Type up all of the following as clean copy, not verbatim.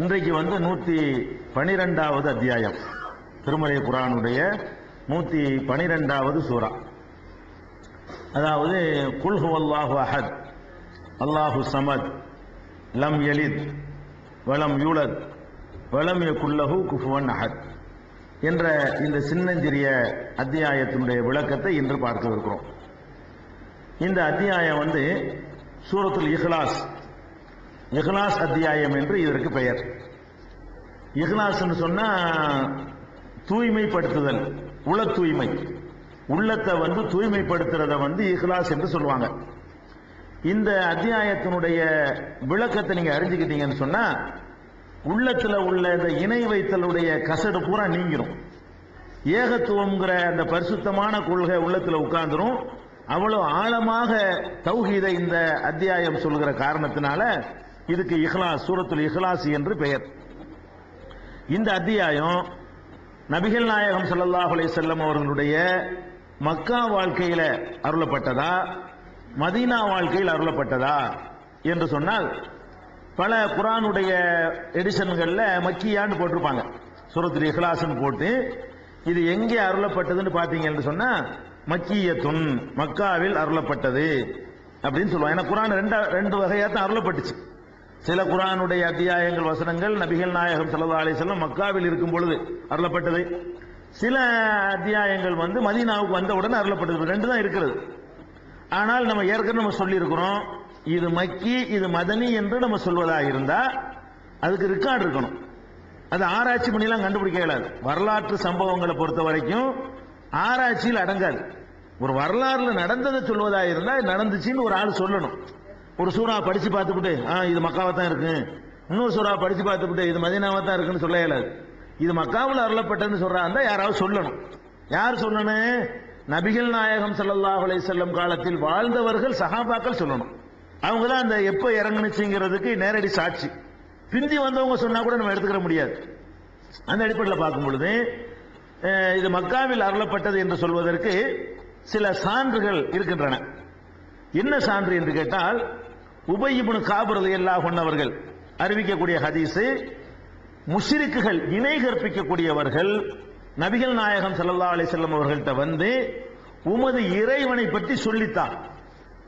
இன்றைக்கு 112வது அத்தியாயம் திருமறை குர்ஆனுடைய 112வது சூரா. அதாவது குல் ஹுவல்லாஹு அஹத் அல்லாஹு ஸமத் லம் யலித் வலம் யூலத் வலம் யகுல் லஹு குஃபுவன் அஹத் என்ற இந்த சின்னஞ்சிறிய அத்தியாயத்தினுடைய விளக்கத்தை இன்று பார்க்க இருக்கிறோம். இந்த அத்தியாயம் சூரத்துல் இஹ்லாஸ் அத்தியாயம் என்று இதற்கு பெயர். இஹ்லாஸ் சொன்னா தூய்மைப்படுத்துதல், உள தூய்மை, உள்ளத்தை தூய்மைப்படுத்துறத இஹ்லாஸ் என்று சொல்லுவாங்க. இந்த அத்தியாயத்தினுடைய விளக்கத்தை நீங்க அறிஞ்சுக்கிட்டீங்கன்னு சொன்னா உள்ளத்துல உள்ள இந்த இணை வைத்தலுடைய கசடு பூரா நீங்கிரும். ஏகத்துவம்ங்கிற அந்த பரிசுத்தமான கொள்கை உள்ளத்துல உட்கார்ந்துரும். அவ்வளவு ஆழமாக தௌஹீதை இந்த அத்தியாயம் சொல்கிற காரணத்தினால இதுக்கு இஹ்லாஸ், சூரத்துல் இஹ்லாஸ் என்று பெயர். இந்த அத்தியாயம் நபிகள் நாயகம் ஸல்லல்லாஹு அலைஹி வஸல்லம் அவர்களுடைய மக்கா வாழ்க்கையில அருளப்பட்டதா மதீனா வாழ்க்கையில் அருளப்பட்டதா என்று சொன்னால், பல குர்ஆனுடைய எடிஷன்கள்ல மக்கியான்னு போட்டிருப்பாங்க, சூரத்துல் இஹ்லாஸ்னு போட்டு இது எங்கே அருளப்பட்டதுன்னு பாத்தீங்கன்னு சொன்னா மக்கியத்துன், மக்காவில் அருளப்பட்டது அப்படின்னு சொல்லுவாங்க. ஏன்னா குர்ஆன் ரெண்டு வகையா தான் அருளப்பட்டுச்சு. சில குர்ஆனுடைய அத்தியாயங்கள் வசனங்கள் நபிகள் நாயகம் ஸல்லல்லாஹு அலைஹி வஸல்லம் மக்காவில் இருக்கும் பொழுது அருளப்பட்டது. சில அத்தியாயங்கள் மதீனாவுக்கு வந்த உடனே அருளப்பட்டது. ரெண்டு தான் இருக்கிறது. ஆனால் நம்ம ஏற்கனவே சொல்லி இருக்கிறோம், இது மக்கி இது மதனி என்று நம்ம சொல்வதாக இருந்தா அதுக்கு ரெக்கார்டு இருக்கணும். அது ஆராய்ச்சி பண்ணிலாம் கண்டுபிடிக்க இயலாது. வரலாற்று சம்பவங்களை பொறுத்த வரைக்கும் ஆராய்ச்சியில் அடங்காது. ஒரு வரலாறுல நடந்ததை சொல்வதா இருந்தா நடந்துச்சுன்னு ஒரு ஆள் சொல்லணும். ஒரு சூறா படிச்சு பார்த்துக்கிட்டு இது மக்காவா தான் இருக்கு, இன்னொரு சூறா படிச்சு பார்த்துக்கிட்டு இது மதீனாவா தான் இருக்குன்னு சொல்ல இயலாது. இது மக்காவில் அருளப்பட்டதுன்னு சொல்றா இருந்தா யாராவது சொல்லணும். யார் சொல்லணும்? நபிகள் நாயகம் ஸல்லல்லாஹு அலைஹி வஸல்லம் காலத்தில் வாழ்ந்தவர்கள், சஹாபாக்கள் சொல்லணும். அவங்க தான் அந்த எப்ப இறங்குனுச்சுங்கிறதுக்கு நேரடி சாட்சி. பிந்தி வந்தவங்க சொன்னா கூட நம்ம எடுத்துக்கிற முடியாது. அந்த அடிப்படையில் பார்க்கும் பொழுது இது மக்காவில் அருளப்பட்டது என்று சொல்வதற்கு சில சான்றுகள் இருக்கின்றன. என்ன சான்று என்று கேட்டால், உபய் இப்னு கஅப் ரலியல்லாஹு அன்ஹு அவர்கள் அறிவிக்கக்கூடிய ஹதீஸ், முஷ்ரிக்குகள் இணை கற்பிக்கக்கூடியவர்கள் நபிகள் நாயகம் ஸல்லல்லாஹு அலைஹி வஸல்லம் அவர்கள்ட்ட உமது இறைவனை பற்றி சொல்லித்தான்,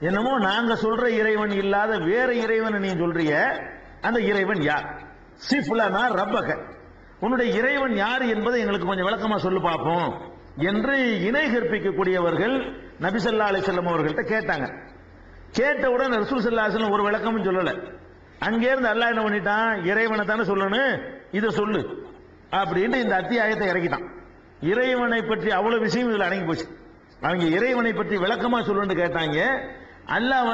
என்னமோ நாங்க சொல்ற இறைவன் இல்லாத வேற இறைவனை நீ சொல்றிய, அந்த இறைவன் யார்? சிஃப்லனா ரப்பக, உன்னுடைய இறைவன் யார் என்பதை எங்களுக்கு கொஞ்சம் விளக்கமா சொல்லு பார்ப்போம் என்று இணை கற்பிக்கக்கூடியவர்கள் நபி ஸல்லல்லாஹு அலைஹி வஸல்லம் அவர்கள்ட்ட கேட்டாங்க. கேட்டவுடன் ரசூல் ஸல்லல்லாஹு அலைஹி வஸல்லம் ஒரு விளக்கமும் சொல்லல. அங்கே இருந்து அல்லாஹ் என்ன பண்ணிட்டான், இறைவனை தானே சொல்லணும், இதை சொல்லு அப்படின்னு இந்த அத்தியாயத்தை இறக்கிட்டான். இறைவனை பற்றி அவ்வளவு விஷயம் இதுல அடங்கி போச்சு. அவங்க இறைவனை பற்றி விளக்கமா சொல்லுன்னு கேட்டாங்க. அல்லாஹ்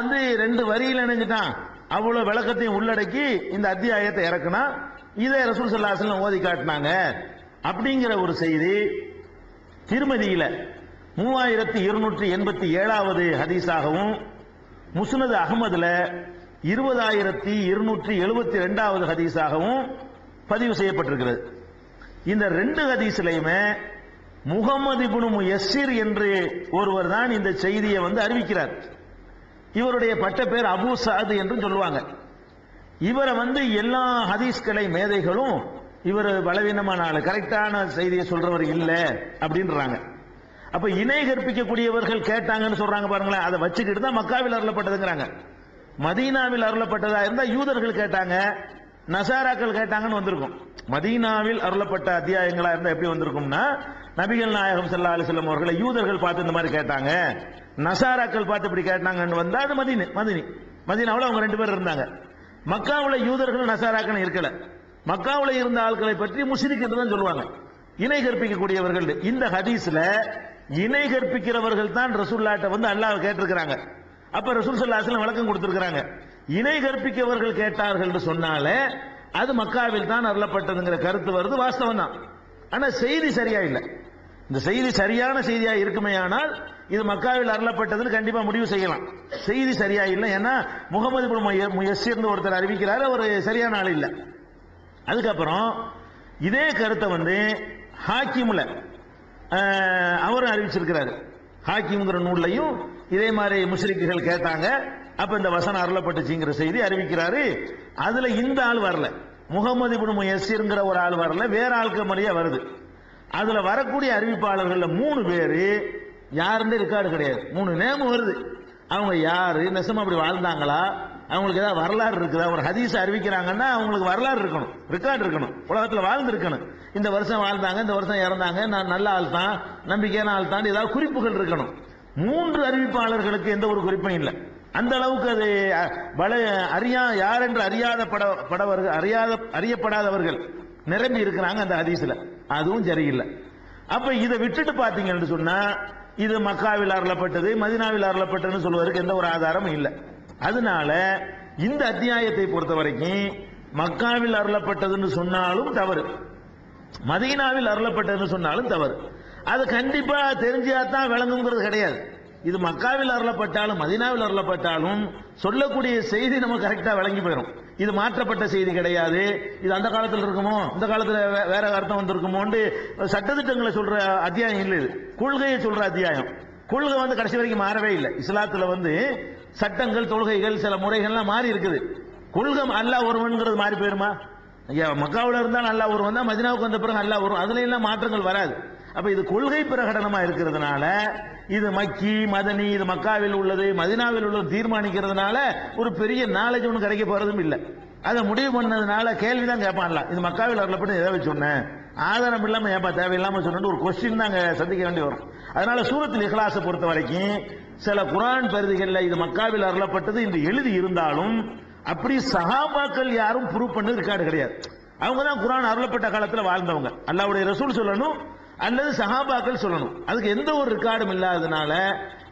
2 வரியில் இணைஞ்சிட்டான். அவ்வளவு விளக்கத்தையும் உள்ளடக்கி இந்த அத்தியாயத்தை இறக்குனா இதை ரசூல் ஸல்லல்லாஹு அலைஹி வஸல்லம் ஓதி காட்டினாங்க அப்படிங்கிற ஒரு செய்தி திருமதியில 3287வது ஹதீஸாகவும், முஸ்னத் அஹ்மதுல 20272வது ஹதீஸாகவும் பதிவு செய்யப்பட்டிருக்கிறது. இந்த 2 ஹதீஸ்லயுமே முஹம்மது இப்னு முயஸ்ஸிர் என்று ஒருவர் தான் இந்த செய்தியை அறிவிக்கிறார். இவருடைய பட்ட பேர் அபூ சஅத் என்று சொல்லுவாங்க. இவரை எல்லா ஹதீஸ்களை மேதைகளும் இவர் பலவீனமான ஆளு, கரெக்டான செய்தியை சொல்றவர் இல்ல அப்படின்றாங்க. அப்ப இணை கற்பிக்கக்கூடியவர்கள் கேட்டாங்கன்னு சொல்றாங்க பாருங்களேன், அதை வச்சுக்கிட்டு தான் மக்காவில் அருளப்பட்டதுங்கிறாங்க. மதீனாவில் அருளப்பட்டதா இருந்தா யூதர்கள் கேட்டாங்க, நசாராக்கள் கேட்டாங்கன்னு வந்திருக்கும். மதீனாவில் அருளப்பட்ட அத்தியாயங்களா இருந்தா எப்படி வந்திருக்கும்னா, நபிகள் நாயகம் ஸல்லல்லாஹு அலைஹி வஸல்லம் அவர்களை யூதர்கள் பார்த்து இந்த மாதிரி கேட்டாங்க, நசாராக்கள் பார்த்து இப்படி கேட்டாங்கன்னு வந்தா அது மதீனாவில் அவங்க 2 பேர் இருந்தாங்க. மக்காவுல யூதர்கள் நசாராக்கள் இருக்கல. மக்காவுல இருந்த ஆட்களை பற்றி முஷ்ரிக் என்று தான் சொல்லுவாங்க, இணை கற்பிக்கக்கூடியவர்கள். இந்த ஹதீஸ்ல இணை கற்பிக்கிறவர்கள் தான் ரசூலுல்லாஹ்ட்ட அல்லாஹ் கேட்டிருக்கிறாங்க. அப்ப ரசூல் ஸல்லல்லாஹு அலைஹி வஸல்லம் விளக்கம் கொடுத்திருக்கிறாங்க. இணை கற்பிக்கவர்கள் கேட்டார்கள் என்று சொன்னாலே அது மக்காவில் தான் அருளப்பட்டதுங்கிற கருத்து வருது, வாஸ்தவம் தான். ஆனா செய்தி சரியா இல்லை. இந்த செய்தி சரியான செய்தியா இருக்குமே ஆனால் இது மக்காவில் அருளப்பட்டதுன்னு கண்டிப்பா முடிவு செய்யலாம். செய்தி சரியா இல்லை. ஏன்னா முகமது இப்னு முயஸ்ஸிர் ஒருத்தர் அறிவிக்கிறாரு, அவர் சரியான ஆள் இல்லை. அதுக்கப்புறம் இதே கருத்தை ஹாக்கிம்ல அவரும் அறிவிச்சிருக்கிறாரு. ஹாக்கிம்ங்கிற நூல்லையும் இதே மாதிரி முஷ்ரிக்குகள் கேட்டாங்க, அப்ப இந்த வசனம் அருளப்பட்டுச்சுங்கிற செய்தி அறிவிக்கிறாரு. அதுல இந்த ஆள் வரல, முகமது இப்னு முயஸ்ஸிர்ங்கிற ஒரு ஆள் வரல, வேற ஆட்கள் மாதிரியே வருது. அதுல வரக்கூடிய அறிவிப்பாளர்கள்ல 3 பேரு யாருன்னு ரெக்கார்டு கிடையாது. 3 நேம் வருது. அவங்க யாரு, நெசமா அப்படி வாழ்ந்தாங்களா, அவங்களுக்கு ஏதாவது வரலாறு இருக்குதா, ஒரு ஹதீஸ் அறிவிக்கிறாங்கன்னா அவங்களுக்கு வரலாறு இருக்கணும், ரெக்கார்டு இருக்கணும், உலகத்தில் வாழ்ந்து இருக்கணும். இந்த வருஷம் வாழ்ந்தாங்க, இந்த வருஷம் இறந்தாங்க, நான் நல்ல ஆள் தான், நம்பிக்கையான ஆள் தான், ஏதாவது குறிப்புகள் இருக்கணும். 3 அறிவிப்பாளர்களுக்கு எந்த ஒரு குறிப்பும் இல்லை. அந்த அளவுக்கு அது யார் என்று அறியப்படாதவர்கள் நிரம்பி இருக்கிறாங்க அந்த ஹதீஸ்ல. அதுவும் சரியில்லை. அப்ப இதை விட்டுட்டு பாத்தீங்கன்னு சொன்னா இது மக்காவில் அருளப்பட்டது, மதீனாவில் அருளப்பட்டதுன்னு சொல்வதற்கு எந்த ஒரு ஆதாரமும் இல்லை. அதனால இந்த அத்தியாயத்தை பொறுத்த வரைக்கும் மக்காவில் அருளப்பட்டதுன்னு சொன்னாலும் தவறு, மதீனாவில் அருளப்பட்டதுன்னு சொன்னாலும் தவறு. அது கண்டிப்பா தெரிஞ்சாதான் விளங்குங்கிறது கிடையாது. இது மக்காவில் அருளப்பட்டாலும் மதீனாவில் அருளப்பட்டாலும் சொல்லக்கூடிய செய்தி நம்ம கரெக்டா விளங்கி போயிடும். இது மாற்றப்பட்ட செய்தி கிடையாது. இது அந்த காலத்தில் இருக்குமோ, இந்த காலத்தில் வேற அர்த்தம் வந்திருக்குமோன்னு சட்டத்திட்டங்களை சொல்ற அத்தியாயம் இல்லை. இது கொள்கையை சொல்ற அத்தியாயம். கொள்கை கடைசி வரைக்கும் மாறவே இல்லை. இஸ்லாத்துல சட்டங்கள், தொழுகைகள், சில முறைகள்லாம் மாறி இருக்குது. கொள்கை அல்லாஹ் ஒருவன்கிறது மாறி போயிருமா? மக்காவில் இருந்தால் அல்லாஹ் ஒருவன் தான், மதீனாவுக்கு வந்த பிறகு அல்லாஹ் ஒருவன், அதுல எல்லாம் மாற்றங்கள் வராது. அப்ப இது கொள்கை பிரகடனமா இருக்கிறதுனால இது மக்கி மதனி, இது மக்காவில் உள்ளது மதீனாவில் உள்ளது தீர்மானிக்கிறதுனால ஒரு பெரிய நாலேஜ் ஒன்று கிடைக்க போறதும் இல்லை. அதை முடிவு பண்ணதுனால கேள்விதான் கேட்பான்ல, இது மக்காவில் அருளப்பட்டு எதை வச்சு சொன்னேன், ஆதாரம் இல்லாம ஏப்பா தேவையில்லாம சொன்னு ஒரு கொஸ்டின் தான் சந்திக்க வேண்டி வரும். அதனால சூரத்துல் இக்லாஸை பொறுத்த வரைக்கும் சில குர்ஆன் பரிதிகள்ல இது மக்காவில் அருளப்பட்டது என்று எழுதி இருந்தாலும் அப்படி சஹாபாக்கள் யாரும் ப்ரூவ் பண்ணது ரெக்கார்டு கிடையாது. அவங்க தான் குர்ஆன் அருளப்பட்ட காலத்தில் வாழ்ந்தவங்க. அல்லாஹ்வுடைய ரசூல் சொல்லணும் அல்லது சஹாபாக்கள் சொல்லணும். அதுக்கு எந்த ஒரு ரெக்கார்டும் இல்லாததுனால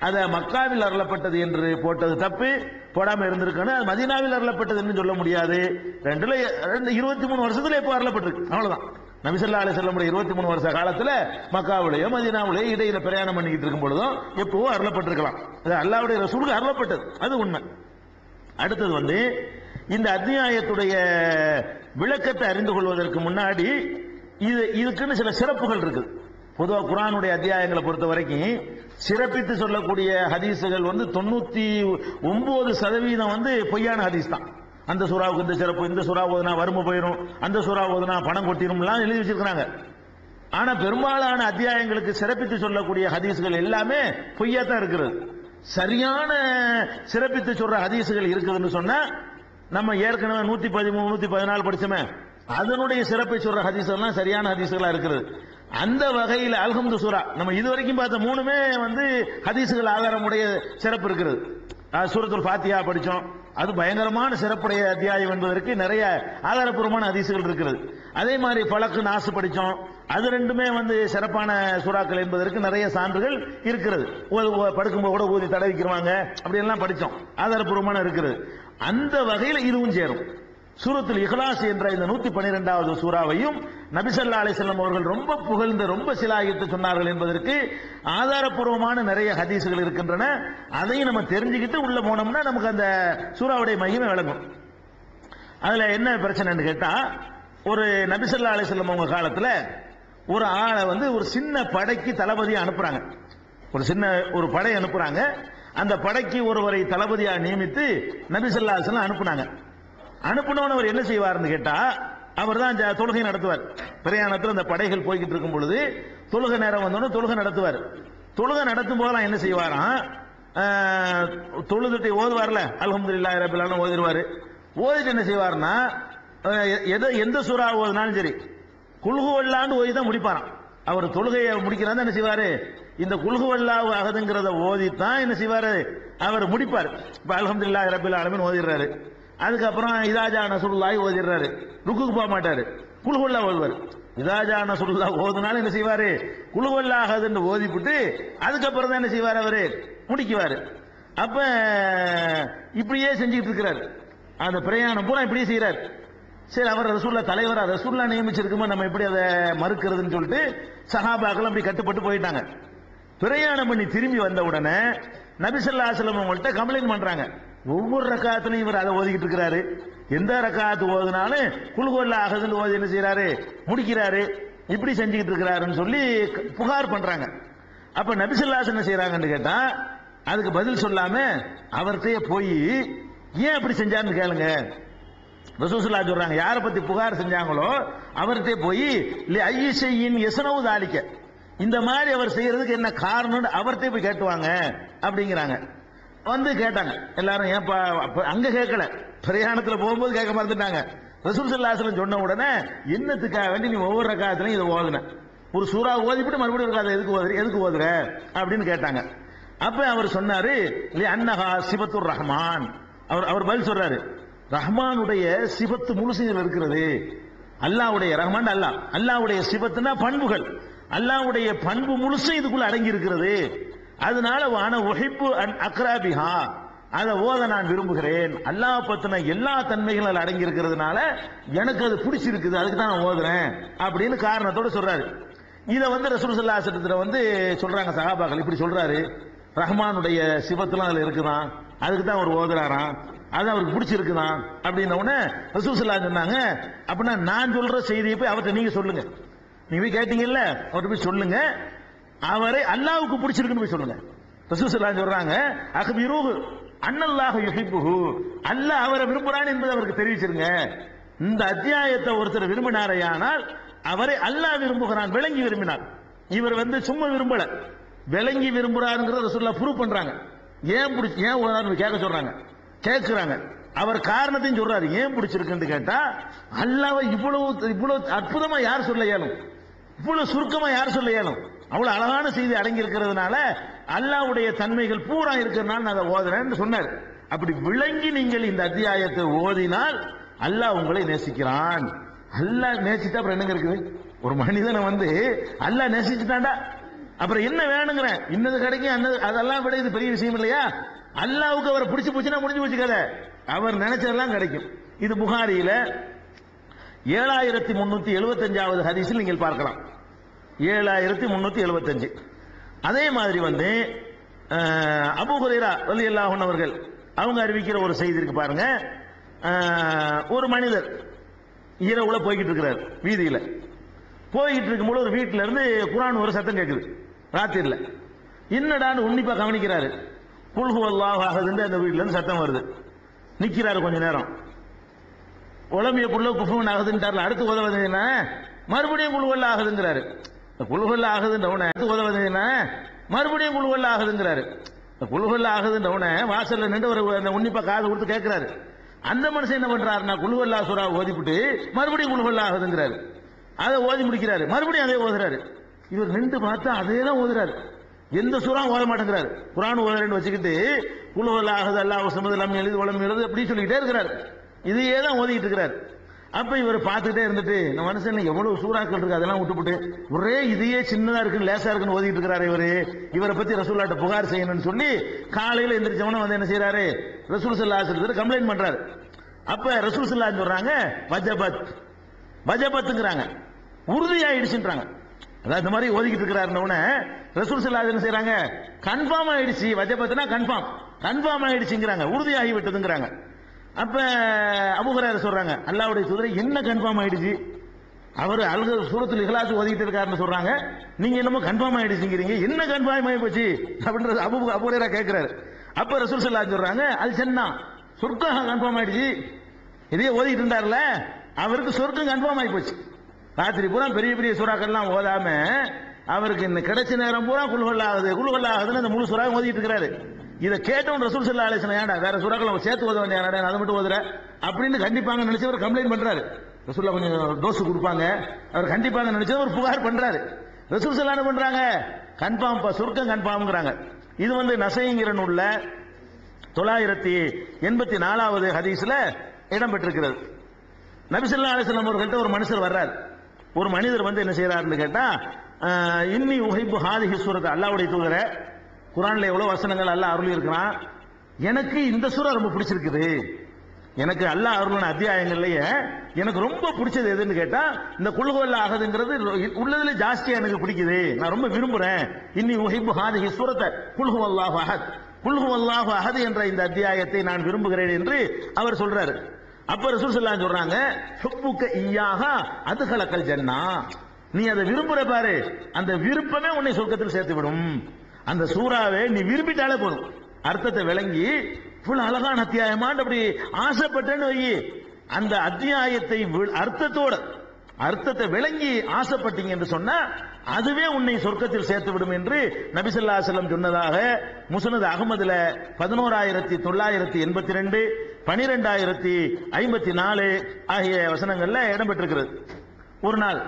அதை மக்காவில் அருளப்பட்டது என்று போட்டது தப்பு, போடாம இருந்திருக்கணும். அது மதீனாவில் அருளப்பட்டது என்று சொல்ல முடியாது. 23 வருஷத்துல எப்போ அருளப்பட்டிருக்கு, அவ்வளவுதான். நபி ஸல்லல்லாஹு அலைஹி வஸல்லம் 23 வருஷ காலத்துல மக்காவிலேயோ மதீனாவிலேயோ இடையில பிரயாணம் பண்ணிக்கிட்டு இருக்கும் பொழுதும் எப்பவோ அருளப்பட்டிருக்கலாம். அது அல்லாஹ்வுடைய ரசூலுக்கு அருளப்பட்டது, அது உண்மை. அடுத்தது இந்த அத்தியாயத்துடைய விளக்கத்தை அறிந்து கொள்வதற்கு முன்னாடி இதுக்குன்னு சில சிறப்புகள் இருக்கு. பொதுவாக குர்ஆனுடைய அத்தியாயங்களை பொறுத்த வரைக்கும் சிறப்பித்து சொல்லக்கூடிய ஹதீசுகள் 99% பொய்யான ஹதீஸ் தான். அந்த சூறாவுக்கு இந்த சிறப்பு, இந்த சூறா ஓதுனா வறுமை போயிடும், அந்த சூறா ஓதுனா பணம் கொட்டிடும்லாம் எழுதி வச்சிருக்காங்க. ஆனா பெரும்பாலான அத்தியாயங்களுக்கு சிறப்பித்து சொல்லக்கூடிய ஹதீசுகள் எல்லாமே பொய்யா தான் இருக்கிறது. சரியான சிறப்பித்து சொல்ற ஹதீசுகள் இருக்குதுன்னு சொன்னா நம்ம ஏற்கனவே 113 114 படிச்சோமே, அதனுடைய சிறப்பை சொல்ற ஹதீஸ்லாம் சரியான ஹதீஸ்களா இருக்கிறது. அந்த வகையில் அல்ஹம்து சூரா நம்ம இதுவரைக்கும் பார்த்த 3மே ஹதீஸ்கள் ஆதாரமுடைய சிறப்பு இருக்கிறது. சூரத்துல் ஃபாத்திஹா படிச்சோம், அது பயங்கரமான சிறப்புடைய அத்தியாயம் என்பதற்கு நிறைய ஆதாரப்பூர்வமான ஹதீஸ்கள் இருக்கிறது. அதே மாதிரி ஃபலக் நாஸ் படிச்சோம், அது ரெண்டுமே சிறப்பான சூறாக்கள் என்பதற்கு நிறைய சான்றுகள் இருக்கிறது. படுக்கும்போது கூட ஊதி தடவிக்கிறாங்க, அப்படி எல்லாம் படிச்சோம், ஆதாரப்பூர்வமான இருக்கிறது. அந்த வகையில் இதுவும் சேரும். சூரத்துல் இக்லாஸ் என்ற இந்த 112வது சூறாவையும் நபி ஸல்லல்லாஹு அலைஹி வஸல்லம் அவர்கள் ரொம்ப புகழ்ந்து ரொம்ப சிலாகித்து சொன்னார்கள் என்பதற்கு ஆதாரப்பூர்வமான நிறைய ஹதீஸ்கள் இருக்கின்றன. அதையும் நம்ம தெரிஞ்சுக்கிட்டு உள்ள போனோம்னா நமக்கு அந்த சூறாவுடைய மகிமை விளங்கும். அதுல என்ன பிரச்சனைன்னு கேட்டா, ஒரு நபி ஸல்லல்லாஹு அலைஹி வஸல்லம் அவங்க காலத்துல ஒரு ஆளை ஒரு சின்ன படைக்கு தளபதியா அனுப்புறாங்க. ஒரு படை அனுப்புறாங்க. அந்த படைக்கு ஒருவரை தளபதியா நியமித்து நபி ஸல்லல்லாஹு அலைஹி வஸல்லம் அனுப்புனாங்க. அனுப்பினவன் அவர் என்ன செய்வார்னு கேட்டா, அவர் தான் தொழுகை நடத்துவார். பிரயாணத்தில் அந்த படைகள் போய்கிட்டு இருக்கும் பொழுது தொழுகை நேரம் வந்தோன்னு தொழுகை நடத்துவார். தொழுகை நடத்தும் போதெல்லாம் என்ன செய்வாராம், தொழுதுட்டு ஓதுவார்ல அல்ஹம்துலில்லாஹி ரப்பில் ஆலமீன் ஓதிடுவாரு. ஓதிட்டு என்ன செய்வார்னா எந்த சூறா ஓதுனாலும் சரி குல்ஹுவல்லான்னு ஓதி தான் முடிப்பாராம். அவர் தொழுகையை முடிக்கிறாங்க என்ன செய்வாரு, இந்த குல்ஹுவல்லாஹு அஹதுங்கிறத ஓதித்தான் என்ன செய்வாரு அவர் முடிப்பார். இப்ப அல்ஹம்துலில்லாஹி ரப்பில் ஆலமீன் ஓதிடுறாரு. அதுக்கப்புறம் இதாஜா நஸ்ருல்லாஹி ஓதிடுறாரு, ருக்குக்கு போக மாட்டாரு, குல்ஹுவல்லா ஓதுவார். இதாஜா நஸ்ருல்லாஹ் ஓதுனாலும் என்ன செய்வாரு, குல்ஹுவல்லா அஹதுன்னு ஓதிப்புட்டு அதுக்கப்புறம் தான் என்ன செய்வார் அவரு முடிக்குவாரு. அப்ப இப்படியே செஞ்சுட்டு இருக்கிறார். அந்த பிரயாணம் பூரா இப்படியே செய்யறாரு. சரி, அவர் ரசூல்லா தலைவரா, ரசூல்லா நியமிச்சிருக்குமா, நம்ம எப்படி அதை மறுக்கிறதுன்னு சொல்லிட்டு சஹாபாக்கள் அப்படி கட்டுப்பட்டு போயிட்டாங்க. பிரயாணம் பண்ணி திரும்பி வந்த உடனே நபி ஸல்லல்லாஹு அலைஹி வஸல்லம் அவங்கள்ட்ட கம்ப்ளைண்ட் பண்றாங்க. ஒவ்வொரு ரக்காத்துலையும் இவர் அதை ஓதிக்கிட்டு இருக்கிறாரு, எந்த ரக்காத்து ஓதுனாலும் குல்ஹுவல்லா அஹதுன்னு ஓதி என்ன செய்யறாரு முடிக்கிறாரு, இப்படி செஞ்சுக்கிட்டு இருக்கிறாருன்னு சொல்லி புகார் பண்றாங்க. அப்ப நபி ஸல்லல்லாஹு அலைஹி வஸல்லம் என்ன செய்யறாங்கன்னு கேட்டா, அதுக்கு பதில் சொல்லாம அவர்கிட்டயே போய் ஏன் அப்படி செஞ்சாருன்னு கேளுங்க. ரசூலுல்லாஹி ஸல்லல்லாஹு சொல்றாங்க, யாரை பத்தி புகார் செஞ்சாங்களோ அவர்கிட்ட போய் ஐயஷையின் எசனவு தாலிக்க, இந்த மாதிரி அவர் செய்யறதுக்கு என்ன காரணம்னு அவர்கிட்ட போய் கேட்டுவாங்க அப்படிங்கிறாங்க. வந்து கேட்டாங்க எல்லாரும். ஏன்பா அங்க கேட்கல, பிரயாணத்துல போகும்போது கேட்க மறந்துட்டாங்க. ரசூல் ஸல்லல்லாஹு அலைஹி வஸல்லம் சொன்ன உடனே என்னத்துக்காக வேண்டி நீ ஒவ்வொரு ரக்காயத்திலையும் இதை ஓதுன, ஒரு சூறா ஓதிவிட்டு மறுபடியும் இருக்காது எதுக்கு ஓதுற அப்படின்னு கேட்டாங்க. அப்ப அவர் சொன்னாரு, அன்னஹா சிபத்துர் ரஹ்மான். அவர் பதில் சொல்றாரு, ரஹ்மானுடைய சிபத்து முழுசுகள் இருக்கிறது. அல்லாஹ்வுடைய ரஹ்மான் அல்லாஹ்வுடைய சிபத்துனா பண்புகள், அல்லாஹ்வுடைய பண்பு முழுசு இதுக்குள்ள அடங்கி இருக்கிறது. அதனால வான உஹிப்பு அக்ராபிஹா, அதை ஓத நான் விரும்புகிறேன். அல்லாஹ் பத்தின எல்லா தன்மைகளும் அதில் அடங்கி இருக்கிறதுனால எனக்கு அது பிடிச்சிருக்குது, அதுக்கு தான் நான் ஓதுறேன் அப்படின்னு காரணத்தோட சொல்றாரு. இதை வந்து ரசூல் ஸல்லல்லாஹு அலைஹி வஸல்லம் வந்து சொல்றாங்க சஹாபாக்கள், இப்படி சொல்றாரு, ரஹ்மானுடைய சிபத்துலாம் அதுல இருக்குதான், அதுக்கு தான் அவர் ஓதுறாராம், அது அவருக்கு பிடிச்சிருக்குதான் அப்படின்ன உடனே ரசூல் ஸல்லல்லாஹு அலைஹி சொன்னாங்க, அப்படின்னா நான் சொல்ற செய்தியை போய் அவர்கிட்ட நீங்க சொல்லுங்க, நீங்க போய் கேட்டீங்கல்ல அவர்கிட்ட போய் சொல்லுங்க, அவரை அல்லாஹ்வுக்கு பிடிச்சிருக்குன்னு போய் சொல்லுங்க. ரசூல் ஸல்லல்லாஹு அலைஹி சொல்றாங்க, அக்பிரூஹு அன்னல்லாஹு யுஹிப்புஹு, அல்லாஹ் அவரை விரும்புறான் என்பதை அவருக்கு தெரிவிச்சிருங்க. இந்த அத்தியாயத்தை ஒருத்தர் விரும்பினாரையானால் அவரை அல்லாஹ் விரும்புகிறான், விளங்கி விரும்பினார். இவர் வந்து சும்மா விரும்பல, விளங்கி விரும்புறாருங்கிறத ரசூலுல்லாஹ் ப்ரூவ் பண்றாங்க. ஏன் ஓதான்னு கேட்க சொல்றாங்க, கேட்கிறாங்க. அவர் காரணத்தையும் சொல்றாரு, ஏன் பிடிச்சிருக்குன்னு கேட்டா, அல்லாஹ்வை இவ்வளவு அற்புதமா யார் சொல்ல இயலும், இவ்வளவு சுருக்கமா யார் சொல்ல இயலும், அவ்வளவு அழகான செய்தி அடங்கி இருக்கிறதுனால அல்லாஹ்வுடைய தன்மைகள் பூரா இருக்கிறதுனால நான் அதை ஓதுறேன்னு சொன்னார். அப்படி விளங்கி நீங்கள் இந்த அத்தியாயத்தை ஓதினால் அல்லாஹ் உங்களை நேசிக்கிறான். அல்லாஹ் நேசித்தா அப்புறம் என்னங்க இருக்குது? ஒரு மனிதனை வந்து அல்லாஹ் நேசிச்சுட்டாண்டா அப்புறம் என்ன வேணுங்கிறேன், இன்னது கிடைக்கும், அதெல்லாம் விட இது பெரிய விஷயம் இல்லையா? அல்லாஹ்வுக்கு அவரை பிடிச்சு போச்சுன்னா முடிஞ்சு போச்சு கதை, அவர் நினைச்சதெல்லாம் கிடைக்கும். இது புகாரியில 7375வது ஹதீஸில் நீங்கள் பார்க்கலாம். 7375. அதே மாதிரி வந்து அபூ ஹுரைரா ரலியல்லாஹு அன்ஹு அவர்கள் அவங்க அறிவிக்கிற ஒரு செய்தி இருக்கு பாருங்க. ஒரு மனிதர் இரவுல போய்கிட்டு இருக்கிறார், வீதியில போய்கிட்டு இருக்கும்போது ஒரு வீட்டில இருந்து குர்ஆன் ஒரு சத்தம் கேட்குது ராத்திரில. என்னடான்னு உன்னிப்பா கவனிக்கிறாரு. குல் ஹுவல்லாஹு அஹத் அந்த வீட்டுல இருந்து சத்தம் வருது. நிக்கிறாரு கொஞ்ச நேரம். உலமிய குள்ள குஃபுன் ஆகுதுன்றார்ல, அடுத்து உதவது என்ன, மறுபடியும் குழுவல்ல ஆகுதுங்கிறாரு. குழுவல்ல ஆகுதுன்றவுன அடுத்து உதவது என்ன, மறுபடியும் குழுவல்ல ஆகுதுங்கிறாரு. குழுவல்ல ஆகுதுன்றவுன வாசல்ல நின்று ஒரு உன்னிப்பா காது கொடுத்து கேட்கிறாரு. அந்த மனுஷன் என்ன பண்றாருன்னா குழுவல்லா சூரா ஓதிவிட்டு மறுபடியும் குழுவல்ல ஆகுதுங்கிறாரு. அதை ஓதி முடிக்கிறாரு, மறுபடியும் அதே ஓதுறாரு. இவர் நின்று பார்த்தா அதே தான் ஓதுறாரு, எந்த சூறா ஓத மாட்டேங்கிறாரு. குர்ஆன் ஓதுறேன்னு வச்சுக்கிட்டு குழுவல்ல ஆகுது அல்லாஹ் சமது லம் யலித் வலம் யூலத் அப்படி சொல்லிக்கிட்டே இருக்கிறாரு. இதையே தான் ஓதிக்கிட்டு இருக்கிறார். அப்ப இவர் பார்த்துக்கிட்டே இருந்துட்டு, இந்த மனுஷன் எவ்வளவு சூறாக்கள் இருக்கு அதெல்லாம் விட்டுவிட்டு ஒரே இதையே சின்னதா இருக்குன்னு லேசா இருக்குன்னு ஓதிட்டு இருக்கிறாரு. இவரை பத்தி ரசூலுல்லாஹ்ட்ட புகார் செய்யணும்னு சொல்லி காலையில எந்திரிச்சவன வந்து என்ன செய்யறாரு, ரசூல் ஸல்லல்லாஹு அலைஹி வஸல்லம் கம்ப்ளைண்ட் பண்றாரு. அப்ப ரசூல் ஸல்லல்லாஹு அலைஹி சொல்றாங்க, வஜபத்ங்கிறாங்க, உறுதியாயிடுச்சுன்றாங்க. அதாவது இந்த மாதிரி ஓதிக்கிட்டு இருக்கிறாருன்னு ரசூல் ஸல்லல்லாஹு அலைஹி வஸல்லம் செய்றாங்க, கன்ஃபார்ம் ஆயிடுச்சு, வஜபத்னா கன்ஃபார்ம் ஆயிடுச்சுங்கிறாங்க, உறுதியாகி விட்டதுங்கிறாங்க. அப்ப அபூ ஹுரைரா சொல்றாங்க, அல்லாஹ்வுடைய தூதரே என்ன கன்ஃபார்ம் ஆயிடுச்சு, அவர் சூரத்துல் இக்லாஸ் ஓதிட்டு இருக்காருன்னு சொல்றாங்க, நீங்க என்னமோ கன்ஃபார்ம் ஆயிடுச்சுங்கிறீங்க, என்ன கன்ஃபார்ம் ஆகி போச்சு அப்படின்றது அபூ ஹுரைரா கேட்கிறாரு. அப்ப ரசூல் ஸல்லல்லாஹு அலைஹி சொல்றாங்க, அல் ஜன்னா, சொர்க்கம் கன்ஃபார்ம் ஆயிடுச்சு. இதே ஓதிட்டு இருந்தார்ல அவருக்கு சொர்க்கம் கன்ஃபார்ம் ஆகி போச்சு. ராத்திரி பூரா பெரிய பெரிய சூறாக்கள்லாம் ஓதாம அவருக்கு இந்த கிடைச்ச நேரம் பூரா குல்ஹுவல்லா ஆகுதுன்னு அந்த முழு சூறாவும் ஓதிட்டு இருக்கிறாரு. இதை கேட்டவன் ரசூல் ஸல்லல்லாஹு அலைஹி வஸல்லம், ஏன்டா வேற சூறாக்களை சேர்த்து ஓத வேண்டிய, அதை மட்டும் ஓதுற அப்படின்னு கண்டிப்பாங்க நினைச்சவர் கம்ப்ளைண்ட் பண்றாரு. ரசூல்லா கொஞ்சம் டோஸ் கொடுப்பாங்க, அவர் கண்டிப்பாங்க நினைச்சவர் ஒரு புகார் பண்றாரு. ரசூல் ஸல்லல்லாஹு அலைஹி பண்றாங்க, கன்ஃபார்ம் சொர்க்கம் கன்ஃபார்ம்ங்கறாங்க. இது வந்து நசைங்கிற நூல்ல 984வது ஹதீஸ்ல இடம் பெற்றிருக்கிறது. நபி ஸல்லல்லாஹு அலைஹி வஸல்லம் அவர்கள்ட்ட ஒரு மனுஷர் வர்றார். ஒரு மனிதர் வந்து என்ன செய்யறாருன்னு கேட்டா, இன்னி உஹிப்பு ஹாதிஹி சூரத், அல்லாஹ்வுடைய தூதரே குர்ஆன்ல எவ்வளவு வசனங்கள் அல்லாஹ் அருளி இருக்கிறான், எனக்கு இந்த சூரா ரொம்ப பிடிச்சிருக்குது, எனக்கு அல்லாஹ் அருளின அத்தியாயங்கள்லயே எனக்கு ரொம்ப பிடிச்சது எதுன்னு கேட்டா இந்த குல்ஹுவல்லா ஆகுதுங்கிறது உள்ளதுல ஜாஸ்தியா எனக்கு பிடிக்குது, நான் ரொம்ப விரும்புறேன். இன்னி உஹிப்பு ஹாதிஹி சூரத் குல்ஹுவல்லாஹு அஹத், குல்ஹுவல்லாஹு அஹத் என்ற இந்த அத்தியாயத்தை நான் விரும்புகிறேன் என்று அவர் சொல்றாரு. அப்ப ரசூல் ஸல்லல்லாஹு அலைஹி சொல்றாங்க, ஹுப்புக இய்யாஹா அத்கலகல் ஜன்னா, நீ அதை விரும்புற பாரு, அந்த விருப்பமே உன்னை சொர்க்கத்தில் சேர்த்து விடும். அந்த சூறாவை நீ விரும்பிட்டாலே போதும், அர்த்தத்தை விளங்கி இவ்வளவு அழகான அத்தியாயமான்னு அப்படி ஆசைப்பட்டேன்னு வை, அந்த அத்தியாயத்தை அர்த்தத்தை விளங்கி ஆசைப்பட்டீங்க என்று சொன்னா அதுவே உன்னை சொர்க்கத்தில் சேர்த்து விடும் என்று நபி ஸல்லல்லாஹு அலைஹி வஸல்லம் சொன்னதாக முஸ்னத் அஹ்மதுல 11982 12054 ஆகிய வசனங்கள்ல இடம்பெற்றிருக்கிறது. ஒரு நாள்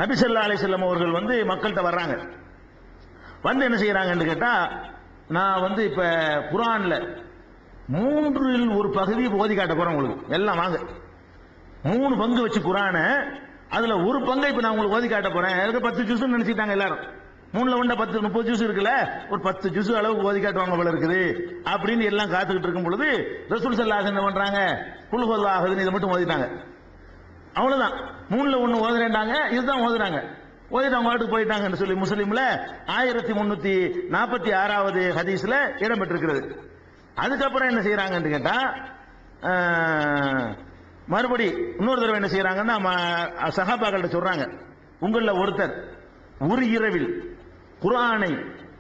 நபி ஸல்லல்லாஹு அலைஹி வஸல்லம் அவர்கள் வந்து மக்கள்கிட்ட வர்றாங்க. வந்து என்ன செய்யறாங்கன்னு கேட்டா, நான் இப்ப குர்ஆன்ல 3 ஒரு பகுதி ஓதி காட்ட போறேன் உங்களுக்கு, எல்லாம் வாங்க 3 பங்கு வச்சு குர்ஆன அதுல ஒரு பங்கை இப்ப நான் உங்களுக்கு ஓதி காட்ட போறேன். 10 ஜுஸ் நினைச்சிட்டாங்க எல்லாரும். 3ல 1 10 30 ஜுஸ் இருக்குல்ல, ஒரு 10 ஜுஸ் அளவுக்கு ஓதி காட்டுவாங்க போல இருக்குது அப்படின்னு எல்லாம் காத்துக்கிட்டு இருக்கும் பொழுது ரசூல் ஸல்லல்லாஹு அலைஹி வஸல்லம் என்ன பண்றாங்க, குல் ஹுவல்லாஹு அஹத் இதை மட்டும் ஓதிட்டாங்க. அவ்வளவுதான். 3ல 1 ஓதுறேன்டாங்க, இதுதான் ஓதுறாங்க. ஓதிட்டு அவங்க வாட்டுக்கு போயிட்டாங்கன்னு சொல்லி முஸ்லிம்ல 1346வது ஹதீஸ்ல இடம்பெற்றிருக்கிறது. அதுக்கப்புறம் என்ன செய்யறாங்கன்னு கேட்டா, மறுபடி இன்னொரு தடவை என்ன செய்யறாங்கன்னா சஹாபாக்கள்ட்ட சொல்றாங்க, உங்கள ஒருத்தர் ஒரு இரவில் குர்ஆனை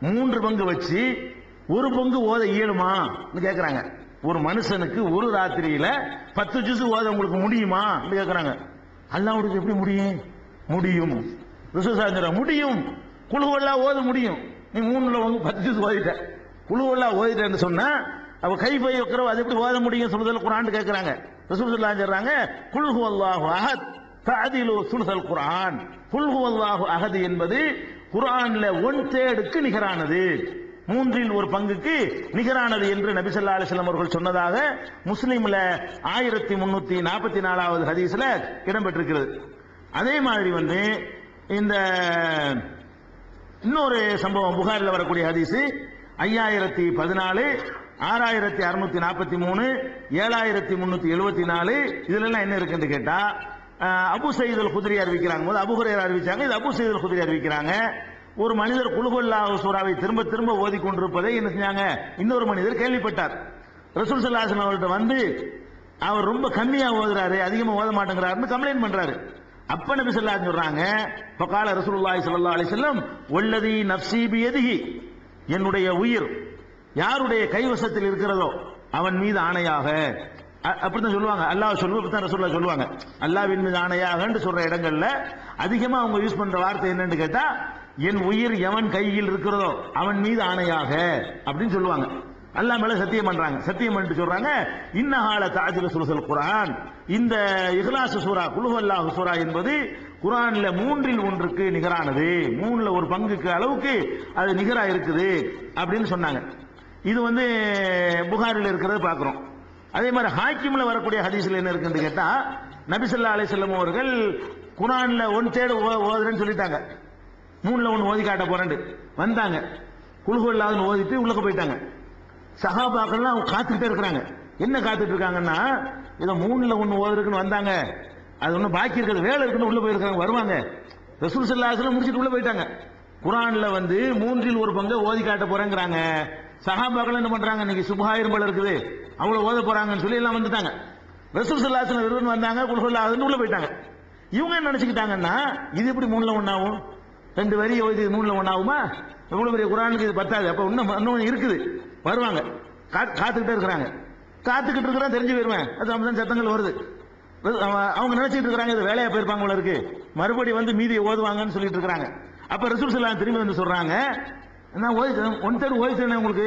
3 பங்கு வச்சு ஒரு பங்கு ஓத இயலுமா கேட்கிறாங்க. ஒரு மனுஷனுக்கு ஒரு ராத்திரியில 10 ஜுஸ் ஓத உங்களுக்கு முடியுமா கேட்கிறாங்க. அல்லாஹ்வுக்கு எப்படி முடியும்? முடியும். ரசூல் ஸல்லல்லாஹு முடியும். குல் ஹுவல்லாஹ் ஓத முடியும். நீ 3ல 10 ஜுஸ் ஓதிட்ட, குல் ஹுவல்லாஹ் ஓதிட்டேன்னு சொன்னா அவ கைஃப யக்ரா அது எப்படி ஓத முடியும் சொல்றதுல குர்ஆன் கேட்கறாங்க. ரசூல் ஸல்லல்லாஹு சொல்றாங்க, குல் ஹுவல்லாஹு அஹத் தஅதிலு சுல்ஸல் குர்ஆன். குல் ஹுவல்லாஹு அஹத் என்பது குர்ஆன்ல 1/3க்கு நிகரானது, 3ல் ஒரு பங்குக்கு நிகரானது என்று நபி ஸல்லல்லாஹு அலைஹி வஸல்லம் அவர்கள் சொன்னதாக முஸ்லிம்ல 1344வது ஹதீஸ்ல இடம்பெற்றிருக்கிறது. அதே மாதிரி இந்த இன்னொரு சம்பவம் புகாரில் வரக்கூடிய ஹதீஸ் 5014 6643 7374 இதுல எல்லாம் என்ன இருக்குன்னு கேட்டா, அபூ சயீத் அல் குத்ரி அறிவிக்கிறாங்க போது அபூ ஹுரைரா அறிவிச்சாங்க, இது அபூ சயீத் அல் குத்ரி அறிவிக்கிறாங்க. ஒரு மனிதர் குல் ஹுவல்லாஹு சூராவை திரும்ப திரும்ப ஓதிக்கொண்டிருப்பதை என்ன செஞ்சாங்க, இன்னொரு மனிதர் கேள்விப்பட்டார். ரசூல் ஸல்லல்லாஹு அலைஹி வஸல்லம் அவர்கிட்ட வந்து அவர் ரொம்ப கம்மியா ஓதுறாரு, அதிகமா ஓத மாட்டேங்கிறாருன்னு கம்ப்ளைண்ட் பண்றாரு. அப்ப நபி ஸல்லல்லாஹு அலைஹி சொல்றாங்க, ஃபகால ரசூலுல்லாஹி ஸல்லல்லாஹு அலைஹி வஸல்லம் வல்லதி நஃப்ஸி பியதிஹி, என்னுடைய உயிர் யாருடைய கைவசத்தில் இருக்கிறதோ அவன் மீது ஆணையாக, அப்படித்தான் சொல்லுவாங்க. அல்லாஹ் சொல்லுவாங்க, ரசூலுல்லாஹ் சொல்லுவாங்க. அல்லாஹ்வின் மீது ஆணையாக சொல்ற இடங்கள்ல அதிகமா அவங்க யூஸ் பண்ற வார்த்தை என்னன்னு கேட்டா, என் உயிர் எவன் கையில் இருக்கிறதோ அவன் மீது ஆணையாக அப்படின்னு சொல்லுவாங்க. அல்லாஹ் மேல சத்தியம் பண்றாங்க. சத்தியம் பண்ணிட்டு சொல்றாங்க, இன்னஹால தஅதிலு சுல்ஸல் குர்ஆன், இந்த இஹ்லாஸ் சூரா குல் ஹுவல்லாஹு சூரா என்பது குர்ஆன்ல 3ல் 1க்கு நிகரானது, 3ல ஒரு பங்குக்கு அளவுக்கு அது நிகரா இருக்குது அப்படின்னு சொன்னாங்க. இது புகாரில் இருக்கிறத பார்க்கிறோம். அதே மாதிரி ஹாக்கிம்ல வரக்கூடிய ஹதீஸ்ல என்ன இருக்குன்னு கேட்டா, நபி ஸல்லல்லாஹு அலைஹி வஸல்லம் அவர்கள் குர்ஆன்ல 1/3 ஓதுறேன்னு சொல்லிட்டாங்க, 3ல 1 ஓதி காட்ட போறேன்னு வந்தாங்க. குல் ஹுவல்லாஹு ஓதிட்டு உள்ளக்க போயிட்டாங்க. சஹாபாக்கள்லாம் காத்துக்கிட்டே இருக்கிறாங்க. என்ன காத்துட்டு இருக்காங்கன்னா, ஏதோ 3ல 1 ஓதுறதுக்குன்னு வந்தாங்க, அது ஒன்றும் பாக்கி இருக்கிறது வேலை இருக்குன்னு உள்ள போயிருக்காங்க, வருவாங்க. ரசூல் ஸல்லல்லாஹு அலைஹி வஸல்லம் முடிச்சிட்டு உள்ள போயிட்டாங்க. குர்ஆன்ல 3ல் ஒரு பங்கு ஓதி காட்ட போறேங்கிறாங்க. சஹாபாக்கள் என்ன பண்றாங்க, இன்னைக்கு சுபஹாயிரம் போல இருக்குது, அவ்வளவு ஓத போறாங்கன்னு சொல்லி எல்லாம் வந்துட்டாங்க. ரசூல் ஸல்லல்லாஹு அலைஹி வஸல்லம் வந்தாங்க, குல் ஹுவல்லாஹு உள்ள போயிட்டாங்க. இவங்க என்ன நினைச்சுக்கிட்டாங்கன்னா, இது எப்படி 3ல 1 ஆகும், 2 வரி ஓதி 3ல 1 ஆகுமா, இவ்வளவு பெரிய குர்ஆனுக்கு இது பத்தாது, அப்ப இன்னும் இருக்குது, வருவாங்க. காத்துக்கிட்டே இருக்கிறாங்க. காத்துக்கிட்டு இருக்கிறா தெரிஞ்சு போயிருவேன், அது அப்பதான் சத்தங்கள் வருது. அவங்க நினைச்சிட்டு இருக்காங்க இது வேலையா போயிருப்பாங்க போல இருக்கு, மறுபடி மீதியை ஓதுவாங்கன்னு சொல்லிட்டு இருக்காங்க. அப்ப ரசூல் ஸல்லல்லாஹு திரும்பி சொல்றாங்க, நான் 1/3 ஓதிச்சேனே உங்களுக்கு,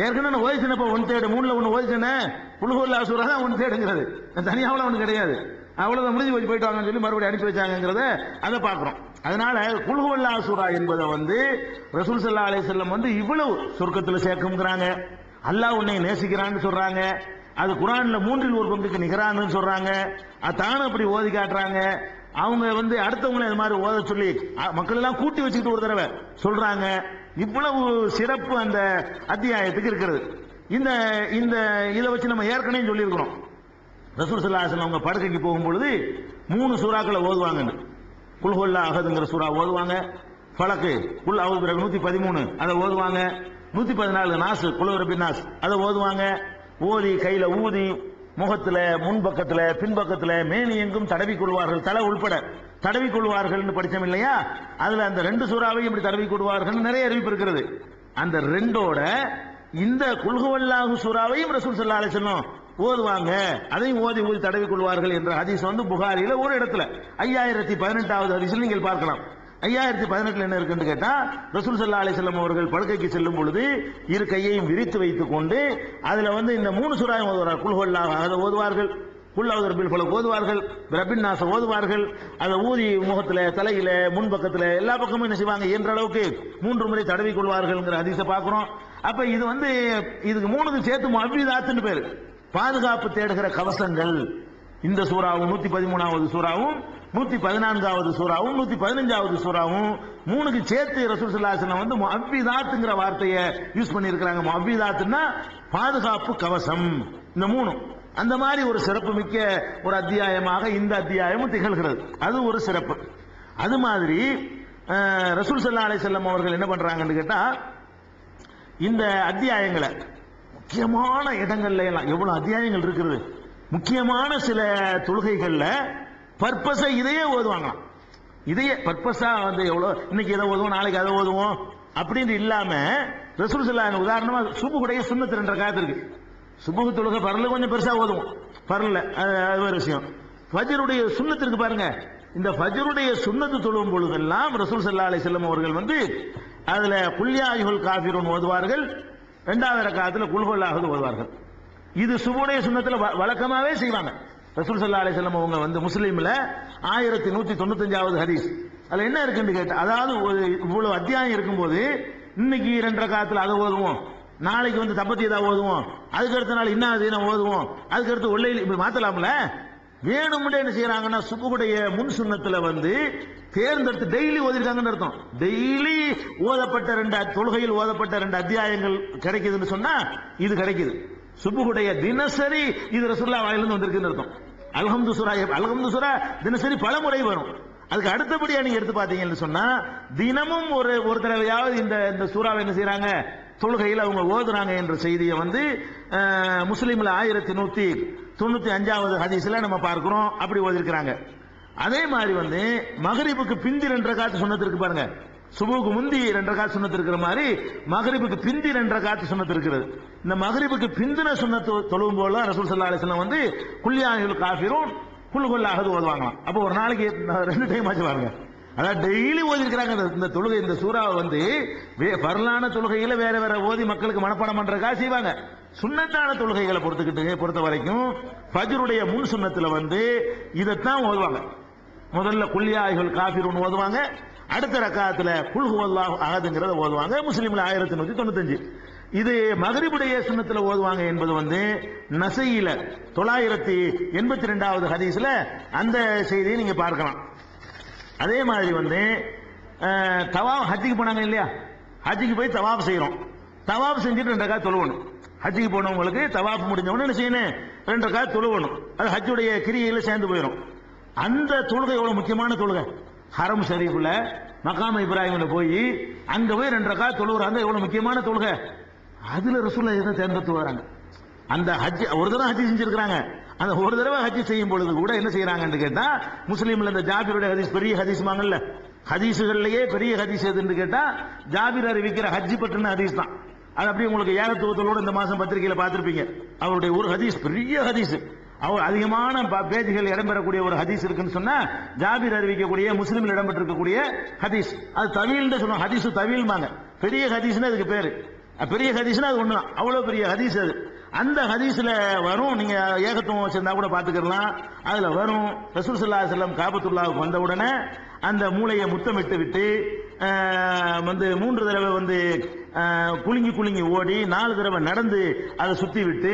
ஏற்கனவே நான் ஓதிச்சேனப்ப 1/3, 3ல 1 ஓதிச்சேனே, குல் ஹுவல்லாஹு சூரா தான் 1/3ங்கிறது, தனியாவெல்லாம் ஒண்ணு கிடையாது, அவ்வளவுதான் முடிஞ்சு போயிட்டு வாங்கன்னு சொல்லி மறுபடியும் அனுப்பி வச்சாங்கிறத அதை பார்க்கிறோம். அதனால குல் ஹுவல்லாஹு சூரா என்பதை ரசூல் ஸல்லல்லாஹு அலைஹி வஸல்லம் இவ்வளவு சொர்க்கத்தில் சேர்க்கும்ங்கறாங்க, அல்லாஹ் உன்னை நேசிக்கிறான்னு சொல்றாங்க, அது குர்ஆன்ல 3ல் ஒரு பங்குக்கு நிகரானு சொல்றாங்க, அதான அப்படி ஓதி காட்டுறாங்க. அவங்க அடுத்தவங்களை இது மாதிரி ஓத சொல்லி மக்கள் எல்லாம் கூட்டி வச்சுக்கிட்டு ஒரு தடவை சொல்றாங்க. இவ்வளவு சிறப்பு அந்த அத்தியாயத்துக்கு இருக்கிறது. இந்த இந்த இதை வச்சு நம்ம ஏற்கனவே சொல்லியிருக்கிறோம். ரசூல் ஸல்லல்லாஹு அலைஹி வஸல்லம் அவங்க படுக்கைக்கு போகும்பொழுது 3 சூறாக்களை ஓதுவாங்க. குல் ஹுவல்லாஹு அஹத்ங்கிற சூரா ஓதுவாங்க, ஃபலக் குல் அஊது பிறகு 113 அதை ஓதுவாங்க, 114 நாஸ் குல் ரப்பின் நாஸ் அதை ஓதுவாங்க. ஓதி கையில ஊதி முகத்துல முன்பக்கத்துல பின்பக்கத்துல மேனி எங்கும் தடவி கொள்வார்கள், தலை உள்பட தடவி கொள்வார்கள் படிச்சோம் இல்லையா, அதுல அந்த 2 சூறாவையும் இப்படி தடவி கொள்வார்கள் நிறைய அறிவிப்பு இருக்கிறது. அந்த 2ஓட இந்த குல் ஹுவல்லாஹு சூறாவையும் ரசூல் ஸல்லல்லாஹு அலைஹி வஸல்லம் ஓதுவாங்க, அதையும் ஓதி ஊதி தடவிக் கொள்வார்கள் என்ற ஹதீஸ் வந்து புகாரில ஒரு இடத்துல 5018வது ஹதீஸில் நீங்கள் பார்க்கலாம். 5018 என்ன இருக்குன்னு கேட்டா, ரசூல் ஸல்லல்லாஹு அலைஹி வஸல்லம் அவர்கள் படுக்கைக்கு செல்லும் பொழுது இரு கையையும் விரித்து வைத்துக் கொண்டு அதுல வந்து இந்த 3 சூறாவையும் ஓதுவார்கள். குல் ஹுவல்லாஹு அஹத் ஓதுவார்கள், குல் அஊது பில் ஃபலக் ஓதுவார்கள், ரப்பின் நாஸ் ஓதுவார்கள். அதை ஊதி முகத்துல, தலையில, முன்பக்கத்துல எல்லா பக்கமும் என்ன செய்வாங்க, என்ற அளவுக்கு 3 முறை தடவிக் கொள்வார்கள்ங்கிற ஹதீஸை பார்க்கிறோம். அப்ப இது வந்து இதுக்கு 3க்கு சேர்த்து முஅவ்விதாத்துன்னு பேரு, பாதுகாப்பு தேடுகிற கவசங்கள். இந்த சூறாவும் 113வது சூறாவும் 114வது சூறாவும் 115வது சூறாவும் 3க்கு சேர்த்து ரசூல் ஸல்லல்லாஹு அலைஹி வஸல்லம் வந்து முஅவ்விதாத்துங்கிற வார்த்தையை யூஸ் பண்ணி இருக்காங்க. முஅவ்விதாத்துன்னா பாதுகாப்பு கவசம். இந்த 3 அந்த மாதிரி ஒரு சிறப்பு மிக்க ஒரு அத்தியாயமாக இந்த அத்தியாயமும் திகழ்கிறது. அது ஒரு சிறப்பு. அது மாதிரி ரசூல் ஸல்லல்லாஹு அலைஹி வஸல்லம் அவர்கள் என்ன பண்றாங்கன்னு கேட்டா, இந்த அத்தியாயங்களை முக்கியமான இடங்கள்ல எல்லாம் எவ்வளவு அத்தியாயங்கள் இருக்கிறது, முக்கியமான சில தொழுகைகள்ல பர்பஸா இதையே ஓதுவாங்களாம். இதையே பர்பஸா வந்து எவ்வளவு இன்னைக்கு எதை ஓதுவோம், நாளைக்கு அதை ஓதுவோம் அப்படின்னு இல்லாம ரசூல் ஸல்லல்லாஹு அலைஹி வஸல்லம் உதாரணமா சுபுஹுடைய சுன்னத் 2 ரக்காத் இருக்கு. சுபுஹ் தொழுகை பரல கொஞ்சம் பெருசா ஓதுவோம், பரல அது ஒரு விஷயம். ஃபஜ்ருடைய சுன்னத் இருக்கு பாருங்க, இந்த ஃபஜ்ருடைய சுன்னத் தொழும் பொழுதெல்லாம் ரசூல் ஸல்லல்லாஹு அலைஹி வஸல்லம் அவர்கள் வந்து அதுல குல் யா அய்யுஹல் காஃபிரூன் ஓதுவார்கள், 2வது ரக்காத்துல குல் ஹுவல்லாஹு ஓதுவார்கள். இது சுபுடைய சுன்னத்துல வழக்கமாவே செய்வாங்க. ரசூல் ஸல்லல்லாஹு அலைஹி வஸல்லம் அவங்க வந்து முஸ்லிம்ல 1195வது ஹதீஸ். அதுல என்ன இருக்குன்னு கேட்டா, அதாவது இவ்வளவு அத்தியாயம் இருக்கும்போது இன்னைக்கு 2 ரக்காத்துல அதை ஓதுவோம், நாளைக்கு வந்து தப்பத்தியதா ஓதுவோம், அதுக்கு அடுத்த நாள் இன்னாதீன ஓதுவோம், அதுக்கு அடுத்து உள்ளையில் இப்படி மாத்தலாம்ல. வேணும்னே என்ன செய்யறாங்கன்னா சுபுடைய முன் சுன்னத்துல வந்து தேர்ந்தெடுத்து டெய்லி ஓதிருக்காங்கன்னு அர்த்தம். டெய்லி ஓதப்பட்ட 2 தொழுகையில் ஓதப்பட்ட 2 அத்தியாயங்கள் கிடைக்குதுன்னு சொன்னா இது கிடைக்குது. சுபுடைய தினசரி இது ரசூலுல்லாஹ் வாயிலிருந்து வந்திருக்குன்னு அர்த்தம். அல்ஹம்து சூரா தினசரி பல முறை வரும். அதுக்கு அடுத்தபடியா நீங்க எடுத்து பாத்தீங்கன்னு சொன்னா தினமும் ஒரு தடவையாவது இந்த சூறாவை என்ன செய்யறாங்க, தொழுகையில் அவங்க ஓதுறாங்க என்ற செய்தியை வந்து முஸ்லிம்ல 1195வது ஹதீஸ்ல நம்ம பார்க்கிறோம். அப்படி ஓதிருக்கிறாங்க. அதே மாதிரி வந்து மகரிபுக்கு பிந்தி 2 ரக்காத் சுன்னத் இருக்கு பாருங்க. சுபுக்கு முந்தி 2 ரக்காத் சுன்னத் இருக்கிற மாதிரி மகரிபுக்கு பிந்தி 2 ரக்காத் சுன்னத் இருக்கிறது. இந்த மகரிபுக்கு பிந்தின சுன்னத் தொழுவும் போல ரசூல் ஸல்லல்லாஹு அலைஹி வஸல்லம் வந்து குல் யா அய்யுஹல் காஃபிரூன் குல் ஹுவல்லாஹு ஓதுவாங்களாம். அப்போ ஒரு நாளைக்கு 2 டைம் ஆச்சு பாருங்க. அதாவது டெய்லி ஓதிருக்கிறாங்க. இந்த தொழுகை, இந்த சூறாவை வந்து பரலான தொழுகையில வேற வேற ஓதி மக்களுக்கு மனப்பாடம் பண்றதுக்காக செய்வாங்க. சுன்னத்தான தொழுகைகளை பொறுத்த வரைக்கும் ஃபஜ்ருடைய முன் சுன்னத்துல வந்து இதைத்தான் ஓதுவாங்க. முதல்ல குல் யா அய்யுஹல் காஃபிரூன் ஓதுவாங்க, அடுத்த ரக்காத்துல குல் ஹுவல்லாஹு அஹத்ங்கிறத ஓதுவாங்க. முஸ்லிம்ல 1195. இது மகரிபுடைய சுன்னத்துல ஓதுவாங்க என்பது வந்து நசையில 982வது ஹதீஸ்ல அந்த செய்தியை நீங்க பார்க்கலாம். அதே மாதிரி வந்து தவாப் ஹஜ்ஜுக்கு போனாங்க இல்லையா, ஹஜ்ஜுக்கு போய் தவாப் செய்யறோம். தவாப் செஞ்சுட்டு 2 ரக்காத் தொழுவணும். ஹஜ்ஜுக்கு போனவங்களுக்கு தவாப் முடிஞ்ச உடனே என்ன செய்யணும், 2 ரக்காத் தொழுவணும். அது ஹஜ்ஜுடைய கிரியையில சேர்ந்து போயிடும். அந்த தொழுகை எவ்வளவு முக்கியமான தொழுகை. ஹரம் ஷரீஃப்ல மகாம இப்ராஹிம்ல போய் அங்க போய் 2 ரக்காத் தொழுகிறாங்க. எவ்வளவு முக்கியமான தொழுகை. அதுல ரசூலுல்லாஹ் எதை தேர்ந்தெடுத்து வராங்க. அந்த ஹஜ் ஒரு தடவை ஹஜ் செஞ்சிருக்காங்க. அந்த ஒரு தடவை ஹஜ் செய்யும் பொழுது கூட என்ன செய்யறாங்கன்னு கேட்டா, முஸ்லீம்ல இந்த ஜாபிருடைய ஹதீஸ் பெரிய ஹதீஸ் வாங்கல்ல, ஹதீஸுகள்லயே பெரிய ஹதீஸ் எதுன்னு கேட்டா ஜாபிர் அறிவிக்கிற ஹஜ் பற்றின ஹதீஸ் தான். அது அப்படியே உங்களுக்கு ஏகத்துவத்தோட இந்த மாசம் பத்திரிகையில பார்த்திருப்பீங்க. அவருடைய ஒரு ஹதீஸ் பெரிய ஹதீஸ், அவர் அதிகமான பேஜ்கள் இடம்பெறக்கூடிய ஒரு ஹதீஸ் இருக்குன்னு சொன்னா ஜாபிர் அறிவிக்கக்கூடிய முஸ்லிமில் இடம்பெற்றிருக்கக்கூடிய ஹதீஸ். அது தவீல்னு சொல்லுவாங்க. ஹதீஸ் தவீல்மாங்க. பெரிய ஹதீஸ்னா அதுக்கு பேரு. பெரிய ஹதீஸ்னா அது ஒண்ணுதான். அவ்வளவு பெரிய ஹதீஸ் அது. அந்த ஹதீஸ்ல வரும், நீங்க ஏகத்துவம் வச்சிருந்தா கூட பாத்துக்கலாம். அதுல வரும் ரசூல் ஸல்லல்லாஹு அலைஹி வஸல்லம் காபத்துல்லாஹ்வுக்கு வந்த உடனே அந்த மூளையை முத்தமிட்டு விட்டு வந்து 3 தடவை வந்து குலுங்கி ஓடி 4 தடவை நடந்து அதை சுத்தி விட்டு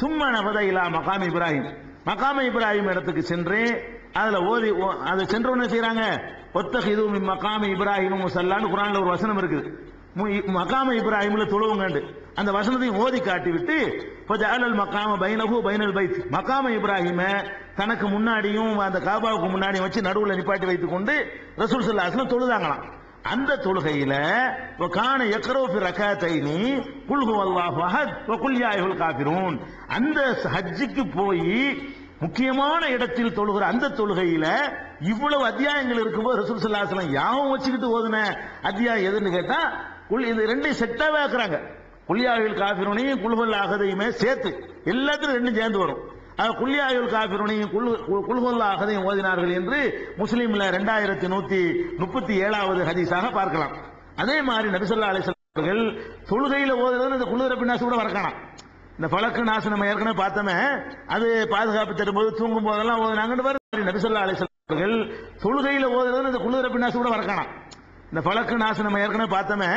சும்மா நபத இலா மகாம் இப்ராஹிம், மகாம இப்ராஹிம் இடத்துக்கு சென்று அதுல ஓதி அதை சென்றவன செய்யறாங்க. ஒத்தஹிது மின் மகாம இப்ராஹிம் முஸல்லான்னு குர்ஆன்ல ஒரு வசனம் இருக்குது. மகாம இப்ராஹிம்ல தொழுவுங்க அந்த வசனத்தையும் ஓதி காட்டி விட்டு ஃபஜஅலல் மகாம பைனஹு பைனல் பைத், மகாம இப்ராஹிம தனக்கு முன்னாடியும் அந்த காபாவுக்கு முன்னாடியும் வச்சு நடுவுல நிப்பாட்டி வைத்துக் கொண்டு ரசூல் ஸல்லல்லாஹு அலைஹி வஸல்லம் தொழுதாங்களாம். அந்த தொழுகையில கான யக்ரூ ஃபி ரகாத்தைனி குல் ஹுவல்லாஹு அஹத் வ குல் யா அய்யுஹல் காஃபிரூன். அந்த ஹஜ்ஜுக்கு போய் முக்கியமான இடத்தில் தொழுகிற அந்த தொழுகையில இவ்வளவு அத்தியாயங்கள் இருக்கும்போது ரசூல் ஸல்லல்லாஹு அலைஹி வஸல்லம் யாவும் வச்சுக்கிட்டு ஓதுன அத்தியாயம் எதுன்னு கேட்டா இது 2 செட்டாவே ஆக்குறாங்க. குல் யா அய்யுஹல் காஃபிரூனையும் குல் ஹுவல்லாஹு அஹதையுமே சேர்த்து எல்லாத்துக்கும் ரெண்டும் சேர்ந்து வரும். குல்யாயுல் காஃபிரூனையும் குல்ஹுவல்லாஹு அஹதையும் ஓதினார்கள் என்று முஸ்லீம்ல 2137வது ஹதீஸாக பார்க்கலாம். அதே மாதிரி நபி ஸல்லல்லாஹு அலைஹி வஸல்லம் அவர்கள் தொழுகையில ஓதுறது இந்த குல் ரப்பின் நாஸ் கூட வரக்கானா. இந்த ஃபலக் நாஸ் நம்ம ஏற்கனவே பார்த்தோமே, அது பாதுகாப்பு தரும்போது தூங்கும் போதெல்லாம் ஓதுனாங்கன்னு வருது. நபி ஸல்லல்லாஹு அலைஹி வஸல்லம் அவர்கள் தொழுகையில ஓதுறது இந்த குல் ரப்பின் நாஸ் கூட வரக்கானா. இந்த ஃபலக் நாஸ் நம்ம ஏற்கனவே பார்த்தோமே,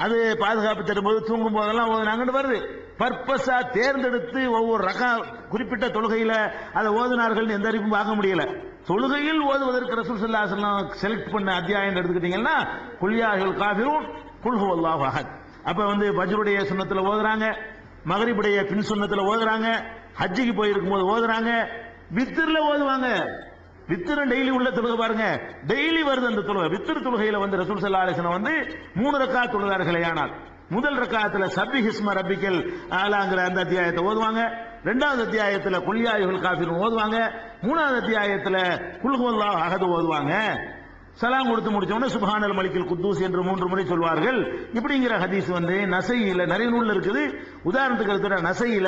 அது பாதுகாப்பு தரும்போது தூங்கும் போதெல்லாம் ஓதுனாங்கன்னு வருது. பர்பஸா தேர்ந்தெடுத்து ஒவ்வொரு ரகா குறிப்பிட்ட தொழுகையில அதை ஓதுனார்கள் எந்த அறிவும் பார்க்க முடியல. தொழுகையில் ஓதுவதற்கு ரசூல் ஸல்லல்லாஹு அலைஹி வஸல்லம் செலக்ட் பண்ண அத்தியாயம் எடுத்துக்கிட்டீங்கன்னா குல்யாயுல் காஃபிரூன் குல் ஹுவல்லாஹு அஹத். அப்ப ஃபஜ்ருடைய சுன்னத்துல ஓதுறாங்க, மகரிபுடைய பின் சுன்னத்துல ஓதுறாங்க, ஹஜ்ஜிக்கு போயிருக்கும் போது ஓதுறாங்க, வித்ர்ல ஓதுவாங்க. வித்ர் டெய்லி உள்ள தொழுகை பாருங்க, டெய்லி வருது அந்த தொழுகை. வித்ர் தொழுகையில ரசூல் ஸல்லல்லாஹு அலைஹி வஸல்லம் 3 ரக்காத் தொழுதார்களே. ஆனால் முதல் ரக்காத்துல சப்பிஹ் இஸ்ம ரப்பிக்கல் ஆலாங்கிற அந்த அத்தியாயத்தை ஓதுவாங்க. 2வது அத்தியாயத்துல குல்யாயுல் காஃபிரூன் ஓதுவாங்க. 3வது அத்தியாயத்துல குல் ஹுவல்லாஹு அஹத் ஓதுவாங்க. சலாம் கொடுத்து முடிச்ச உடனே சுப்ஹானல் மலிக்குல் குத்தூஸ் என்று 3 முறை சொல்வார்கள். இப்படிங்கிற ஹதீஸ் நசையில நிறைய நூல்ல இருக்குது. உதாரணத்துக்கு எடுத்துட்டா நசையில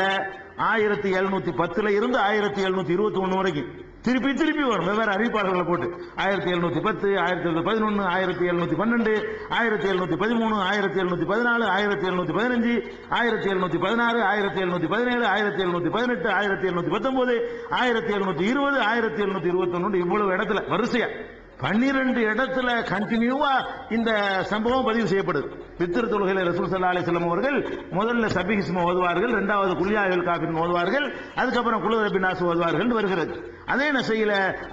1710ல இருந்து 1721 வரைக்கும் திருப்பி திருப்பி வரும் வெவ்வேறு அறிவிப்பாளர்களை போட்டு 1710, 1711, 1712, 1713, 1714, 1715, 1716, 1717, 1718, 1719, 1720, 1721 இவ்வளவு இடத்துல வரிசையா 12 இடத்துல கண்டினியூவா இந்த சம்பவம் பதிவு செய்யப்படுது. வித்ர் தொழுகையில ரசூல் ஸல்லல்லாஹு அலைஹி வஸல்லம் அவர்கள் முதல்ல சப்பிஹ் இஸ்ம ஓதுவார்கள், 2வது குல்யாயுல் காஃபிரூன் ஓதுவார்கள், அதுக்கப்புறம் குல் ரப்பின் நாஸ் ஓதுவார்கள் வருகிறது. அதே நசையில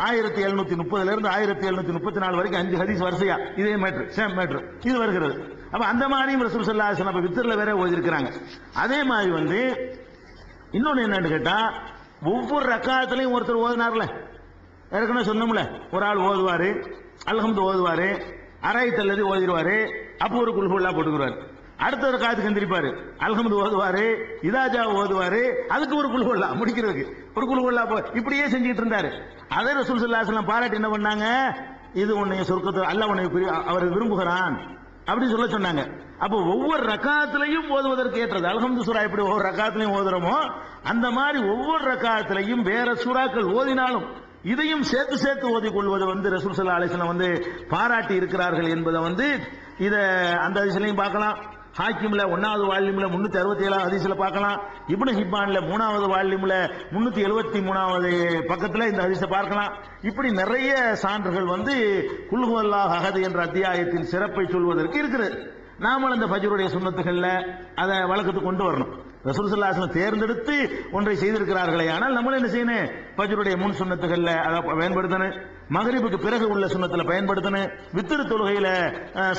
1730ல இருந்து 1734 வரைக்கும் 5 ஹதீஸ் வரிசையா இதே மேட்ரு சேம் மேட்ரு இது வருகிறது. அப்ப அந்த மாதிரியும் ரசூல் ஸல்லல்லாஹு அலைஹி வஸல்லம் வித்ர்ல வேற ஓதி இருக்கிறாங்க. அதே மாதிரி இன்னொன்னு என்னன்னு கேட்டா, ஒவ்வொரு ரக்காத்துலயும் ஒருத்தர் ஓதுனார்ல, ஏற்கனவே சொன்னோம்ல, ஒரு ஆள் ஓதுவாரு, அல்ஹம்து ஓதுவாரு, அரைத்தல்லது ஓதிடுவாரு, அப்போ ஒரு குல்ஹுல்லா போட்டுக்குவாரு. அடுத்த ஒரு காத்துக்கு எந்திரிப்பாரு, அல்ஹம்து ஓதுவாரு, இதாஜா ஓதுவாரு, அதுக்கு ஒரு குல்ஹுல்லா முடிக்கிறதுக்கு ஒரு குல்ஹுல்லா இப்படியே செஞ்சுட்டு இருந்தாரு. அதே ரசூல் ஸல்லல்லாஹு அலைஹி வஸல்லம் பாராட்டி என்ன பண்ணாங்க, இது உன்னை சொர்க்கத்தை அல்லாஹ் உன்னை அவர் விரும்புகிறான் அப்படி சொல்ல சொன்னாங்க. அப்போ ஒவ்வொரு ரக்காத்திலையும் ஓதுவதற்கு ஏற்றது. அல்ஹம்து சூரா எப்படி ஒவ்வொரு ரக்காத்திலையும் ஓதுறோமோ அந்த மாதிரி ஒவ்வொரு ரக்காத்திலையும் வேற சூறாக்கள் ஓதினாலும் இதையும் சேர்த்து சேர்த்து ஓதிக்கொள்வது ரசூல் ஸல்லல்லாஹு அலைஹி வஸல்லம் பாராட்டி இருக்கிறார்கள் என்பதை இத அந்த ஹதீஸ்லயும் பார்க்கலாம். ஹாக்கிம்ல 1வது வால்யூம்ல 367வது ஹதீஸ்ல பார்க்கலாம். இப்னு ஹிப்பான்ல 3வது வால்யூம்ல 373வது பக்கத்துல இந்த ஹதீஸை பார்க்கலாம். இப்படி நிறைய சான்றுகள் குல் ஹுவல்லாஹு அஹத் என்ற அத்தியாயத்தின் சிறப்பை சொல்வதற்கு இருக்கிறது. நாம அந்த ஃபஜ்ருடைய சுன்னத்துகள்ல அதை வழக்கத்துக்கு கொண்டு வரணும். ரசூல் ஸல்லல்லாஹு அலைஹி வஸல்லம் தேர்ந்தெடுத்து ஒன்றை செய்திருக்கிறார்களே, ஆனால் நம்மளும் என்ன செய்யணும், ஃபஜ்ருடைய முன் சுன்னத்துகள்ல அதை பயன்படுத்தணும், மகரிபுக்கு பிறகு உள்ள சுன்னத்துல பயன்படுத்தணும், வித்ர் தொழுகையில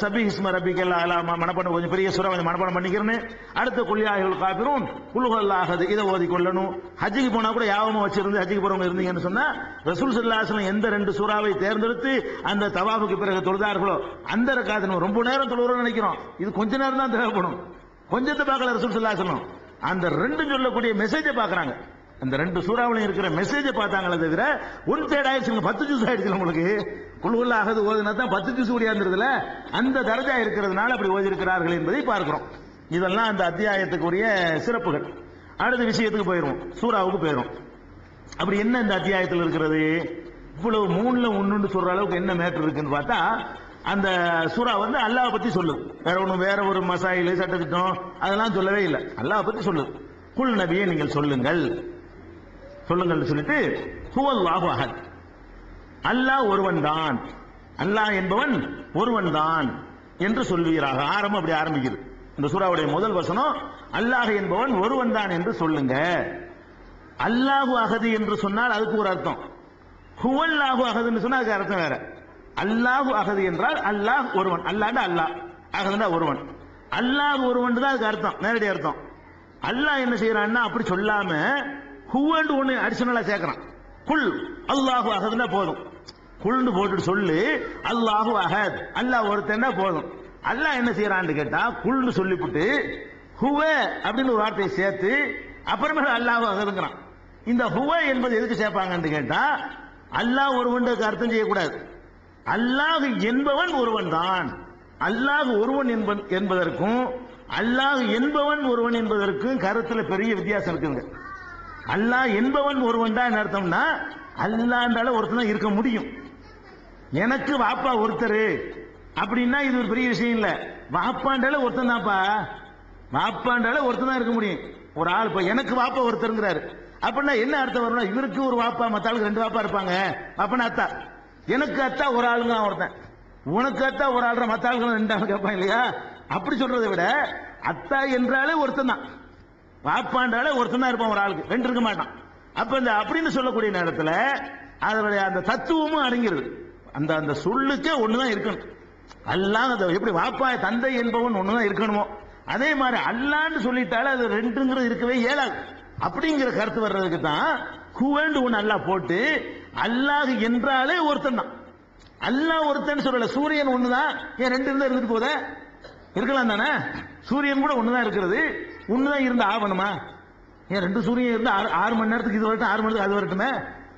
சப்பிஹ் இஸ்ம ரப்பிக்கல் அலா மனப்பாடம் கொஞ்சம் பெரிய சூரா கொஞ்சம் மனப்பாடம் பண்ணிக்கிறேன்னு, அடுத்த குல்யாயுல் காஃபிரூன் குல் ஹுவல்லாஹு அஹத் இதை ஓதிக்கொள்ளணும். ஹஜ்ஜுக்கு போனா கூட யாவமா வச்சிருந்து ஹஜ்ஜுக்கு போறவங்க இருந்தீங்கன்னு சொன்னா ரசூல் ஸல்லல்லாஹு அலைஹி வஸல்லம் எந்த 2 சூறாவை தேர்ந்தெடுத்து அந்த தவாஃபுக்கு பிறகு தொழுதார்களோ அந்த ரக்காத்து ரொம்ப நேரம் தொழுகிறோம்னு நினைக்கிறோம், இது கொஞ்ச நேரம் தான் தேவைப்படும். கொஞ்சத்தை பார்க்கல ரசூல் ஸல்லல்லாஹு அலைஹி வஸல்லம், அந்த 2 சொல்லக்கூடிய மெசேஜை பார்க்கறாங்க. அந்த 2 சூறாவிலும் இருக்கிற மெசேஜை பார்த்தாங்களே தவிர 1/3 ஆயிடுச்சு, 10 ஜூஸ் ஆயிடுச்சு. உங்களுக்கு குல் ஹுவல்லாஹு அஹத் ஓதுனா தான் 10 ஜூஸ் ஓடியாந்துருதுல, அந்த தரஜா இருக்கிறதுனால அப்படி ஓதி இருக்கிறார்கள் என்பதை பார்க்கிறோம். இதெல்லாம் அந்த அத்தியாயத்துக்குரிய சிறப்புகள். அடுத்த விஷயத்துக்கு போயிடுவோம், சூறாவுக்கு போயிடும். அப்படி என்ன இந்த அத்தியாயத்தில் இருக்கிறது, இவ்வளவு 3ல 1 சொல்ற அளவுக்கு என்ன மேட்டர் இருக்குன்னு பார்த்தா, அந்த சூரா அல்லாஹ் பத்தி சொல்லுது. வேற ஒரு மசாயில் சட்டத்திட்டம் அதெல்லாம் சொல்லவே இல்லை, அல்லாஹ் பத்தி சொல்லுது. குல் நபியே நீங்கள் சொல்லுங்கள் சொல்லிட்டு ஹுவல்லாஹு அஹத், அல்லாஹ் ஒருவன் தான், அல்லாஹ் என்பவன் ஒருவன் தான் என்று சொல்வீராக. ஆரம்பம் அப்படி ஆரம்பிக்குது. இந்த சூராவுடைய முதல் வசனம் அல்லாஹ் என்பவன் ஒருவன் தான் என்று சொல்லுங்க. அல்லாஹு அஹத் என்று சொன்னால் அதுக்கு ஒரு அர்த்தம், ஹுவல்லாஹு அஹத்னு சொன்னா அதுக்கு அர்த்தம் வேற. அல்லாஹு அஹத் என்றால் அல்லாஹ் ஒருவன், அல்லாஹ் அல்லாஹ், அஹத்னா ஒருவன், அல்லாஹ் ஒருவன் தான் அதுக்கு அர்த்தம், நேரடி அர்த்தம். அல்லாஹ் என்ன செய்யறான்னா அப்படி சொல்லாம ஹுவன்னு ஒன்னு அடிஷனலா சேர்க்கிறான். குல் அல்லாஹு அஹத்னா போதும், குல்னு போட்டுட்டு சொல்லு அல்லாஹு அஹத், அல்லாஹ் ஒருத்தன்னா போதும். அல்லாஹ் என்ன செய்யறான்னு கேட்டா குல்னு சொல்லிவிட்டு ஹுவ அப்படின்னு ஒரு வார்த்தையை சேர்த்து அப்புறமே அல்லாஹு அஹத்ங்கிறான். இந்த ஹுவ என்பது எதுக்கு சேர்ப்பாங்கன்னு கேட்டா அல்லாஹ் ஒருவனுக்கு அர்த்தம் செய்யக்கூடாது. அல்லாஹ் என்பவன் ஒருவன் தான், அல்லாஹ் ஒருவன் என்பதற்கும் அல்லாஹ் என்பவன் ஒருவன் என்பதற்கும் கருத்துல பெரிய வித்தியாசம் இருக்குங்க. அல்லாஹ் என்பவன் ஒருவன் தான் அர்த்தம்னா அல்லாண்டால ஒருத்தன் தான் இருக்க முடியும். எனக்கு வாப்பா ஒருத்தர் அப்படின்னா இது ஒரு பெரிய விஷயம் இல்ல. வாப்பாண்டால ஒருத்தன் தான்ப்பா, வாப்பாண்டால ஒருத்தன் தான் இருக்க முடியும். ஒரு ஆள் இப்ப எனக்கு வாப்பா ஒருத்தருங்கிறாரு அப்படின்னா என்ன அர்த்தம் வரும்னா இவருக்கு ஒரு வாப்பா மத்த ஆளுக்கு ரெண்டு வாப்பா இருப்பாங்க. அப்பனா அத்தா, எனக்கு அத்தா ஒரு ஆளுங்க ஒருத்தன், உனக்கு அத்தா ஒரு ஆள், மத்த ஆளுங்க ரெண்டு ஆள் கேட்பான் இல்லையா? அப்படி சொல்றதை விட அத்தா என்றாலே ஒருத்தன் தான், வாப்பாண்டாலே ஒருத்தன் தான் இருப்பான், ஒரு ஆளுக்கு ரெண்டு இருக்க மாட்டான். அப்ப இந்த அப்படின்னு சொல்லக்கூடிய நேரத்தில் அதனுடைய அந்த தத்துவமும் அடங்கிறது. அந்த அந்த சொல்லுக்கே ஒண்ணுதான் இருக்கணும். அல்லாஹ் எப்படி வாப்பா தந்தை என்பவன் ஒண்ணுதான் இருக்கணுமோ அதே மாதிரி அல்லான்னு சொல்லிட்டாலே அது ரெண்டுங்கிறது இருக்கவே இயலாது. அப்படிங்கிற கருத்து வர்றதுக்கு தான் ஹுவன்னு ஒன்னு அல்லாஹ் போட்டு அல்லாஹ் என்றாலே ஒருத்தன் தான். அல்லாஹ் ஒருத்தன் சொல்லல. சூரியன் ஒண்ணுதான், ஏன் ரெண்டு இருந்தா இருந்துட்டு போத இருக்கலாம் தானே? சூரியன் கூட ஒண்ணுதான் இருக்கிறது, ஒண்ணுதான் இருந்த ஆவணுமா? ஏன் ரெண்டு சூரியன் இருந்தா 6 மணி நேரத்துக்கு இது வரட்டும், 6 மணி நேரத்துக்கு அது வரட்டுமே,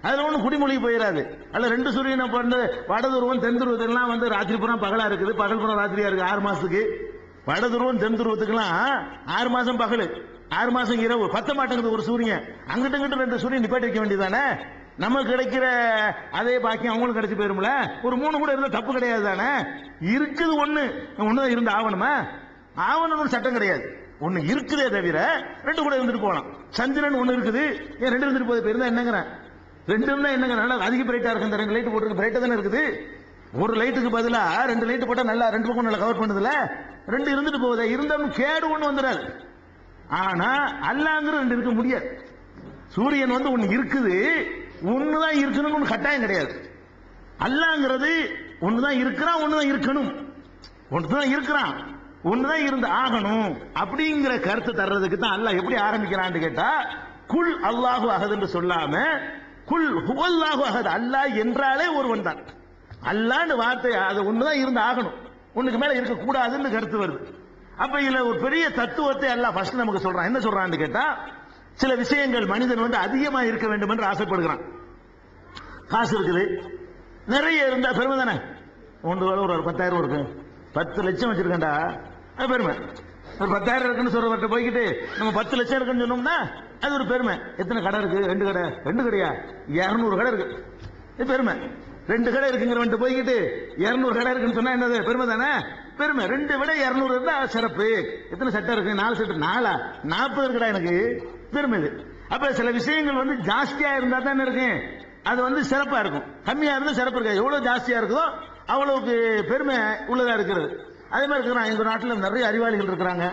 அதுல ஒண்ணு குடிமொழி போயிடாது. அல்ல ரெண்டு சூரியனை வந்து வடதுருவம் தென்துருவத்துக்கெல்லாம் வந்து ராத்திரி புறம் பகலா இருக்குது, பகல் புறம் ராத்திரியா இருக்கு. 6 மாசத்துக்கு வடதுருவம் தென்துருவத்துக்கெல்லாம் 6 மாசம் பகல், 6 மாசம் இரவு பத்த மாட்டேங்குது ஒரு சூரியன். அங்கிட்டு இங்கிட்டு ரெண்டு சூரியன் நிப்பாட்டி வைக்க வேண்டியதானே? நமக்கு கிடைக்கிற அதே பாக்கியம் அவங்களுக்கு கிடைச்சி போயிரும்ல. ஒரு 3 கூட இருந்தா தப்பு கிடையாது தானே? இருக்குது ஒண்ணுதான் இருந்து ஆவணுமா? ஆவணும்னு சட்டம் கிடையாது. ஒண்ணு இருக்குதே தவிர ரெண்டு கூட இருந்துட்டு போகலாம். சந்திரன் ஒண்ணு இருக்குது, ஏன் ரெண்டு இருந்துட்டு போகுது? இருந்தா என்னங்கிறேன், ரெண்டு இருந்தா என்னங்க? நல்லா அதிக பிரைட்டா இருக்கு, இந்த 2 லைட் போட்டு பிரைட்டா தானே இருக்குது. ஒரு லைட்டுக்கு பதிலா 2 லைட் போட்டா நல்லா 2 பக்கம் நல்லா கவர் பண்ணுதுல, ரெண்டு இருந்துட்டு போகுது. இருந்தாலும் கேடு ஒண்ணு வந்துடாது. ஆனா அல்லாங்கிற ரெண்டு இருக்க முடியாது. சூரியன் வந்து ஒண்ணு இருக்குது, ஒண்ணுதான் இருக்கணும்னு ஒண்ணு கட்டாயம் கிடையாது. அல்லாங்கிறது ஒண்ணுதான் இருக்கிறான், ஒண்ணுதான் இருக்கணும், ஒண்ணுதான் இருக்கிறான், ஒண்ணுதான் இருந்து ஆகணும். அப்படிங்கிற கருத்து தர்றதுக்கு தான் அல்லாஹ் எப்படி ஆரம்பிக்கிறான்னு கேட்டா, குல் அல்லாஹு அஹத் என்று சொல்லாம குல் ஹுவல்லாஹு அஹத், அல்லாஹ் என்றாலே ஒருவன் தான். அல்லாஹ்னு வார்த்தை அது ஒண்ணுதான் இருந்து ஆகணும், ஒண்ணுக்கு மேல இருக்க கூடாதுன்னு கருத்து வருது. அப்ப இதுல ஒரு பெரிய தத்துவத்தை அல்லாஹ் ஃபர்ஸ்ட் நமக்கு சொல்றான். என்ன சொல்றான்னு கேட்டா, சில விஷயங்கள் மனிதன் வந்து அதிகமா இருக்க வேண்டும் என்று ஆசைப்படுகிறான். காசு இருக்குது, நிறைய இருந்தா பெருமை தானே. ஒரு 10,000 இருக்கு, 10 லட்சம் வச்சிருக்கேன்டா, அது பெருமை. ஒரு 10,000 இருக்குன்னு சொல்றவர்கிட்ட போய்கிட்டு நம்ம 10 லட்சம் இருக்குன்னு சொன்னோம்னா அது ஒரு பெருமை. எத்தனை கடை இருக்கு? 2 கடை. 2 கடையா? 200 கடை இருக்கு, இது பெருமை. 2 கடை இருக்குங்கிறவன்ட்டு போய்கிட்டு 200 கடை இருக்குன்னு சொன்னா என்னது? பெருமை தானே? பெருமை. 2 விட 200 இருந்தா சிறப்பு. எத்தனை சட்டை இருக்கு? 4 சட்டை. 4 40 இருக்குடா எனக்கு, பெருமை இது. அப்ப சில விஷயங்கள் வந்து ஜாஸ்தியா இருந்தா தான் இருக்கு, அது வந்து சிறப்பா இருக்கும். கம்மியா இருந்தா சிறப்பு இருக்காது. எவ்வளவு ஜாஸ்தியா இருக்குதோ அவ்வளவுக்கு பெருமை உள்ளதா இருக்கிறது. அதே மாதிரி இருக்கிறான், எங்க நாட்டில் நிறைய அறிவாளிகள் இருக்கிறாங்க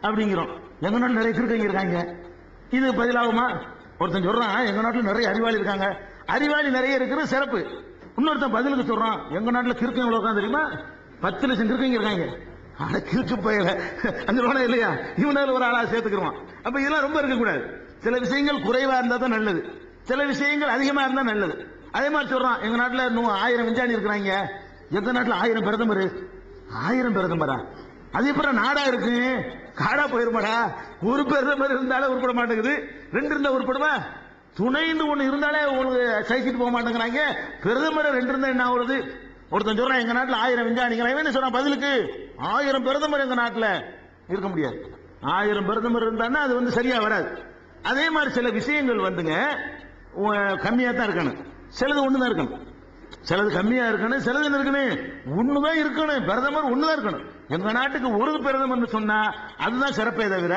அப்படிங்கிறோம். எங்க நாட்டில் நிறைய கிறுக்கங்க இருக்காங்க, இது பதிலாகுமா? ஒருத்தன் சொல்றான் எங்க நாட்டில் நிறைய அறிவாளி இருக்காங்க, அறிவாளி நிறைய இருக்கிறது சிறப்பு. இன்னொருத்தன் பதிலுக்கு சொல்றான் எங்க நாட்டில் கிறுக்கங்க எவ்வளவு இருக்கான் தெரியுமா? 10 லட்சம் கிறுக்கங்க இருக்காங்க. ஆனா கிறுக்கு போயில அந்த இல்லையா, இவனால ஒரு ஆளா சேர்த்துக்கிறோம். அப்ப இதெல்லாம் ரொம்ப இருக்கக்கூடாது. சில விஷயங்கள் குறைவா இருந்தா தான் நல்லது, சில விஷயங்கள் அதிகமா இருந்தா நல்லது. அதே மாதிரி சொல்றான் எங்க நாட்டில் 1000 விஞ்ஞானி இருக்கிறாங்க, எந்த நாட்டில் 1000 பிரதமர். 1000 பிரதமரா? அது எப்ப நாடா இருக்கு? காடா போயிருமாடா? ஒரு பிரதமர் இருந்தாலே உருப்பட மாட்டேங்குது, 2 இருந்தா உருப்படுமா? துணைன்னு ஒண்ணு இருந்தாலே உங்களுக்கு சைக்கிட்டு போக மாட்டேங்கிறாங்க, பிரதமர் 2 இருந்தா என்ன ஆகுறது? ஒருத்தன் சொல்றான் எங்க நாட்டில் 1000 விஞ்ஞானிகள், என்ன சொல்றான் பதிலுக்கு? 1000 பிரதமர் எங்க நாட்டில் இருக்க முடியாது. 1000 பிரதமர் இருந்தான்னா அது வந்து சரியா வராது. அதே மாதிரி சில விஷயங்கள் வந்துங்க கம்மியா தான் இருக்கணும், சிலது ஒண்ணுதான் இருக்கணும். சிலது கம்மியா இருக்கணும், சிலது என்ன இருக்கணும்? ஒண்ணுதான் இருக்கணும். பிரதமர் ஒண்ணுதான் இருக்கணும். எங்க நாட்டுக்கு ஒரு பிரதமர் சொன்னா அதுதான் சிறப்பே தவிர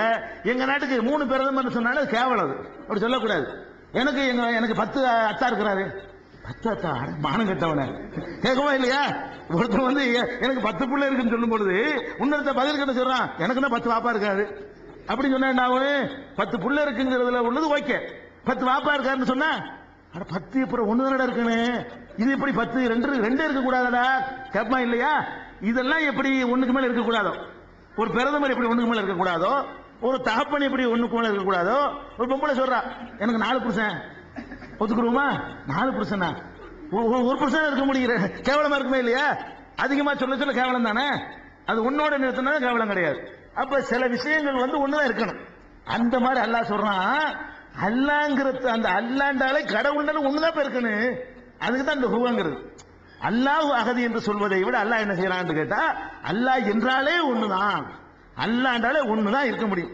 எங்க நாட்டுக்கு 3 பிரதமர் சொன்னாலும் அது கேவலம். அப்படி சொல்லக்கூடாது. எனக்கு 10 அத்தா இருக்கிறாரு. 10 அத்தா? மானம் கட்டவன கேட்கவா இல்லையா? ஒருத்தர் வந்து எனக்கு 10 பிள்ளை இருக்குன்னு சொல்லும் பொழுது இன்னொருத்த பதில் கிட்ட சொல்றான் எனக்கு தான் 10 வாப்பா இருக்காரு அப்படின்னு சொன்னா என்ன ஆகும்? 10 பிள்ளை இருக்குங்கிறதுல உள்ளது ஓகே, 10 வாப்பா இருக்காருன்னு சொன்னா 10 அப்புறம் 1 தானடா இருக்கணும், இது எப்படி 10 2 இருக்க கூடாதடா கேட்பா இல்லையா? இதெல்லாம் எப்படி ஒண்ணுக்கு மேல இருக்க கூடாதோ, ஒரு பிரதமர் எப்படி ஒண்ணுக்கு மேல இருக்க கூடாதோ, ஒரு தகப்பன் எப்படி ஒண்ணுக்கு மேல இருக்க கூடாதோ, ஒரு பொம்பளை சொல்றா எனக்கு 4 புருஷன், ஒத்துக்குருமா? 4 புருஷனா? ஒரு புருஷன் இருக்க முடியுற கேவலமா இருக்குமே இல்லையா? அதிகமா சொல்ல கேவலம் தானே. அது உன்னோட நிறுத்தினா கேவலம் கிடையாது. அப்ப சில விஷயங்கள் வந்து ஒண்ணுதான் இருக்கணும். அந்த மாதிரி அல்லாஹ் சொல்றான், அல்லாங்கிறது அந்த அல்லாண்டாலே கடவுள்னாலும் ஒண்ணுதான் இருக்கணும். அதுக்கு தான் இந்த ஹுவங்கிறது. அல்லாஹ் அகதி என்று சொல்வதை விட அல்லாஹ் என்ன செய்யறான்னு கேட்டா, அல்லாஹ் என்றாலே ஒண்ணுதான், அல்லாண்டாலே ஒண்ணுதான் இருக்க முடியும்,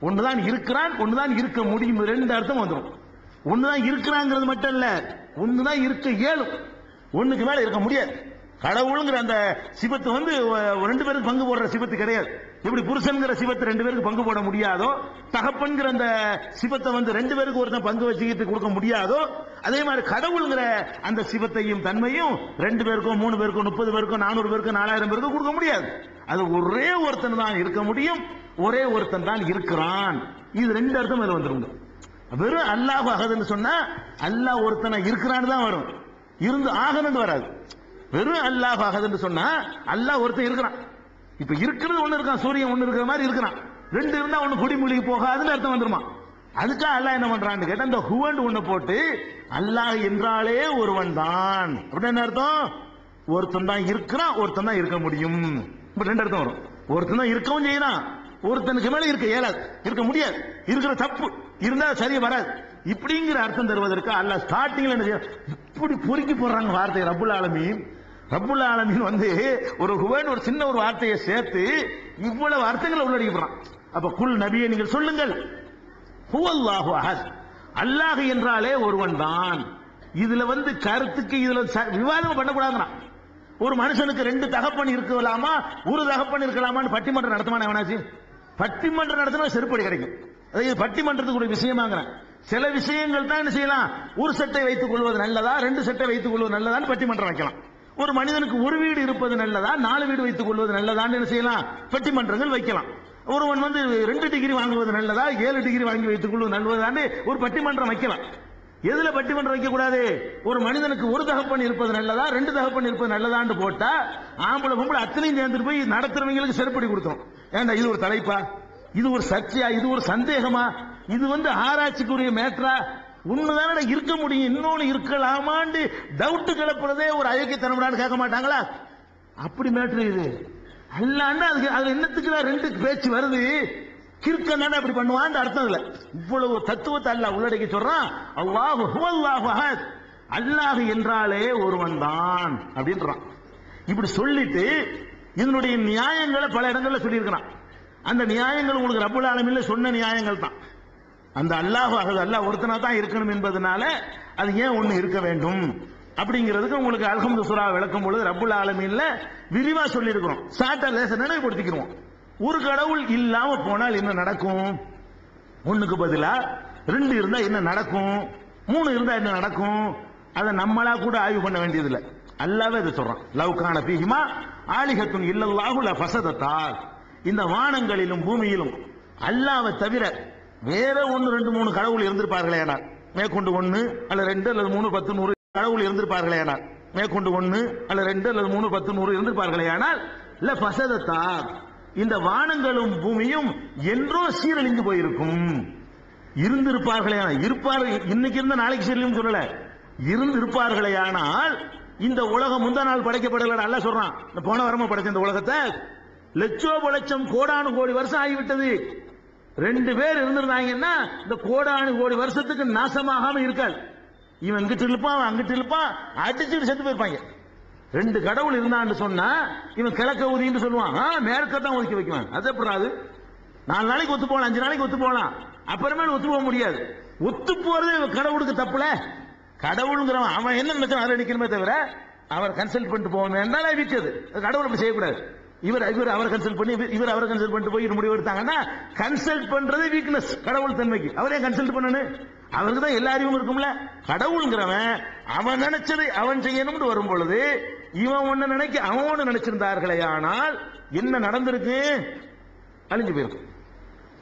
ஒண்ணுதான் இருக்கிறான், ஒண்ணுதான் இருக்க முடியும். 2 அர்த்தம் வந்துடும். ஒண்ணுதான் இருக்கிறாங்கிறது மட்டும் இல்ல, ஒண்ணுதான் இருக்க இயலும், ஒண்ணுக்கு மேல இருக்க முடியாது. கடவுளுங்கிற அந்த சிவத்து வந்து ரெண்டு பேருக்கு பங்கு போடுற சிவத்து கிடையாது. எப்படி புருஷன்கிற சிவத்தை ரெண்டு பேருக்கு பங்கு போட முடியாதோ, தகப்பன்கிற அந்த சிவத்தை வந்து ரெண்டு பேருக்கு ஒருத்தன் பங்கு வச்சுக்கிட்டு கொடுக்க முடியாதோ, அதே மாதிரி கடவுளுங்கிற அந்த சிவத்தையும் தன்மையும் ரெண்டு பேருக்கும் 3 பேருக்கும் 30 பேருக்கும் 400 பேருக்கும் 4000 பேருக்கும் கொடுக்க முடியாது. அது ஒரே ஒருத்தன் தான் இருக்க முடியும், ஒரே ஒருத்தன் தான் இருக்கிறான். இது ரெண்டு அர்த்தம் அதுல வந்துருங்க. வெறும் அல்லாஹ் அகதுன்னு சொன்னா அல்லாஹ் ஒருத்தனை இருக்கிறான்னு தான் வரும், இருந்து ஆகணும்னு வராது. வெறும் அல்லாஹ் அகதுன்னு சொன்னா அல்லாஹ் ஒருத்தன் இருக்கிறான். இப்ப இருக்கிறது ஒண்ணு இருக்கான், சூரியன் ஒண்ணு இருக்கிற மாதிரி இருக்கிறான். ரெண்டு இருந்தா ஒண்ணு குடிமொழிக்கு போகாதுன்னு அர்த்தம் வந்துருமா? அதுக்காக அல்லாஹ் என்ன பண்றான்னு கேட்டா இந்த ஹுவன் ஒண்ணு போட்டு அல்லாஹ் என்றாலே ஒருவன் தான் அப்படின்னு அர்த்தம். ஒருத்தன் தான் இருக்கிறான், ஒருத்தன் தான் இருக்க முடியும். இப்ப ரெண்டு அர்த்தம் வரும். ஒருத்தன் தான் இருக்கவும் செய்யறான், ஒருத்தனுக்கு மேல இருக்க இயலாது, இருக்க முடியாது, இருக்கிற தப்பு இருந்தா சரியா வராது. இப்படிங்கிற அர்த்தம் தருவதற்கு அல்லாஹ் ஸ்டார்டிங்ல என்ன செய்ய இப்படி பொறுக்கி போடுறாங்க வார்த்தை. ரப்புல் ஆலமீன் வந்து ஒரு ஹுவன் ஒரு சின்ன ஒரு வார்த்தையை சேர்த்து இவ்வளவு அர்த்தங்களை உள்ளடக்கி போறான். அப்ப குல் நபியை நீங்கள் சொல்லுங்கள், ஹுவல்லாஹு அஹத், அல்லாஹ் என்றாலே ஒருவன் தான். இதுல வந்து கருத்துக்கு இதுல விவாதம் பண்ணக்கூடாதுன்னா, ஒரு மனுஷனுக்கு 2 தகப்பன் இருக்கலாமா, ஒரு தகப்பன் இருக்கலாமான்னு பட்டிமன்றம் நடத்துவானே எவனாச்சு? பட்டிமன்றம் நடத்தினா செருப்படி கிடைக்கும். அதாவது பட்டிமன்றத்துக்கு ஒரு விஷயமாங்கிறேன். சில விஷயங்கள் தான் என்ன செய்யலாம், ஒரு சட்டை வைத்துக் கொள்வது நல்லதா, 2 சட்டை வைத்துக் கொள்வது நல்லதான்னு பட்டிமன்றம் வைக்கலாம். ஒரு மனிதனுக்கு ஒரு வீடு இருப்பது நல்லதா, 4 வீடு வைத்துக் கொள்வது நல்லதான்னு என்ன செய்யலாம், பட்டிமன்றங்கள் வைக்கலாம். ஒருவன் வந்து 2 டிகிரி வாங்குவது நல்லதா, 7 டிகிரி வாங்கி வைத்துக் கொள்வது நல்லதான்னு ஒரு பட்டிமன்றம் வைக்கலாம். எதுல பட்டிமன்றம் வைக்க கூடாது? ஒரு மனிதனுக்கு ஒரு தகப்பன் இருப்பது நல்லதா, 2 தகப்பன் இருப்பது நல்லதான்னு போட்டா ஆம்பளை பொம்பளை அத்தனையும் சேர்ந்துட்டு போய் நடத்துறவங்களுக்கு செருப்படி கொடுத்தோம். ஏண்டா இது ஒரு தலைப்பா, இது ஒரு சர்ச்சையா, இது ஒரு சந்தேகமா, இது வந்து ஆராய்ச்சிக்குரிய மேட்டரா? ஒண்ணுதானே இருக்க முடியும், இன்னொன்னு இருக்கலாமான்னு டவுட் கிளப்புறதே ஒரு அயோக்கியத்தனம்டான்னு கேட்க மாட்டாங்களா? அப்படி மேட்டர் இது அல்லான்னு அதுல என்னத்துக்கு 2 பேச்சு வருது, கிறுக்கன் அப்படி பண்ணுவான்னு அர்த்தம் இல்ல. இவ்வளவு தத்துவத்தை அல்லாஹ் உள்ளடக்கி சொல்றான். அல்லாஹு ஹுவல்லாஹு அஹத், அல்லாஹ் என்றாலே ஒருவன் தான் அப்படின்றான். இப்படி சொல்லிட்டு இதனுடைய நியாயங்களை பல இடங்கள்ல சொல்லியிருக்கிறான். அந்த நியாயங்கள் உங்களுக்கு ரப்புல் ஆலமீன் சொன்ன நியாயங்கள் தான். அந்த அல்லாஹ் அஹத், அல்லாஹ் ஒருத்தனா தான் இருக்கணும் என்பதனால அது ஏன் ஒண்ணு இருக்க வேண்டும் அப்படிங்கிறதுக்கு உங்களுக்கு அல்ஹம்து சூரா விளக்கும் பொழுது ரப்புல் ஆலமீன்ல விரிவா சொல்லி இருக்கிறோம். சாட்டா லேச நினைவுபடுத்திக்கிறோம். ஒரு கடவுள் இல்லாம போனால் என்ன நடக்கும், 1க்கு பதிலா 2 இருந்தா என்ன நடக்கும், 3 இருந்தா என்ன நடக்கும், அதை நம்மளா கூட ஆய்வு பண்ண வேண்டியதில்லை. அல்லாஹ்வே இதை சொல்றான். லவ் கான ஃபீஹிமா ஆலிஹத்துன் இல்லல்லாஹு லஃபஸததா, இந்த வானங்களிலும் பூமியிலும் அல்லாஹ்வை தவிர வேற 1 2 3 கடவுள் இருந்திருப்பார்களேனால், மேற்கொண்டு 1 அல்ல 2 அல்லது 3 10 100 கடவுள் இருந்திருப்பார்களேனால், மேற்கொண்டு 1 அல்ல 2 அல்லது 3 10 100 இருந்திருப்பார்களேனால் லஃபஸததா, இந்த வானங்களும் பூமியும் என்றோ சீரழிந்து போயிருக்கும். இருந்திருப்பார்களே, இன்னைக்கு இருந்த நாளைக்கு சீரழியும் சொல்லல, இருந்திருப்பார்களேயானால் இந்த உலகம் முந்தா நாள் படைக்கப்படல. அல்லாஹ் சொல்றான், போன வாரமா படைச்ச இந்த உலகத்தை லட்சம் கோடானு கோடி வருஷம் ஆகிவிட்டது. 2 பேர் இருந்திருந்தாங்கன்னா இந்த கோடானு கோடி வருஷத்துக்கு நாசமாகாம இருக்காது. இவன் இங்கிட்டு இழுப்பான் அங்கிட்டு இழுப்பான், அடிச்சுட்டு செத்து போயிருப்பாங்க. 2 கடவுள் இருந்தான்னு சொன்னா இவன் கிழக்க ஊதின்னு சொல்லுவான், மேற்கத்தான் ஒதுக்கி வைக்குவான். அது எப்படி? அது 4 நாளைக்கு ஒத்து போகலாம், 5 நாளைக்கு ஒத்து போகலாம், அப்புறமேல ஒத்து போக முடியாது. ஒத்து போறது கடவுளுக்கு தப்புல. கடவுளுங்கிறவன் அவன் என்ன நினைச்சான் அதை நிக்கணுமே தவிர அவர் கன்சல்ட் பண்ணிட்டு போவோம் என்னால விற்கிறது. கடவுள் அப்படி செய்யக்கூடாது. இவர் அவரை கன்சல்ட் பண்ணி இவர் அவரை கன்சல்ட் பண்ணிட்டு போய் முடிவு எடுத்தாங்கன்னா கன்சல்ட் பண்றது வீக்னஸ் கடவுள் தன்மைக்கு. அவரே கன்சல்ட் பண்ணணும், அவருக்கு தான் எல்லா அறிவும் இருக்கும்ல. கடவுள்ங்கிறவன் அவன் நினைச்சதை அவன் செய்யணும்னு வரும் பொழுது இவன் ஒண்ணு நினைக்க அவன் ஒண்ணு நினைச்சிருந்தார்களே, ஆனால் என்ன நடந்திருக்கு? அழிஞ்சு போயிருக்கும்.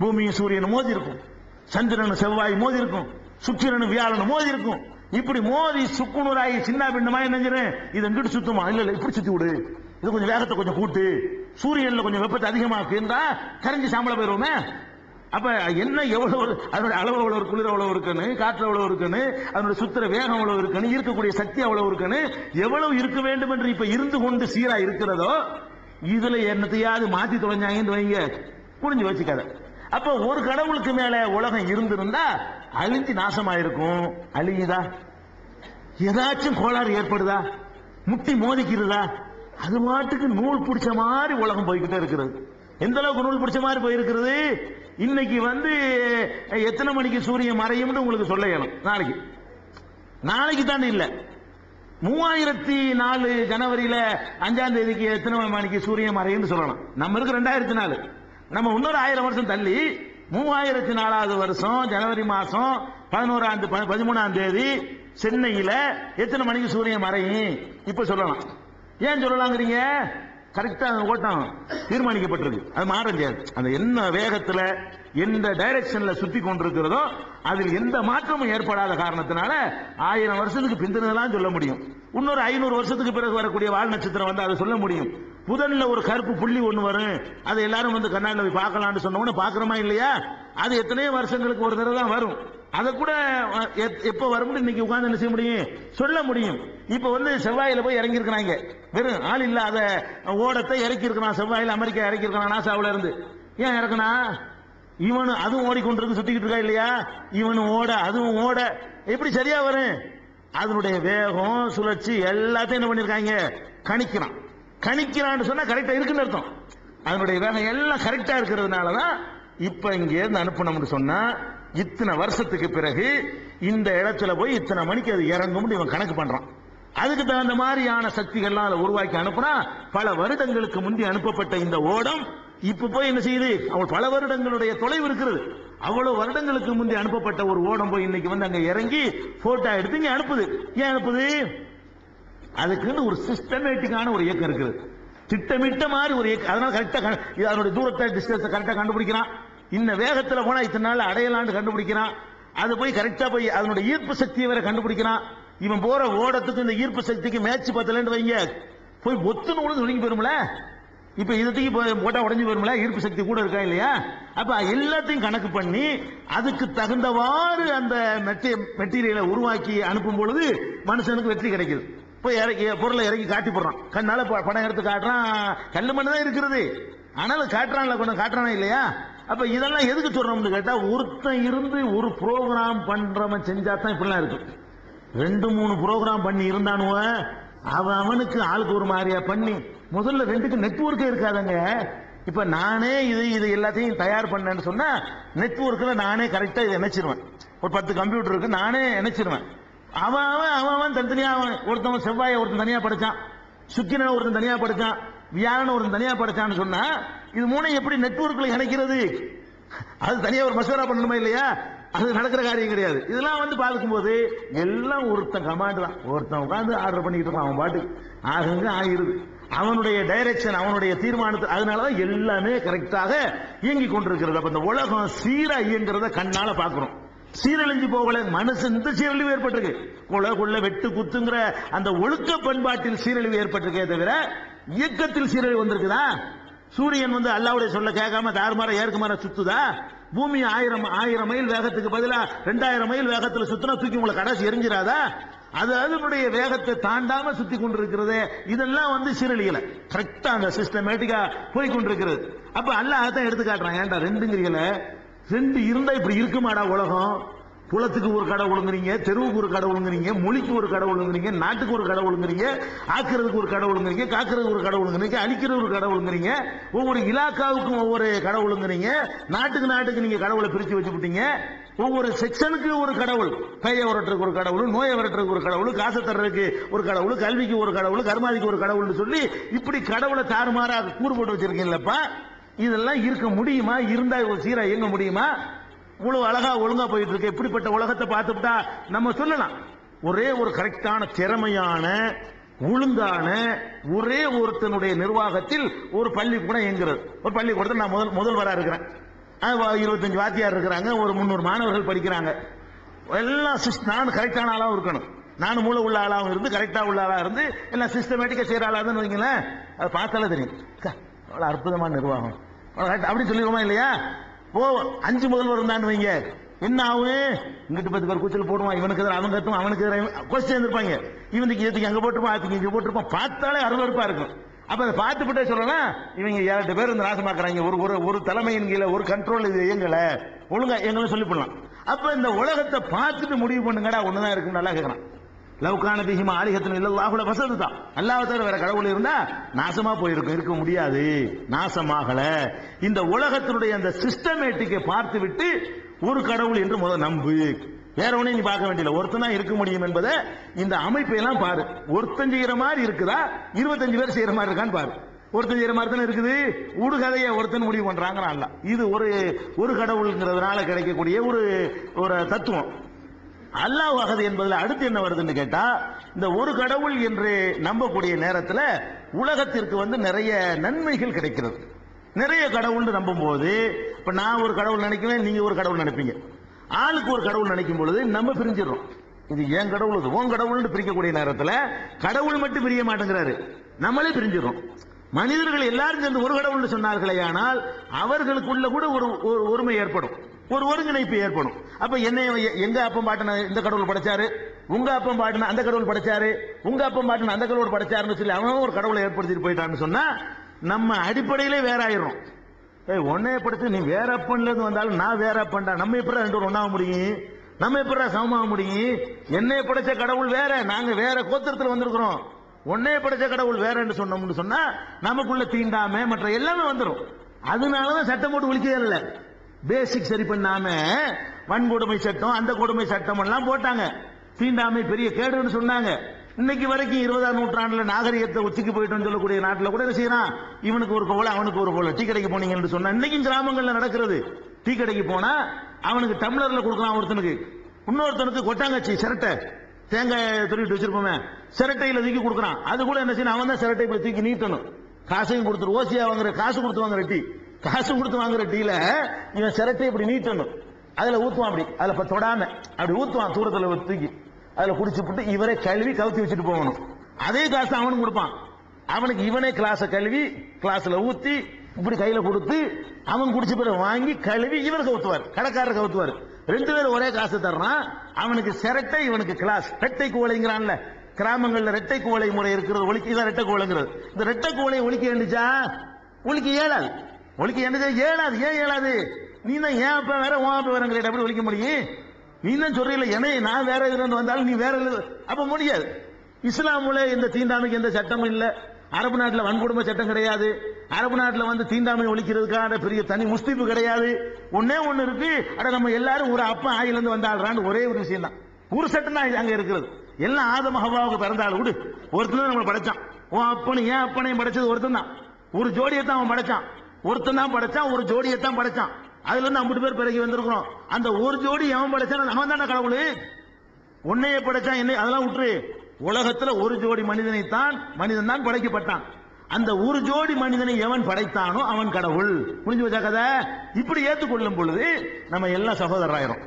பூமியும் சூரியனும் மோதி இருக்கும், சந்திரனும் செவ்வாய் மோதி இருக்கும், சுக்கிரனும் வியாழனும் மோதி இருக்கும். இப்படி மோதி சுக்குநூறாகி சின்ன பின்னமா என்ன இது எங்கிட்டு சுத்துமா? இல்ல இப்படி சுத்தி விடு, இது கொஞ்சம் வேகத்தை கொஞ்சம் கூட்டு, சூரியன்ல கொஞ்சம் வெப்பத்தை அதிகமாக்கு இருந்தா கரைஞ்சி சாம்பல போயிருவோமே. அப்ப என்ன எவ்வளவு அதனுடைய அளவு எவ்வளவு, குளிர் எவ்வளவு இருக்குன்னு, காற்று எவ்வளவு இருக்குன்னு, அதனுடைய சுத்திர வேகம் எவ்வளவு இருக்குன்னு, இருக்கக்கூடிய சக்தி எவ்வளவு இருக்குன்னு, எவ்வளவு இருக்க வேண்டும் என்று இப்ப இருந்து கொண்டு சீரா இருக்கிறதோ இதுல என்னத்தையாவது மாத்தி தொலைஞ்சாங்கன்னு வைங்க, புரிஞ்சு வச்சுக்காத. அப்ப ஒரு கடவுளுக்கு மேல உலகம் இருந்திருந்தா அழிஞ்சு நாசமாயிருக்கும். அழியுதா? ஏதாச்சும் கோளாறு ஏற்படுதா? முட்டி மோதிக்கிறதா? அது மாட்டுக்கு நூல் பிடிச்ச மாதிரி உலகம் போய்கிட்டே இருக்கிறது. எந்த அளவுக்கு நூல் பிடிச்ச மாதிரி போயிருக்கிறது. இன்னைக்கு வந்து எத்தனை மணிக்கு சூரியன் மறையும்னு உங்களுக்கு சொல்ல இயலும். நாளைக்கு தானே இல்ல 3004 ஜனவரியில 5ஆம் தேதிக்கு எத்தனை மணிக்கு சூரியன் மறையும் சொல்லலாம். நம்ம இருக்கு 2004, நம்ம இன்னொரு 1000 வருஷம் தள்ளி 3004வது வருஷம் ஜனவரி மாசம் 13ஆம் தேதி சென்னையில எத்தனை மணிக்கு சூரியன் மறையும் இப்ப சொல்லலாம். ஏன் சொல்லலாங்கிறீங்க? கரெக்டா ஓட்டம் தீர்மானிக்கப்பட்டிருக்கு, அது மாற முடியாது. அந்த என்ன வேகத்துல எந்த டைரக்ஷன்ல சுத்தி கொண்டிருக்கிறதோ அதில் எந்த மாற்றமும் ஏற்படாத காரணத்தினால 1000 வருஷத்துக்கு பிந்தினதெல்லாம் சொல்ல முடியும். இன்னொரு 500 வருஷத்துக்கு பிறகு வரக்கூடிய வால் நட்சத்திரம் வந்து அதை சொல்ல முடியும். புதன்ல ஒரு கருப்பு புள்ளி ஒண்ணு வரும், அதை எல்லாரும் வந்து கண்ணாடில போய் பார்க்கலாம்னு சொன்னோன்னு பாக்குறோமா இல்லையா? அது எத்தனையோ வருஷங்களுக்கு ஒரு தடவை தான் வரும். அதை கூட எப்ப வரும் இன்னைக்கு உட்கார்ந்து என்ன செய்ய முடியும், சொல்ல முடியும். இப்ப வந்து செவ்வாயில போய் இறங்கி இருக்கிறாங்க, வெறும் ஆள் இல்லாத ஓடத்தை இறக்கி இருக்கிறான். செவ்வாயில அமெரிக்கா இறக்கி இருக்கிறான் நாசாவுல இருந்து. ஏன் இறக்குனா? இவனு அதுவும் ஓடிக்கொண்டிருக்கு, சுத்திக்கிட்டு இருக்கா இல்லையா? இவனு ஓட அதுவும் ஓட எப்படி சரியா வரும்? அதனுடைய வேகம் சுழற்சி எல்லாத்தையும் என்ன பண்ணிருக்காங்க, கணிக்கிறான்னு சொன்னா கரெக்டா இருக்குன்னு அர்த்தம். அதனுடைய வேகம் எல்லாம் கரெக்டா இருக்கிறதுனாலதான் இப்ப இங்க இருந்து அனுப்பணும்னு சொன்னா இத்தனை வருஷத்துக்கு பிறகு இந்த இடத்துல போய் இத்தனை மணிக்கு அது இறங்கும் இவன் கணக்கு பண்றான். அதுக்கு தகுந்த மாதிரியான சக்திகள்லாம் அதை உருவாக்கி அனுப்புனா பல வருடங்களுக்கு முந்தி அனுப்பப்பட்ட இந்த ஓடம் இப்ப போய் என்ன செய்யுது, அவள் பல வருடங்களுடைய தொலைவு இருக்கிறது. அவ்வளவு வருடங்களுக்கு முந்தி அனுப்பப்பட்ட ஒரு ஓடம் போய் இன்னைக்கு வந்து அங்க இறங்கி போட்டோ எடுத்து இங்க அனுப்புது. ஏன் அனுப்புது? அதுக்குன்னு ஒரு சிஸ்டமேட்டிக்கான ஒரு இயக்கம் இருக்குது, திட்டமிட்ட மாதிரி ஒரு இயக்கம். அதனால கரெக்டா அதனுடைய தூரத்தை டிஸ்டன்ஸ் கரெக்டா கண்டுபிடிக்கிறான். இந்த வேகத்துல போனா இத்தனை நாள் அடையலான்னு கண்டுபிடிக்கிறான். அது போய் கரெக்டா போய் அதனுடைய ஈர்ப்பு சக்தியை வேற கண்டுபிடிக்கிறான். இவன் போற ஓடத்துக்கு இந்த ஈர்ப்பு சக்திக்கு மேட்ச் பத்தலன்னு வைங்க, போய் ஒத்துன்னு கூட ஒழுங்கி போயிரும்ல. இப்ப இதுக்கு போட்டா உடஞ்சு போயிரும்ல, ஈர்ப்பு சக்தி கூட இருக்கா இல்லையா? அப்ப எல்லாத்தையும் கணக்கு பண்ணி அதுக்கு தகுந்தவாறு அந்த மெட்டீரியலை உருவாக்கி அனுப்பும் பொழுது மனுஷனுக்கு வெற்றி கிடைக்குது. போய் பொருளை இறக்கி காட்டி போடுறான், கண்ணால படம் எடுத்து காட்டுறான். கல்லு மண்ணு தான் இருக்கிறது, ஆனாலும் காட்டுறான்ல, கொஞ்சம் காட்டுறானா இல்லையா? அப்ப இதெல்லாம் எதுக்கு சொல்றோம்னு கேட்டா, ஒருத்தன் இருந்து ஒரு ப்ரோக்ராம் பண்றவன் செஞ்சா தான் இப்படிலாம் இருக்கு. 2-3 ப்ரோக்ராம் பண்ணி இருந்தானுவ அவனுக்கு ஆளுக்கு ஒரு மாதிரியா பண்ணி முதல்ல 2க்கு நெட்வொர்க்கே இருக்காதங்க. இப்ப நானே இது எல்லாத்தையும் தயார் பண்ணேன்னு சொன்னா நெட்வொர்க்ல நானே கரெக்டா இதை இணைச்சிருவேன். ஒரு 10 கம்ப்யூட்டர் இருக்கு, நானே இணைச்சிருவேன். அவன் தனித்தனியா, ஒருத்தவன் செவ்வாயை ஒருத்தன் தனியா படிச்சான், சுக்கிரனை ஒருத்தன் தனியா படிச்சான், வியாழன் ஒருத்தன் தனியா படிச்சான்னு சொன்னா இது மூணையும் எப்படி நெட்வொர்க்ல இணைக்கிறது? அது தனியா ஒரு மசோரா பண்ணணுமா இல்லையா? அது நடக்கிற காரியம் கிடையாது. இதெல்லாம் வந்து பார்க்கும் போது எல்லாம் ஒருத்தன் கமாண்ட் தான். ஒருத்தன் உட்கார்ந்து ஆர்டர் பண்ணிட்டு இருக்கான், அவன் பாட்டு ஆகுங்க ஆகிருது. அவனுடைய டைரக்ஷன், அவனுடைய தீர்மானத்தை, அதனாலதான் எல்லாமே கரெக்டாக இயங்கி கொண்டிருக்கிறது. அப்ப இந்த உலகம் சீரா இயங்குறத கண்ணால பாக்குறோம். சீரழிஞ்சு போகல, மனுஷன் இந்த சீரழிவு ஏற்பட்டிருக்கு. கொள்ள வெட்டு குத்துங்கிற அந்த ஒழுக்க பண்பாட்டில் சீரழிவு ஏற்பட்டிருக்கே தவிர இயக்கத்தில் சீரழிவு வந்திருக்குதா? சூரியன் வந்து அல்லாவுடைய சொல்ல கேட்காம தாறுமாற ஏற்குமாற சுத்துதா? பூமி 1000 மைல் வேகத்துக்கு பதிலா 2000 மைல் வேகத்துல சுத்தினா தூக்கி உங்களை கடைசி எரிஞ்சிடாதா? அது அதனுடைய வேகத்தை தாண்டாம சுத்தி கொண்டிருக்கிறது. இதெல்லாம் வந்து சீரழியல, கரெக்டா அந்த சிஸ்டமேட்டிக்கா போய் கொண்டிருக்கிறது. அப்ப அல்லாஹ் தான் எடுத்து காட்டுறான். ஏன்டா 2ங்கிறீங்கள? 2 இருந்தா இப்படி இருக்குமாடா உலகம்? குளத்துக்கு ஒரு கடவுளுங்கிறீங்க, தெருவுக்கு ஒரு கடவுளுங்கிறீங்க, மொழிக்கு ஒரு கடவுளுங்கிறீங்க, நாட்டுக்கு ஒரு கடவுளுங்கிறீங்க, ஆக்குறதுக்கு ஒரு கடவுளுங்கிறீங்க, காக்குறதுக்கு ஒரு கடவுளுங்கிறீங்க, அழிக்கிறது ஒரு கடவுளுங்கிறீங்க, ஒவ்வொரு இலாக்காவுக்கும் ஒவ்வொரு கடவுளுங்கிறீங்க, நாட்டுக்கு நீங்க கடவுளை பிரிச்சு வச்சுட்டீங்க. ஒவ்வொரு செக்ஷனுக்கு ஒரு கடவுள், கையை உரட்டுறதுக்கு ஒரு கடவுள், நோயை விரட்டுறதுக்கு ஒரு கடவுள், காசை தர்றதுக்கு ஒரு கடவுள், கல்விக்கு ஒரு கடவுள், கர்மாதிக்கு ஒரு கடவுள்னு சொல்லி இப்படி கடவுளை தாறுமாறா கூறு போட்டு வச்சிருக்கீங்களப்பா. இதெல்லாம் இருக்க முடியுமா? இருந்தா சீரா இயங்க முடியுமா? இவ்வளவு அழகா ஒழுங்கா போயிட்டு இருக்கு. இப்படிப்பட்ட உலகத்தை பார்த்துட்டா நம்ம சொல்லலாம். ஒரே ஒரு கரெக்டான திறமையான ஒழுங்கான ஒரே ஒருத்தனுடைய நிர்வாகத்தில் ஒரு பள்ளிக்கூடம் இயங்குறது. ஒரு பள்ளிக்கூடத்தில் நான் முதல்வரா இருக்கிறேன், 25 வாத்தியார் இருக்கிறாங்க, ஒரு 300 மாணவர்கள் படிக்கிறாங்க. எல்லாம் நான் கரெக்டான ஆளாவும் இருக்கணும், நானும் மூளை உள்ள ஆளாவும் இருந்து கரெக்டா உள்ள ஆளா இருந்து எல்லாம் சிஸ்டமேட்டிக்கா செய்யற ஆளாதுன்னு வைங்களேன். அதை பார்த்தாலே தெரியும் அவ்வளவு அற்புதமான நிர்வாகம் அப்படி சொல்லிடுவோமா இல்லையா? 5 முதல்வர் இருந்தான்னு வைங்க, என்ன ஆகும்? இங்கிட்டு 10 பேர் கூச்சல் போடுவான், இவனுக்கு அவன் கத்தும், அவனுக்கு கொஸ்டின் இருந்திருப்பாங்க, இவனுக்கு எதுக்கு அங்க போட்டுருப்பான், அதுக்கு இங்க போட்டிருப்பான். பார்த்தாலே அருவருப்பா இருக்கும். அப்ப அதை பார்த்துட்டே சொல்லலாம், இவங்க 7 பேர் இந்த நாசமாக்குறாங்க, ஒரு தலைமையின் கீழே ஒரு கண்ட்ரோல் இது எங்கல ஒழுங்கா எங்களை சொல்லி போடலாம். அப்ப இந்த உலகத்தை பார்த்துட்டு முடிவு பண்ணுங்கடா, ஒண்ணுதான் இருக்குன்னு நல்லா கேட்கறான். லவ்கான பிஹிமா ஆலிஹத்துன் இல்லல்லாஹு லஃபஸதா. அல்லாஹ் தவிர வேற கடவுள் இருந்தா நாசமா போயிருக்கும், இருக்க முடியாது, நாசமாகல. இந்த உலகத்தினுடைய அந்த சிஸ்டமேட்டிக்கை பார்த்து விட்டு ஒரு கடவுள் என்று முதல் நம்பு. வேற ஒண்ணே நீ பார்க்க வேண்டியல, ஒருத்தனா இருக்க முடியும் என்பதை இந்த அமைப்பை எல்லாம் பாரு. ஒருத்தன் செய்யற மாதிரி இருக்குதா, 25 பேர் செய்யற மாதிரி இருக்கான்னு பாரு. ஒருத்தன் செய்யற மாதிரி தானே இருக்குது. ஊடுகதையை ஒருத்தன் முடிவு பண்றாங்க. அல்ல, இது ஒரு கடவுள்ங்கிறதுனால கிடைக்கக்கூடிய ஒரு தத்துவம். அல்லாஹ் அஹத் என்பதுல அடுத்து என்ன வருதுன்னு கேட்டா, இந்த ஒரு கடவுள் என்று நம்பக்கூடிய நேரத்தில் உலகத்திற்கு நிறைய நன்மைகள் கிடைக்கிறது. நிறைய கடவுள் நம்பும் போது, இப்ப நான் ஒரு கடவுள் நினைக்கிறேன், நீங்க ஒரு கடவுள் நினைப்பீங்க. ஆளுக்கு ஒரு கடவுள் நினைக்கும் பொழுது நம்ம பிரிஞ்சிடறோம். இது ஏன் கடவுள், இது உன் கடவுள்னு பிரிக்கக்கூடிய நேரத்தில் கடவுள் மட்டும் பிரிய மாட்டேங்கிறாரு, நம்மளே பிரிஞ்சிடறோம். மனிதர்கள் எல்லாரும் சேர்ந்து ஒரு கடவுள் சொன்னார்களே, ஆனால் அவர்களுக்குள்ள கூட ஒரு ஒருமை ஏற்படும், ஒரு ஒருங்கிணைப்பு ஏற்படும். அப்ப எங்க அப்பம் பாட்டின இந்த கடவுள் படைச்சாரு, உங்க அப்பம் பாட்டின அந்த கடவுள் படைச்சாரு, உங்க அப்பம் பாட்டின அந்த கடவுள் படைச்சாருன்னு சொல்லி அவன் ஒரு கடவுளை ஏற்படுத்திட்டு போயிட்டான்னு சொன்னா நம்ம அடிப்படையிலே வேற ஆயிரும். ஒன்னே படைச்சு நீ வேற அப்பன்ல இருந்து வந்தாலும் நான் வேற அப்பன்டா, நம்ம எப்படி ரெண்டு ஒன்னாக முடியும், நம்ம எப்படி சமமாக முடியும்? என்னைய படைச்ச கடவுள் வேற, நாங்க வேற கோத்திரத்தில் வந்திருக்கிறோம். ஒன்னே படைச்ச கடவுள் வேற என்று சொன்னோம்னு சொன்னா நமக்குள்ள தீண்டாம மற்ற எல்லாமே வந்துடும். அதனாலதான் சட்டம் போட்டு ஒழிக்கவே இல்லை. பேசிக் சரி பண்ணாம வன்கொடுமை சட்டம், அந்த கொடுமை சட்டம் எல்லாம் போட்டாங்க. தீண்டாமை பெரிய கேடுன்னு சொன்னாங்க. இன்னைக்கு வரைக்கும் 20ஆம் நூற்றாண்டுல நாகரிகத்தை உச்சிக்கு போயிட்டு சொல்லக்கூடிய நாட்டில் கூட என்ன செய்யறான், இவனுக்கு ஒரு கோல அவனுக்கு ஒரு கோல. டீ கடைக்கு போனீங்கன்னு சொன்னா இன்னைக்கும் கிராமங்கள்ல நடக்கிறது. டீ கடைக்கு போனா அவனுக்கு டம்ளர்ல கொடுக்கலாம் ஒருத்தனுக்கு, இன்னொருத்தனுக்கு கொட்டாங்கச்சி சிரட்டை, தேங்காய் துருவிட்டு வச்சிருப்போமே சிரட்டையில தூக்கி கொடுக்குறான். அது கூட என்ன செய்யணும், அவன் தான் சிரட்டை போய் தூக்கி நீட்டணும். காசையும் கொடுத்துரு, ஓசியா வாங்குற காசு கொடுத்து வாங்குற டீ, காசு கொடுத்து வாங்குற டீல இவன் சிரட்டை இப்படி நீட்டணும். அதுல ஊத்துவான், அப்படி அதுல தொடாம அப்படி ஊத்துவான், தூரத்துல தூக்கி அதுல குடிச்சு போட்டு இவரே கழுவி கவுத்தி வச்சுட்டு போகணும். அதே காசு அவனுக்கு கொடுப்பான். அவனுக்கு இவனே கிளாஸ கழுவி கிளாஸ்ல ஊத்தி இப்படி கையில கொடுத்து அவன் குடிச்சு பிறகு வாங்கி கழுவி இவர் கவுத்துவார், கடைக்காரர் கவுத்துவார். 2 பேரும் ஒரே காசு தர்றான். அவனுக்கு சிரட்டை, இவனுக்கு கிளாஸ். ரெட்டை குவளைங்கிறான்ல, கிராமங்கள்ல ரெட்டை குவளை முறை இருக்கிறது, ஒழிக்க தான் ரெட்டை குவளைங்கிறது. இந்த ரெட்டை குவளை ஒழிக்க வேண்டிச்சா, ஒழிக்க இயலாது. ஒழிக்க என்ன இயலாது. ஏன் இயலாது? நீ தான் ஏன் அப்ப வேற உன் அப்ப வேற எப்படி ஒழிக்க முடியும்? நீ தான் சொல்றீல, நான் வேற இருந்து வந்தாலும் நீ வேற, அப்ப முடியாது. இஸ்லாமுல இந்த தீண்டாமைக்கு எந்த சட்டமும் இல்ல. அரபு நாட்டில் வன்கொடுமை சட்டம் கிடையாது. அரபு நாட்டில் தீண்டாமை ஒழிக்கிறதுக்கான பெரிய தனி முஸ்தீபு கிடையாது. ஒன்னே ஒண்ணு இருக்கு, அட நம்ம எல்லாரும் ஒரு அப்பா ஆயிலிருந்து வந்தாள்றான்னு ஒரே ஒரு விஷயம் தான். ஒரு சட்டம் தான் அங்க இருக்கிறது. எல்லாம் ஆதம ஹவ்வாவுக்கு பிறந்தாள் விடு. ஒருத்தன் தான் நம்மளை படைச்சான். உன் அப்பனு ஏன் அப்பனையும் படைச்சது ஒருத்தன் தான். ஒரு ஜோடியத்தான் அவன் படைச்சான். ஒருத்தன் தான் படைச்சான், ஒரு ஜோடியத்தான் படைச்சான். அதுல இருந்து 50 பேர் பிறகு வந்திருக்கிறோம். அந்த ஒரு ஜோடி அவன் படைச்சான், அவன் தானே கடவுள். உன்னைய படைச்சான், என்ன அதெல்லாம் விட்டுரு. உலகத்துல ஒரு ஜோடி மனிதன் தான் படைக்கப்பட்டான். அந்த ஒரு ஜோடி மனிதனை எவன் படைத்தானோ அவன் கடவுள். புரிஞ்சு வச்சா கதை. இப்படி ஏற்றுக்கொள்ளும் பொழுது நம்ம எல்லாம் சகோதரராயிரும்.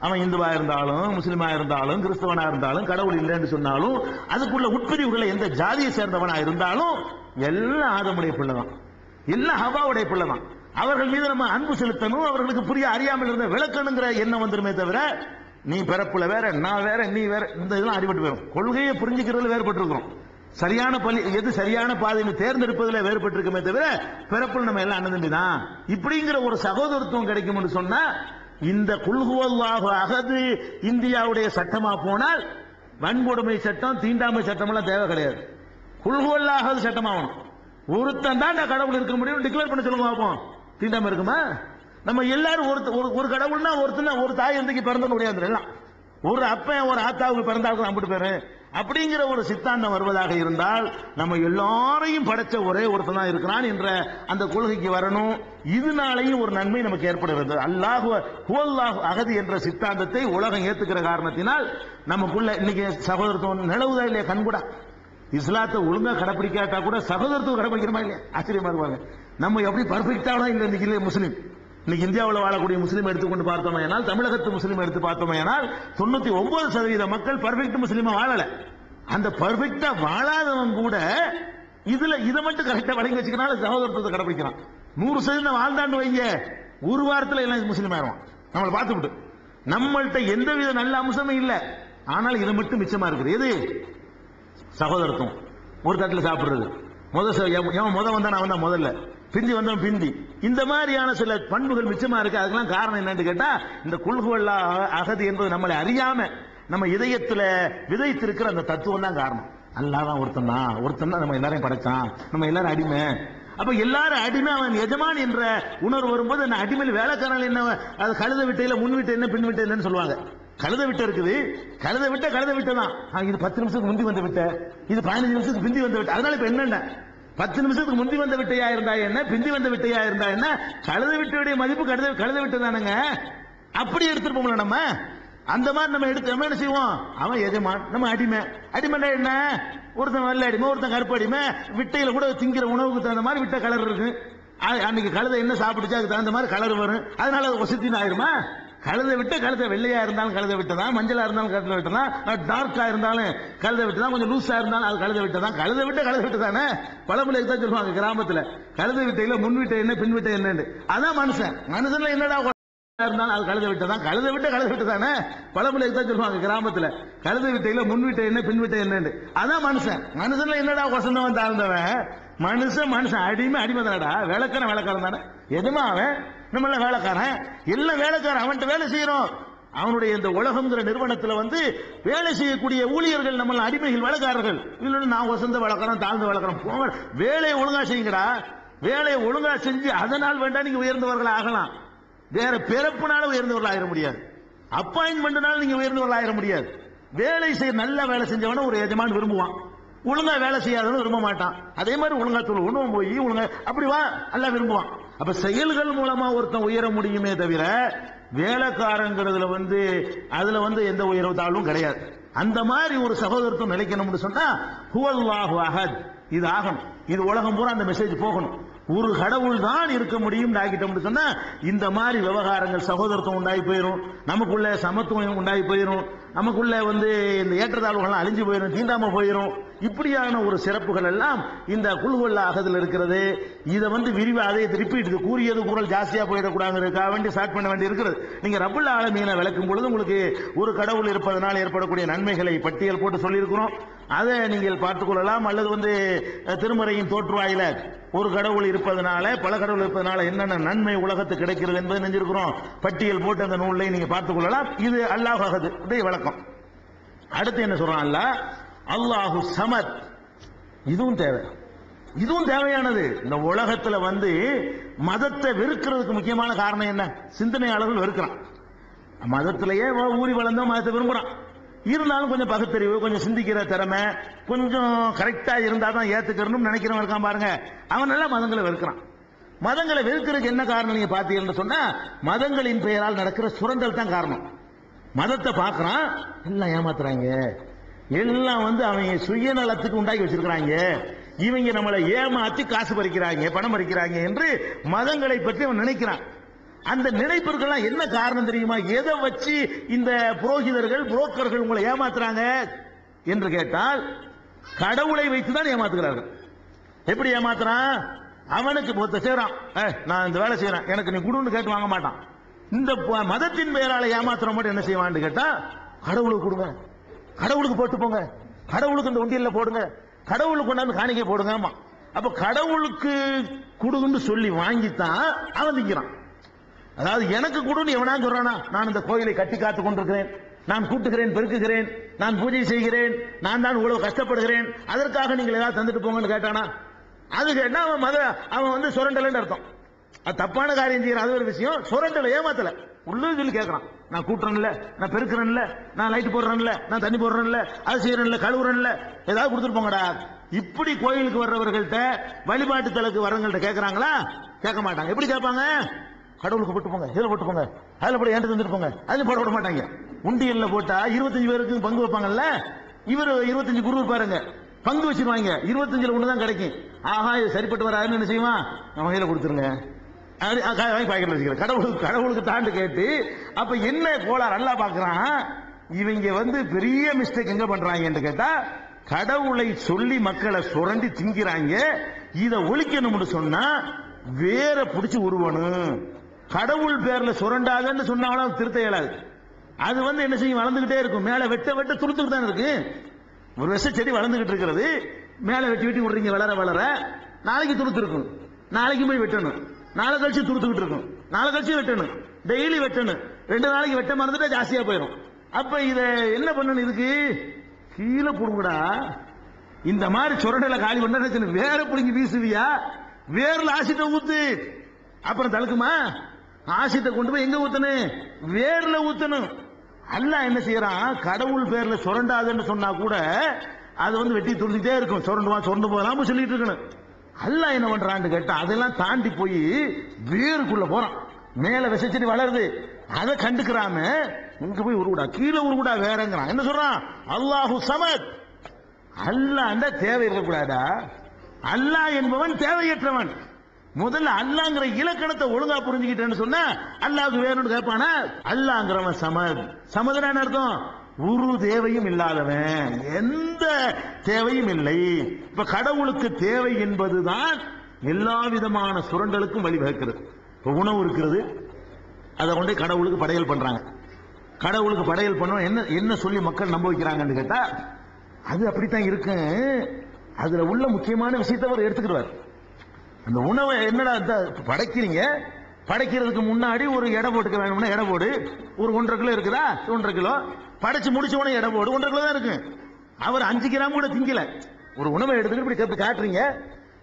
அவன் இந்துவா இருந்தாலும், முஸ்லிமா இருந்தாலும், கிறிஸ்தவனா இருந்தாலும், கடவுள் இல்லைன்னு சொன்னாலும், அதுக்குள்ள உட்பிரிவுகளை எந்த ஜாதியை சேர்ந்தவனா இருந்தாலும் எல்லாம் ஆதமுடைய பிள்ளைதான், எல்லாம் ஹவ்வாவுடைய பிள்ளைதான். அவர்கள் மீது நம்ம அன்பு செலுத்தணும். அவர்களுக்கு புரிய அறியாமல் இருந்த விளக்கணுங்கிற எண்ணம் வந்துருமே தவிர, நீ பிறப்புல வேற, நான் வேற, நீ வேற, இந்த இதெல்லாம் அடிபட்டு போயிடும். கொள்கையை புரிஞ்சுக்கிறதுல வேறுபட்டு இருக்கிறோம். சரியான எது சரியான பாதையை தேர்ந்தெடுப்பதில் வேறுபட்டு இருக்குமே தவிர, பிறப்புல நம்ம எல்லாம் அண்ணன் தம்பி தான் இப்படிங்கிற ஒரு சகோதரத்துவம் கிடைக்கும்னு சொன்னா, இந்த குல் ஹுவல்லாஹு அஹது இந்தியாவுடைய சட்டமா போனால் வன்கொடுமை சட்டம், தீண்டாமை சட்டம் எல்லாம் தேவை கிடையாது. குல் ஹுவல்லாஹு அஹது சட்டமாகணும். ஒருத்தன் தான் கடவுள் இருக்க முடியும் டிக்ளேர் பண்ண சொல்லுங்க பார்ப்போம். தீண்டாமை இருக்குமா? நம்ம எல்லாரும் ஒரு கடவுள்னா ஒருத்தர் ஒரு தாய் எந்தக்கு பிறந்த முடியாது. எல்லாம் ஒரு அப்பன் ஒரு ஆத்தாவுக்கு பிறந்தாலும் அம்பிட்டு பேரு அப்படிங்கிற ஒரு சித்தாந்தம் வருவதாக இருந்தால், நம்ம எல்லாரையும் படைச்ச ஒரே ஒருத்தன் தான் இருக்கிறான் என்ற அந்த கொள்கைக்கு வரணும். இதனாலையும் ஒரு நன்மை நமக்கு ஏற்படுகிறது. அல்லாஹு ஹுவல்லாஹு அஹது என்ற சித்தாந்தத்தை உலகம் ஏத்துக்கிற காரணத்தினால் நமக்குள்ள இன்னைக்கு சகோதரத்துவம் நிலவுதா இல்லையா? கண்கூடா இஸ்லாத்தை ஒழுங்கா கடைப்பிடிக்காட்டா கூட சகோதரத்துவம் கடைப்பிடிக்கிறமா இல்லையா? ஆச்சரியமா இருப்பாங்க. நம்ம எப்படி பர்ஃபெக்டான இல்லை இன்னைக்கு இல்லை முஸ்லீம். இன்னைக்கு இந்தியாவில் வாழக்கூடிய முஸ்லீம் எடுத்துக்கொண்டு பார்த்தோமே, தமிழகத்து முஸ்லீம் எடுத்து பார்த்தோமே, 99% மக்கள் பர்ஃபெக்ட் முஸ்லீமா வாழல. அந்த பர்ஃபெக்டா வாழாதவன் கூட இதை மட்டும் கரெக்டா வழங்கி வச்சுக்கனால சகோதரத்துவத்தை கடைப்பிடிக்கிறான். 100% வாழ்ந்தாண்டு வைங்க, ஒரு வாரத்தில் எல்லாம் முஸ்லீம் ஆயிடுவான். நம்மளை பார்த்துவிட்டு நம்மள்கிட்ட எந்தவித நல்ல அம்சமும் இல்லை, ஆனால் இது மட்டும் மிச்சமா இருக்குது. எது? சகோதரத்துவம். ஒரு தட்டில் சாப்பிடுறது, முத வந்தான் அவன் தான் முதல்ல, பிந்தி வந்தவன் பிந்தி, இந்த மாதிரியான சில பண்புகள் மிச்சமா இருக்கு. அதுக்கெல்லாம் காரணம் என்னன்னு கேட்டா, இந்த குல் ஹுவல்லாஹு அஹது என்பது நம்மளை அறியாம நம்ம இதயத்துல விதைத்திருக்கிற அந்த தத்துவம் தான் காரணம். அல்லாஹ் தான் ஒருத்தன் தான் நம்ம எல்லாரையும் படைச்சான், நம்ம எல்லாரும் அடிமை. அப்ப எல்லாரும் அடிமை, அவன் எஜமான் என்ற உணர்வு வரும்போது அந்த அடிமையில் வேலைக்காரன் என்ன, அது கழுத விட்டையில முன் விட்டு என்ன பின் விட்டு என்னன்னு சொல்லுவாங்க. கழுத விட்ட இருக்குது, கழுத விட்ட தான். இது 10 நிமிஷத்துக்கு முந்தி வந்த விட்ட, இது 15 நிமிஷத்துக்கு பிந்தி வந்த விட்ட. அதனால இப்ப என்ன 10 நிமிஷத்துக்கு முந்தி வந்த விட்டையா இருந்தா என்ன, பிந்தி வந்த விட்டையா இருந்தா என்ன, கழுத விட்டையுடைய மதிப்பு கழுத விட்டு தானுங்க. அப்படி எடுத்துருப்போம்ல நம்ம. அந்த மாதிரி நம்ம எடுத்து நம்ம என்ன செய்வோம், அவன் எஜமான், நம்ம அடிமை. அடிமைன்னா என்ன, ஒருத்தன் வெள்ளை அடிமை, ஒருத்தன் கருப்பு அடிமை. விட்டையில கூட திங்கிற உணவுக்கு தகுந்த மாதிரி விட்ட கலர் இருக்கு. அன்னைக்கு கழுதை என்ன சாப்பிடுச்சு அதுக்கு தகுந்த மாதிரி கலர் வரும். அதனால அது வசத்தின்னு ஆயிருமா? கழுதை வெள்ளையா இருந்தாலும் கழுதை விட்டதான், மஞ்சளா இருந்தாலும் கழுதை விட்டதான், டார்க்கா இருந்தாலும் கழுதை விட்டதான், கொஞ்சம் லூஸா இருந்தாலும் அது கழுதை விட்டதான். கழுதை விட்டு தானே பழமொழிக்கு தான் சொல்லுவாங்க கிராமத்துல. கழுதை விட்டையில முன் விட்ட என்ன பின் விட்ட என்னன்னு. அதான் மனுஷன்ல என்னடா இருந்தாலும் அது கழுதை விட்டதான். கழுதை விட்டு தானே பழமொழிக்கு தான் சொல்லுவாங்க கிராமத்துல. கழுதை விட்டையில முன் விட்ட என்ன பின் விட்ட என்னன்னு. அதான் மனுஷன்ல என்னடா வசந்தவன் தாழ்ந்தவன். மனுஷன் அடிமை தானடா. வேலைக்காரன் தானே. எதுமா அவன் நம்மள வேலைக்காரன், எல்லாம் வேலைக்காரன். அவன்கிட்ட வேலை செய்யறோம். அவனுடைய இந்த உலகம்ங்கிற நிறுவனத்தில் வேலை செய்யக்கூடிய ஊழியர்கள் நம்ம அடிமைகள், வேலைக்காரர்கள். இல்லைன்னு நான் வசந்த வளர்க்கறேன், தாழ்ந்த வளர்க்கறேன். போங்க, வேலையை ஒழுங்கா செய்யுங்கடா. வேலையை ஒழுங்கா செஞ்சு அதனால் வேண்டாம் நீங்க உயர்ந்தவர்கள் ஆகலாம். வேற பிறப்புனால உயர்ந்தவர்கள் ஆயிட முடியாது. அப்பாயின்மெண்ட்னால நீங்க உயர்ந்தவர்கள் ஆயிட முடியாது. வேலை செய்ய நல்ல வேலை செஞ்சவன ஒரு எஜமான் விரும்புவான். ஒழுங்கா வேலை செய்யாதவன் விரும்ப மாட்டான். அதே மாதிரி ஒழுங்கா தொழில் ஒண்ணும் போய் ஒழுங்கா அப்படி வா நல்லா விரும்புவான். அப்ப செயல்கள் மூலமா ஒருத்தன் உயர முடியுமே தவிர வேலைக்காரங்கிறதுல அதுல எந்த உயர்வு தாழ்வும் கிடையாது. அந்த மாதிரி ஒரு சகோதரத்துவம் நிலைக்கணும்னு சொன்னா ஹுவல்லாஹு அஹத் இது ஆகணும். இது உலகம் பூரா அந்த மெசேஜ் போகணும். ஒரு கடவுள் தான் இருக்க முடியும் ஆகிட்டோம்னு சொன்னா இந்த மாதிரி விவகாரங்கள் சகோதரத்துவம் உண்டாகி போயிடும். நமக்குள்ள சமத்துவம் உண்டாகி போயிடும். நமக்குள்ள இந்த ஏற்றத்தாழ்வுகள் அழிஞ்சு போயிடும், தீண்டாம போயிடும். இப்படியான ஒரு சிறப்புகள் எல்லாம் இந்த குல்ஹுவல்லா அஹதுல இருக்கிறது. இதை விரிவாக அதை ரிப்பீட் கூறியது குரல் ஜாஸ்தியா போயிடக்கூடாதுக்காக வேண்டி ஸ்டார்ட் பண்ண வேண்டி இருக்கிறது. நீங்க ரப்புல் ஆலமீனை விளக்கும் பொழுது உங்களுக்கு ஒரு கடவுள் இருப்பதனால் ஏற்படக்கூடிய நன்மைகளை பட்டியல் போட்டு சொல்லியிருக்கிறோம். அதை நீங்கள் பார்த்துக் கொள்ளலாம். அல்லது திருமறையின் தோற்றுவாயில ஒரு கடவுள் இருப்பதனால பல கடவுள் இருப்பதனால என்னென்ன நன்மை உலகத்துக்கு கிடைக்கிறது என்பதை நினைஞ்சிருக்கிறோம். பட்டியல் போட்டு அந்த நூலை நீங்க பார்த்துக் கொள்ளலாம். இது அல்லாஹ் அஹது விளக்கம். அடுத்து என்ன சொல்றான் அல்லாஹு சமத். இதுவும் தேவையானது. இந்த உலகத்துல மதத்தை வெறுக்கிறதுக்கு முக்கியமான காரணம் என்ன? சிந்தனையாளர்கள் வெறுக்கிறான். மதத்திலேயே ஊறி வளர்ந்தோம், மதத்தை விரும்புறான். இருந்தாலும் கொஞ்சம் பகுத்தறிவு, கொஞ்சம் சிந்திக்கிற திறமை, கொஞ்சம் கரெக்டா இருந்தா தான் ஏத்துக்கணும்னு நினைக்கிறவன் இருக்கான் பாருங்க. அவன் நல்லா மதங்களை வெறுக்கிறான். மதங்களை வெறுக்கிறதுக்கு என்ன காரணம் நீங்க பாத்தீங்கன்னு சொன்னா மதங்களின் பெயரால் நடக்கிற சுரண்டல் தான் காரணம். மதத்தை பார்க்கறான், எல்லாம் ஏமாத்துறாங்க, எல்லாம் அவங்க சுயநலத்துக்கு உண்டாக்கி வச்சிருக்கிறாங்க, இவங்க நம்மளை ஏமாத்தி காசு பறிக்கிறாங்க, பணம் பறிக்கிறாங்க என்று மதங்களை பற்றி அவன் நினைக்கிறான். அந்த நினைப்பிற்கெல்லாம் என்ன காரணம் தெரியுமா? எதை வச்சு இந்த புரோகிதர்கள் புரோக்கர்கள் உங்களை ஏமாத்துறாங்க என்று கேட்டால் கடவுளை வைத்துதான் ஏமாத்துகிறார்கள். எப்படி ஏமாத்துறான்? அவனுக்கு செய்யறான், நான் இந்த வேலை செய்யறேன், எனக்கு நீ குடுன்னு கேட்டு வாங்க மாட்டான். இந்த மதத்தின் பெயரால ஏமாத்துற மட்டும் என்ன செய்வான்னு கேட்டா கடவுளுக்கு கொடுங்க, கடவுளுக்கு போட்டு போங்க, கடவுளுக்கு இந்த உண்டியல்ல போடுங்க, கடவுளுக்கு கொண்டாந்து காணிக்கை போடுங்க. அப்ப கடவுளுக்கு கொடுன்னு சொல்லி வாங்கித்தான் அவன் திங்கிறான். அதாவது எனக்கு கொடுன்னு எவனா சொல்றானா? நான் இந்த கோயிலை கட்டி காத்து கொண்டிருக்கிறேன், நான் கூட்டுகிறேன், பெருக்குகிறேன், நான் பூஜை செய்கிறேன், நான் தான் இவ்வளவு கஷ்டப்படுகிறேன், அதற்காக நீங்கள் ஏதாவது தந்துட்டு போங்கன்னு கேட்டானா? அது கேட்டா அவன் சுரண்டல் அர்த்தம். அது தப்பான காரியம் செய்யறான், அது ஒரு விஷயம். சுரண்டல ஏமாத்தல உள்ளது சொல்லி கேட்கறான். நான் கூட்டுறேன்ல, நான் பெருக்கிறேன்ல, நான் லைட் போடுறேன்ல, நான் தண்ணி போடுறேன்ல, அது செய்யறேன்ல, கழுவுறேன்ல, ஏதாவது கொடுத்துட்டு போங்கடா. இப்படி கோயிலுக்கு வர்றவர்கள்ட்ட வழிபாட்டு தலக்கு வர்றவங்கள்ட்ட கேட்கறாங்களா? கேட்க மாட்டாங்க. எப்படி கேட்பாங்க? கடவுளுக்கு போட்டு போங்க, இதுல போட்டு போங்க, அதுல போட ஏன்ட்டு தந்துட்டு போங்க, அதுல போட விட மாட்டாங்க. உண்டியல்ல போட்டா 25 பேருக்கு பங்கு வைப்பாங்கல்ல, இவர் 25 குரு பாருங்க, பங்கு வச்சிருவாங்க. 25ல ஒண்ணுதான் கிடைக்கும். ஆஹா இது சரிப்பட்டு வராதுன்னு என்ன செய்வான்? நம்ம கையில கொடுத்துருங்க, பாக்கெட்ல வச்சுக்கிறேன். கடவுளுக்கு தாண்டு கேட்டு அப்ப என்ன கோளாறு நல்லா பாக்குறான். இவங்க பெரிய மிஸ்டேக் எங்க பண்றாங்க கேட்டா கடவுளை சொல்லி மக்களை சுரண்டி திங்கிறாங்க. இதை ஒழிக்கணும்னு சொன்னா வேற பிடிச்சு உருவணும். கடவுள் பேர்ல சுரண்டாதன்னு சொன்னாலும் திருத்த இயலாது. அது என்ன செய்யும்? வளர்ந்துகிட்டே இருக்கும். மேல வெட்ட வெட்ட துளுத்துக்கிட்டு தான் இருக்கு. ஒரு விஷ செடி வளர்ந்துகிட்டு இருக்கிறது, மேல வெட்டி வெட்டி விடுறீங்க, வளர வளர நாளைக்கு துளுத்து இருக்கும், நாளைக்கு போய் வெட்டணும், நாளை கழிச்சு துளுத்துக்கிட்டு இருக்கும், நாளை கழிச்சு வெட்டணும், டெய்லி வெட்டணும். 2 நாளைக்கு வெட்ட மறந்துட்டா ஜாஸ்தியா போயிடும். அப்ப இத என்ன பண்ணணும், இதுக்கு கீழே புடுங்கடா. இந்த மாதிரி சுரண்டல காலி பண்ண வேற புடுங்கி வீசுவியா, வேர்ல ஆசிட்ட ஊத்து, அப்புறம் தடுக்குமா? ஆசிட்ட கொண்டு போய் எங்க ஊத்தணும்? வேர்ல ஊத்தணும். அல்லாஹ் என்ன செய்யறான், கடவுள் பேர்ல சுரண்டாதுன்னு சொன்னா கூட அது வெட்டி துள்ளிட்டே இருக்கும். சுரண்டு போகலாம சொல்லிட்டு இருக்கணும். அல்லாஹ் என்ன பண்றான்னு கேட்டா அதெல்லாம் தாண்டி போய் வேருக்குள்ள போறான். மேல விசைச்செடி வளருது, அதை கண்டுக்கிறாம இங்க போய் உருகுடா, கீழே உருகுடா வேறங்கிறான். என்ன சொல்றான்? அல்லாஹு சமத். அல்லாஹ் தேவை இருக்கக்கூடாதா? அல்லாஹ் என்பவன் தேவையற்றவன். முதல்ல அல்லாங்கிற இலக்கணத்தை ஒழுங்கா புரிஞ்சுக்கிட்டேன்னு சொன்னா அல்லாஹ்வுக்கு வேணும்னு கேட்பானா? அல்லாஹ்ங்கிறவன் சமத். சமதுனா என்ன அர்த்தம்? ஒரு தேவையும் இல்லாதவன், எந்த தேவையும் இல்லை. இப்ப கடவுளுக்கு தேவை என்பதுதான் எல்லா விதமான சுரண்டலுக்கும் வழிவகுக்கிறது. இப்ப உணவு இருக்கிறது, அதை கொண்டு கடவுளுக்கு படையல் பண்றாங்க. கடவுளுக்கு படையல் பண்ண என்ன சொல்லி மக்கள் நம்ப வைக்கிறாங்கன்னு கேட்டா அது அப்படித்தான் இருக்கு. அதுல உள்ள முக்கியமான விஷயத்தை அவர் எடுத்துக்கிடுவார். அந்த உணவை என்னடா படைக்கிறீங்க, படைக்கிறதுக்கு முன்னாடி ஒரு எடை போட்டுக்க வேணும்னா எடை போடு. ஒரு 1.5 கிலோ இருக்குதா, 1.5 கிலோ படைச்சு முடிச்ச உடனே எடை போடு. 1.5 கிலோ தான் இருக்கு. அவர் 5 கிராம் கூட திங்கல. ஒரு உணவை எடுத்துக்கிட்டு இப்படி கத்து காட்டுறீங்க,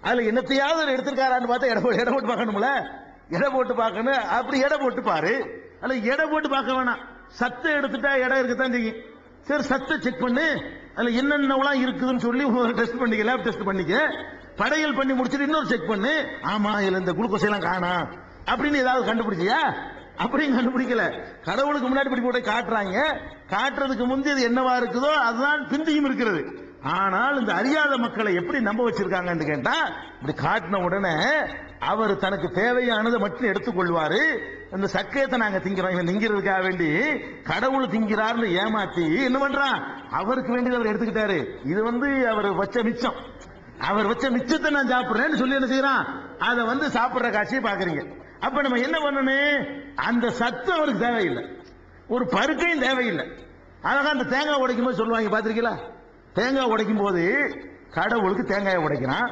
அதுல என்னத்தையாவது எடுத்திருக்காரான்னு பார்த்தா எடை போட்டு பார்க்கணும்ல, எடை போட்டு பார்க்கணும். அப்படி எடை போட்டு பாரு. அல்ல எடை போட்டு பார்க்க வேணாம், சத்தை எடுத்துட்டா எடை இருக்குதான் செய்யும். சரி, சத்தை செக் பண்ணு, அதுல என்னென்னலாம் இருக்குதுன்னு சொல்லி டெஸ்ட் பண்ணிக்க, லேப் டெஸ்ட் பண்ணிக்க. படையல் பண்ணி முடிச்சுட்டு இன்னொரு செக் பண்ணு, ஆமா இதுல இந்த குளுக்கோஸ் எல்லாம் காணா அப்படின்னு ஏதாவது கண்டுபிடிச்சியா? அப்படியும் கண்டுபிடிக்கல. கடவுளுக்கு முன்னாடி இப்படி போட்டு காட்டுறாங்க. காட்டுறதுக்கு முந்தி அது என்னவா இருக்குதோ அதுதான் பிந்தியும் இருக்கிறது. ஆனால் இந்த அறியாத மக்களை எப்படி நம்ப வச்சிருக்காங்கன்னு கேட்டா, இப்படி காட்டின உடனே அவர் தனக்கு தேவையானதை மட்டும் எடுத்துக்கொள்வாரு. இந்த சக்கையத்தை நாங்க திங்கிறோம், இவன் திங்கிறதுக்காக வேண்டி கடவுள் திங்கிறார்னு ஏமாத்தி என்ன பண்றான், அவருக்கு வேண்டியது அவர் எடுத்துக்கிட்டாரு. இது அவர் வச்ச மிச்சம், அவர் வச்ச மிச்சத்தை நான் சாப்பிடுறேன்னு சொல்லி என்ன செய்யறான், அதை சாப்பிடுற காட்சியை பாக்குறீங்க. அப்ப நம்ம என்ன பண்ணணும், அந்த சத்து அவருக்கு தேவையில்லை, ஒரு பருக்கையும் தேவையில்லை. அழகா அந்த தேங்காய் உடைக்கும் போது சொல்லுவாங்க, பாத்திருக்கீங்களா? தேங்காய் உடைக்கும் போது கடவுளுக்கு தேங்காயை உடைக்கிறான்,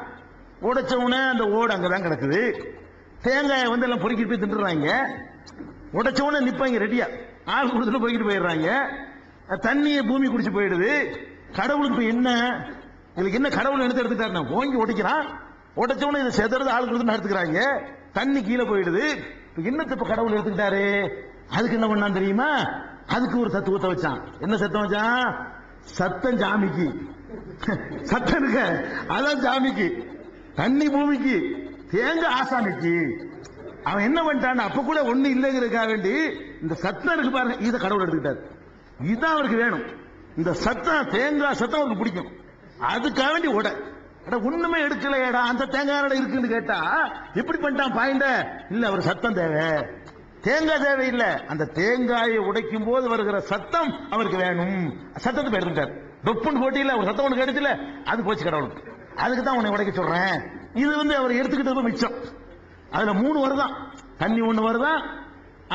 உடைச்ச உடனே அந்த ஓடு அங்கதான் கிடக்குது. தேங்காயை எல்லாம் பொறுக்கிட்டு போய் தின்றுறாங்க. உடைச்ச உடனே நிப்பாங்க ரெடியா, ஆள் கொடுத்துட்டு பொறுக்கிட்டு போயிடுறாங்க. தண்ணியை பூமி குடிச்சு போயிடுது. கடவுளுக்கு என்ன, இதுக்கு என்ன கடவுள் எடுத்துட்டாரு, ஓங்கி உடைக்கிறான். உடைச்ச உடனே இதை செதறது ஆள் கொடுத்து எடுத்துக்கிறாங்க. தண்ணி கீழே போயிடுது. என்னத்தை இப்ப கடவுள் எடுத்துக்கிட்டாரு? அதுக்கு என்ன பண்ணான் தெரியுமா? அதுக்கு ஒரு தத்துவத்தை வச்சான். என்ன சத்தம் வச்சான்? சத்தம் ஜாமிக்கு, சத்தம் இருக்க அதான் ஜாமிக்கு, தண்ணி பூமிக்கு, தேங்காய் ஆசாமிக்கு. அவன் என்ன பண்ணிட்டான், அப்ப கூட ஒண்ணு இல்லைங்கிறதுக்காக வேண்டி இந்த சத்தம் இருக்கு பாருங்க, இதை கடவுள் எடுத்துக்கிட்டாரு. இதுதான் அவருக்கு வேணும். இந்த சத்தம், தேங்காய் சத்தம் அவருக்கு பிடிக்கும். அதுக்காக வேண்டி ஒண்ணுமே எடுக்கலையடா, அந்த தேங்காய் இருக்குன்னு கேட்டா எப்படி பண்ணிட்டான் பாயிண்ட? இல்ல அவர் சத்தம் தேவை, தேங்காய் தேவையில்லை. அந்த தேங்காயை உடைக்கும் போது வருகிற சத்தம் அவருக்கு வேணும். சத்தத்தை எடுத்துட்டார். டொப்புன்னு போட்டியில ஒரு சத்தம் ஒன்று கிடைச்சல, அது போச்சு கடவுளுக்கு. அதுக்கு தான் உன்னை உடைக்க சொல்றேன். இது அவர் எடுத்துக்கிட்டது மிச்சம். அதுல 3 வருதான், தண்ணி 1 வருதான்,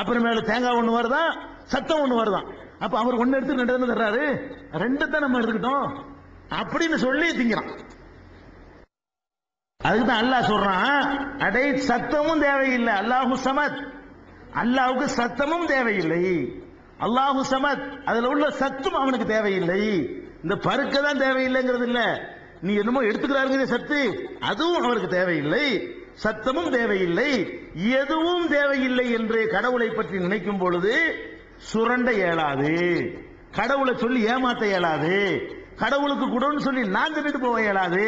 அப்புறமேல தேங்காய் 1 வருதான், சத்தம் 1 வருதான். அப்ப அவர் 1 எடுத்து 2 தர்றாரு, 2 தான் நம்ம எடுத்துக்கிட்டோம் அப்படின்னு சொல்லி திங்கிறான். அதுக்குதான் அல்லாஹ் சொல்றான், அடை சத்தமும் தேவையில்லை, அல்லாஹு சமத். அல்லாஹ்வுக்கு சத்தமும் தேவையில்லை, அல்லாஹு சமத். அதுல உள்ள சத்தும் அவனுக்கு தேவையில்லை. இந்த பருக்க தான் தேவையில்லைங்கிறது இல்ல, நீ என்னமோ எடுத்துக்கிறாருங்கிற சத்து அதுவும் அவருக்கு தேவையில்லை, சத்தமும் தேவையில்லை, எதுவும் தேவையில்லை என்று கடவுளை பற்றி நினைக்கும் பொழுது சுரண்ட இயலாது, கடவுளை சொல்லி ஏமாத்த இயலாது, கடவுளுக்கு கொடுன்னு சொல்லி நான் தின்னுட்டு போக இயலாது.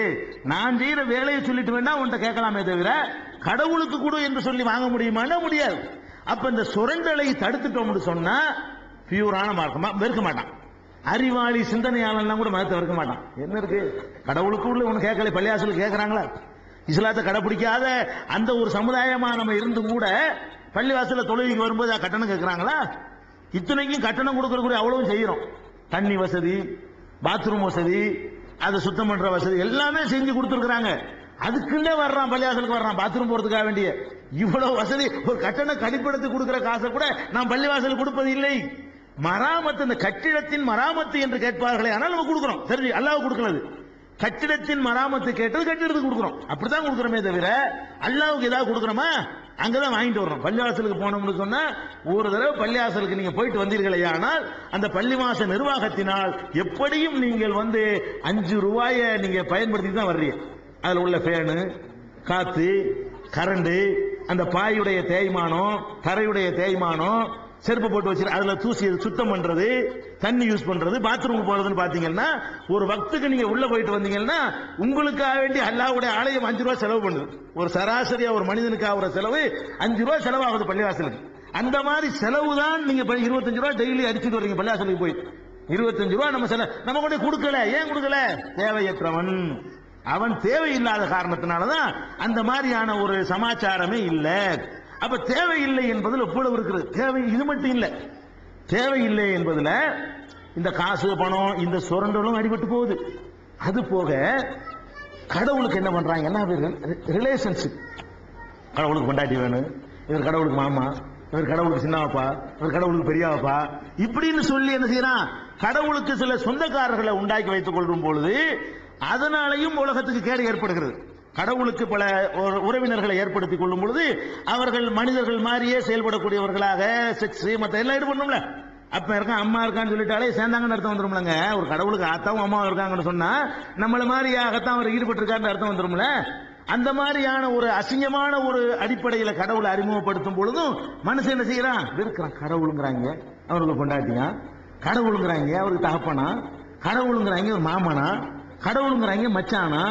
நான் செய்யற வேலையை சொல்லிட்டு வேணா உன்கிட்ட கேட்கலாமே தவிர கடவுளுக்கு கொடு என்று சொல்லி வாங்க முடியுமான்னா முடியாது. அப்ப இந்த சுரண்டலை தடுத்துட்டோம்னு சொன்னா பியூரான மார்க்கமா வெறுக்க மாட்டான். அறிவாளி சிந்தனையாளன் கூட மதத்தை வெறுக்க மாட்டான். என்ன இருக்கு, கடவுளுக்கு உள்ள ஒண்ணு கேட்கல, பள்ளியாசல் கேட்கறாங்களா? இஸ்லாத்தை கடைபிடிக்காத அந்த ஒரு சமுதாயமா நம்ம இருந்தும் கூட பள்ளிவாசல தொழுகைக்கு வரும்போது கட்டணம் கேட்கறாங்களா? இத்தனைக்கும் கட்டணம் கொடுக்கறக்கூடிய அவ்வளவும் செய்யறோம். தண்ணி வசதி, பாத்ரூம் வசதி, அதை சுத்தம் பண்ற வசதி எல்லாமே செஞ்சு கொடுத்துருக்காங்க. அதுக்குன்னே வர்றான், பள்ளிவாசலுக்கு வர்றான் பாத்ரூம் போறதுக்காக வேண்டிய இவ்வளவு வசதி. ஒரு கட்டண கழிப்பிடத்துக்கு கொடுக்கிற காசை கூட நாம் பள்ளிவாசலுக்கு கொடுப்பது இல்லை. மராமத்து, இந்த கட்டிடத்தின் மராமத்து என்று கேட்பார்களே, ஆனால் நம்ம கொடுக்கிறோம். சரி, அல்லாஹ் கொடுக்கிறது. கட்டிடத்தின் மராமத்து கேட்டது கட்டிடத்துக்கு கொடுக்கிறோம், அப்படித்தான் கொடுக்கிறோமே தவிர அல்லாஹ்வுக்கு ஏதாவது கொடுக்கிறோமா? அங்கதான் வாங்கிட்டு வர்றோம். பள்ளிவாசலுக்கு போனோம்னு சொன்னா ஒரு தடவை பள்ளிவாசலுக்கு நீங்க போயிட்டு வந்தீர்களே, ஆனால் அந்த பள்ளிவாச நிர்வாகத்தினால் எப்படியும் நீங்கள் 5 ரூபாயை நீங்க பயன்படுத்தி தான் வர்றீங்க. அதுல உள்ள ஃபேனு, காத்து, கரண்ட், அந்த பாயுடைய தேய்மானம், தரையுடைய தேய்மானம், செருப்பு போட்டு வச்சு அதுல தூசி சுத்தம் பண்றது, தண்ணி யூஸ் பண்றது, பாத்ரூம் போறதுன்னு பாத்தீங்கன்னா ஒரு வக்துக்கு நீங்க உள்ள போயிட்டு வந்தீங்கன்னா உங்களுக்காக வேண்டி அல்லாஹ்வுடைய ஆலயம் 5 ரூபாய் செலவு பண்ணுது. ஒரு சராசரியா ஒரு மனிதனுக்கு ஆகிற செலவு 5 ரூபாய் செலவாகுது பள்ளிவாசலுக்கு. அந்த மாதிரி செலவு தான் நீங்க 25 ரூபாய் டெய்லி அடிச்சுட்டு வரீங்க பள்ளிவாசலுக்கு போய். 25 ரூபாய் நம்ம செலவு நம்ம கொண்டு கொடுக்கல. ஏன் கொடுக்கல? தேவையற்றவன், அவன் தேவையில்லாத காரணத்தினாலதான் அந்த மாதிரியான ஒரு சமாச்சாரமே இல்ல. அப்ப தேவையில்லை என்பதில் எவ்வளவு இருக்கிறது. தேவை இது மட்டும் இல்ல, தேவையில்லை என்பதுல இந்த காசு பணம் இந்த சுரண்டலும் அடிபட்டு போகுது. அது போக கடவுளுக்கு என்ன பண்றாங்கன்னா ரிலேஷன்ஷிப். கடவுளுக்கு கொண்டாட்டி வேணும், இவர் கடவுளுக்கு மாமா, இவர் கடவுளுக்கு சின்னவாப்பா, இவர் கடவுளுக்கு பெரியவாப்பா, இப்படின்னு சொல்லி என்ன செய்யறான், கடவுளுக்கு சில சொந்தக்காரர்களை உண்டாக்கி வைத்துக் கொள்ளும் பொழுது அதனாலையும் உலகத்துக்கு கேடு ஏற்படுகிறது. கடவுளுக்கு பல உறவினர்களை ஏற்படுத்திக் கொள்ளும் பொழுது அவர்கள் மனிதர்கள் மாதிரியே செயல்படக்கூடியவர்களாக செக்ஸ் மற்ற எல்லாம் ஈடுபடணும்ல. அப்ப இருக்கான் அம்மா இருக்கான்னு சொல்லிட்டாலே சேர்ந்தாங்கன்னு அர்த்தம் வந்துரும்லங்க. ஒரு கடவுளுக்கு ஆத்தாவும் அம்மாவும் இருக்காங்கன்னு சொன்னா நம்மள மாதிரியாகத்தான் அவர் ஈடுபட்டு இருக்காருன்னு அர்த்தம் வந்துரும்ல. அந்த மாதிரியான ஒரு அசிங்கமான ஒரு அடிப்படையில கடவுளை அறிமுகப்படுத்தும் பொழுதும் மனுஷன் என்ன செய்யறான், இருக்கிறான். கடவுளுங்கிறாங்க அவருக்கு கொண்டாட்டியா, கடவுளுங்கிறாங்க அவருக்கு தகப்பனா, கடவுளுங்கிறாங்க ஒரு மாமனா, கடவுளுங்கிறாங்க மச்சானா,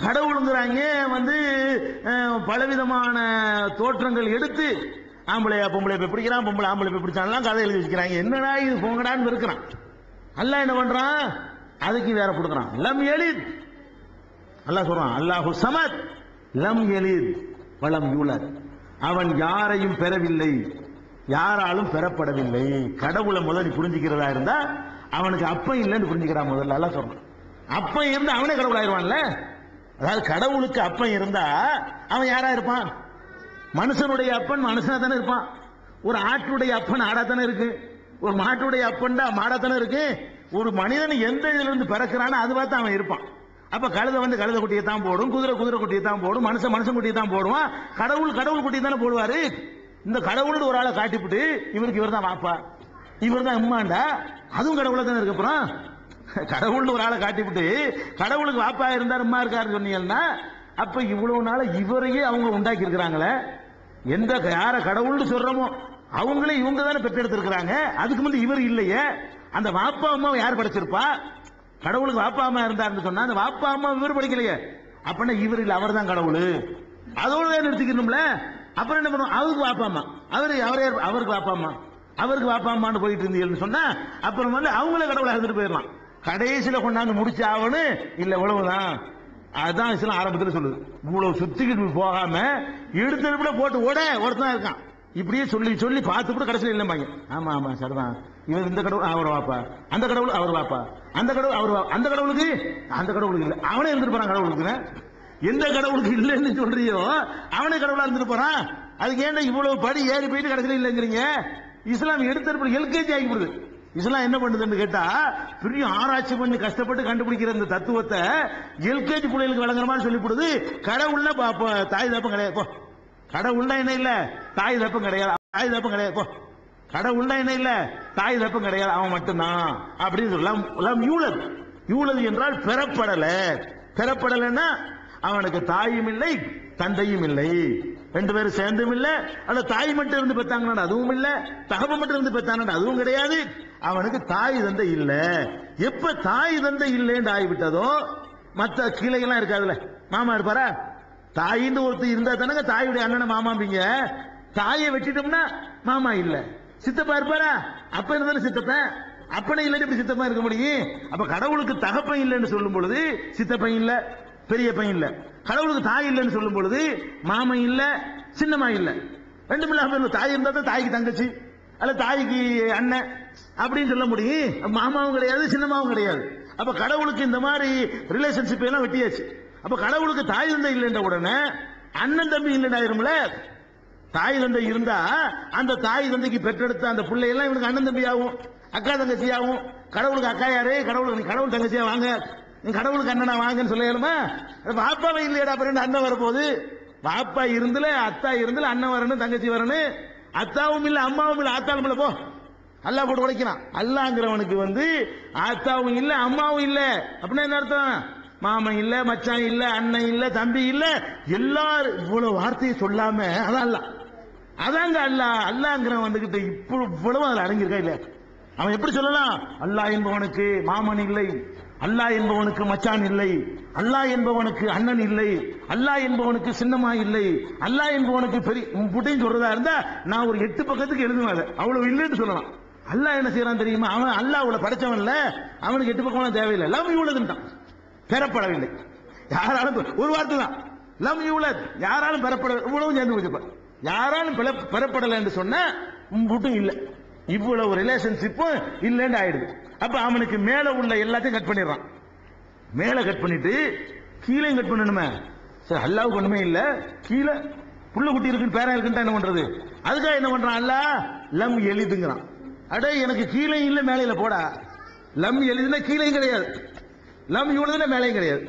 கடவுளுங்கிறாங்க பலவிதமான தோற்றங்கள் எடுத்து ஆம்பளையா பொம்பளை போய் பிடிக்கிறான், பொம்பளை ஆம்பளை போய் பிடிச்சான்லாம் கதை எழுதி வச்சுக்கிறாங்க. என்னடா இது போங்கடான்னு இருக்கிறான். அல்லாஹ் என்ன பண்றான், அதுக்கு வேற கொடுக்குறான். லம் யலித், அல்லாஹ் சொல்றான், அல்லாஹு ஸமத் லம் யலித் வலம் யூலத், அவன் யாரையும் பெறவில்லை, யாராலும் பெறப்படவில்லை. கடவுளை முதல்ல புரிஞ்சுக்கிறதா இருந்தா அவனுக்கு அப்பம் இல்லைன்னு புரிஞ்சுக்கிறான். முதல்ல அல்லாஹ் சொல்றான், அப்பம் இருந்தா அவனே கடவுள் ஆயிடுவான்ல. அதாவது கடவுளுக்கு அப்பன் இருந்தா அவன் யாரா இருப்பான்? மனுஷனுடைய அப்பன் மனுஷனா தானே இருப்பான். ஒரு ஆட்டுடைய அப்பன் ஆடா தானே இருக்கு, ஒரு மாட்டுடைய அப்பன் தான் மாடா தானே இருக்கு. ஒரு மனிதன் எந்த இதுல இருந்து பிறக்கிறானோ அது பார்த்து அவன் இருப்பான். அப்ப கழுதை கழுதை குட்டியை தான் போடும், குதிரை குதிரை குட்டியை தான் போடும், மனுஷன் குட்டியை தான் போடுவான். கடவுள் குட்டியை தானே போடுவாரு. இந்த கடவுள் ஒரு ஆளை காட்டிவிட்டு இவருக்கு இவர் தான் வாப்பா, இவர் தான் உம்மாண்டா, அதுவும் கடவுளை தானே இருக்கு. அப்புறம் கடவுள் ஒரு ஆளை காட்டிவிட்டு கடவுளுக்கு வாப்பா இருந்தார் அம்மா இருக்காரு சொன்னீங்கன்னா அப்ப இவ்வளவு நாள இவரையே அவங்க உண்டாக்கி இருக்கிறாங்களே. எந்த யார கடவுள்னு சொல்றோமோ அவங்களே இவங்க தானே பெற்றெடுத்து இருக்கிறாங்க. அதுக்கு முந்தைய இவர் இல்லையே. அந்த வாப்பா அம்மாவை யார் படைச்சிருப்பா? கடவுளுக்கு வாப்பா அம்மா இருந்தாருன்னு சொன்னா அந்த வாப்பா அம்மா இவர் படிக்கலையே. அப்படின்னா இவர் இல்ல, அவர் தான் கடவுள். அதோட நிறுத்திக்கணும்ல. அப்புறம் என்ன பண்ணுவோம், அவருக்கு வாப்பா அம்மா, அவருக்கு வாப்பா அம்மா, அவருக்கு வாப்பா அம்மான்னு போயிட்டு இருந்தீங்கன்னு சொன்னா அப்புறம் அவங்களே கடவுளை இருந்துட்டு போயிடலாம். கடைசியில கொண்டாந்து முடிச்சு ஆகணும் இல்ல, இவ்வளவுதான். அதுதான் இஸ்லாம் ஆரம்பத்தில் சொல்லுது. இவ்வளவு சுத்திக்கிட்டு போகாம எடுத்து போட்டு ஒருத்தன் இருக்கான். இப்படியே சொல்லி சொல்லி பார்த்து கூட கடைசியில் இல்லைம்பாங்க. ஆமா ஆமா சரிதான், இவர் இந்த கடவுள் அவர் வாப்பா, அந்த கடவுள் அவர் வாப்பா, அந்த கடவுள் அவர் அந்த கடவுளுக்கு இல்லை, அவனே இருந்துட்டு போறான். கடவுளுக்கு எந்த கடவுளுக்கு இல்லைன்னு சொல்றியோ அவனே கடவுளா இருந்துட்டு போறான். அதுக்கு ஏன்னா இவ்வளவு படி ஏறி போயிட்டு கடைசியில் இல்லைங்கிறீங்க. இஸ்லாம் எடுத்து எல்கேஜி ஆகிப்படுது. இஸ்லாம் என்ன பண்ணுதுன்னு கேட்டா பெரிய ஆராய்ச்சி பண்ணி கஷ்டப்பட்டு கண்டுபிடிக்கிற இந்த தத்துவத்தை எல்கேஜி பிள்ளைகளுக்கு வழங்குற மாதிரி சொல்லிவிடுது. கடவுள்னா தாய் தப்பம் கிடையாது போ, கடவுள்னா என்ன இல்ல தாய் தப்பம் கிடையாது, தாய் தப்பம் கிடையாது போ, கடவுள்னா என்ன இல்ல தாய் தப்பம் கிடையாது, அவன் மட்டும்தான் அப்படின்னு சொல்லலாம். யூலது என்றால் பெறப்படலைன்னா அவனுக்கு தாயும் இல்லை தந்தையும் இல்லை, ரெண்டு பேரும் சேர்ந்தும் இல்ல. அல்ல தாய் மட்டும் இருந்து பெற்றாங்க அதுவும் இல்ல, தகவல் மட்டும் இருந்து பெற்றாங்க அதுவும் கிடையாது. அவனுக்கு தாய் தந்தை இல்ல. எப்ப தாய் தந்தை இல்லைன்னு ஆகிவிட்டதோ மற்ற கீழைகள்லாம் இருக்காதுல்ல. மாமா இருப்பாரா, தாயின்னு ஒருத்தர் இருந்தா தானங்க தாயுடைய அண்ணனை மாமாம்பீங்க. தாயை வெட்டிட்டோம்னா மாமா இல்ல. சித்தப்பா இருப்பாரா, அப்ப இருந்தாலும் சித்தப்பன், அப்பனே இல்லைன்னு இப்படி சித்தப்பா இருக்க முடியும். அப்ப கடவுளுக்கு தகப்பன் இல்லைன்னு சொல்லும் பொழுது சித்தப்பன் இல்ல, பெரிய பையன் இல்ல. கடவுளுக்கு தாய் இல்லைன்னு சொல்லும் பொழுது மாமன் இல்ல, சின்னமா இல்ல, ரெண்டு இல்லாம தாய் இருந்தா தான் தாய்க்கு தங்கச்சி அல்ல தாய்க்கு அண்ணன் அப்படின்னு சொல்ல முடியும். மாமாவும் கிடையாது சின்னமாவும் கிடையாது. அப்ப கடவுளுக்கு இந்த மாதிரி ரிலேஷன்ஷிப் எல்லாம் வெட்டியாச்சு. அப்ப கடவுளுக்கு தாய் தந்தை இல்லைன்ற உடனே அண்ணன் தம்பி இல்லைன்னு ஆயிரும்ல. தாய் தந்தை இருந்தா அந்த தாய் தந்தைக்கு பெற்றெடுத்த அந்த பிள்ளை எல்லாம் இவனுக்கு அண்ணன் தம்பி ஆகும், அக்கா தங்கச்சி ஆகும். கடவுளுக்கு அக்கா யாரு, கடவுளுக்கு கடவுள் தங்கச்சியா வாங்க, நீ கடவுளுக்கு அண்ணனா வாங்கன்னு சொல்ல இயலுமா? பாப்பாவை இல்லையடா அப்புறம் அண்ணன் வரப்போகுது. வாப்பா இருந்துல அத்தா இருந்துல அண்ணன் வரணும் தங்கச்சி வரணும், அத்தாவும் இல்ல அம்மாவும் இல்ல ஆத்தாலும் இல்ல, போ அல்லாஹ் போட்டு உடைக்கிறான். அல்லாங்கிறவனுக்கு வந்து ஆத்தாவும் இல்ல அம்மாவும் இல்ல அப்படின்னா என்ன அர்த்தம்? மாமன் இல்ல, மச்சான் இல்ல, அண்ணன் இல்ல, தம்பி இல்ல, எல்லாரும் இவ்வளவு வார்த்தையை சொல்லாம அதான் அல்லாஹ். அதாங்க அல்லாஹ். அல்லாங்கிறவன் வந்துகிட்டு இவ்வளவு அதுல அடங்கியிருக்கா இல்ல? அவன் எப்படி சொல்லலாம்? அல்லாஹ் என்பவனுக்கு மாமன் இல்லை, அல்லாஹ் என்பவனுக்கு மச்சான் இல்லை, அல்லாஹ் என்பவனுக்கு அண்ணன் இல்லை, அல்லாஹ் என்பவனுக்கு சின்னமா இல்லை, அல்லாஹ் என்பவனுக்கு பெரிய புட்டையும் சொல்றதா இருந்தா நான் ஒரு 8 பக்கத்துக்கு எழுதுவேன். அதை அவ்வளவு இல்லைன்னு சொல்லலாம். அல்லாஹ் என்ன செய்யறான் தெரியுமா? அவன் அல்லாஹ் அவ்வளவு படைச்சவன் இல்ல, அவனுக்கு 8 பக்கம் தேவையில்லை. லம் யூலதுன்ட்டான், பெறப்படவில்லை. யாராலும் ஒரு வார்த்தை தான் லம் யூலத், யாராலும் பெறப்பட, இவ்வளவு சேர்ந்து வச்சுப்பார். யாராலும் பெறப்படலை என்று சொன்ன புட்டும் இல்லை, இவ்வளவு ரிலேஷன்ஷிப்பும் இல்லைன்னு ஆயிடுது. அப்ப அவனுக்கு மேல உள்ள எல்லாத்தையும் கட் பண்ணிடுறான். மேல கட் பண்ணிட்டு கீழே கட் பண்ணணுமே. சரி, அல்லாவுக்கு ஒண்ணுமே இல்ல, கீழே புள்ள குட்டி இருக்குன்னு பேரா இருக்குன்னு என்ன பண்றது? அதுக்காக என்ன பண்றான்? அல்லாஹ் லம் எளிதுங்கிறான். அடே எனக்கு கீழே இல்ல மேலே இல்ல போடா. லம் எளிதுன்னா கீழையும் கிடையாது, லம் யூலதுன்னா மேலையும் கிடையாது,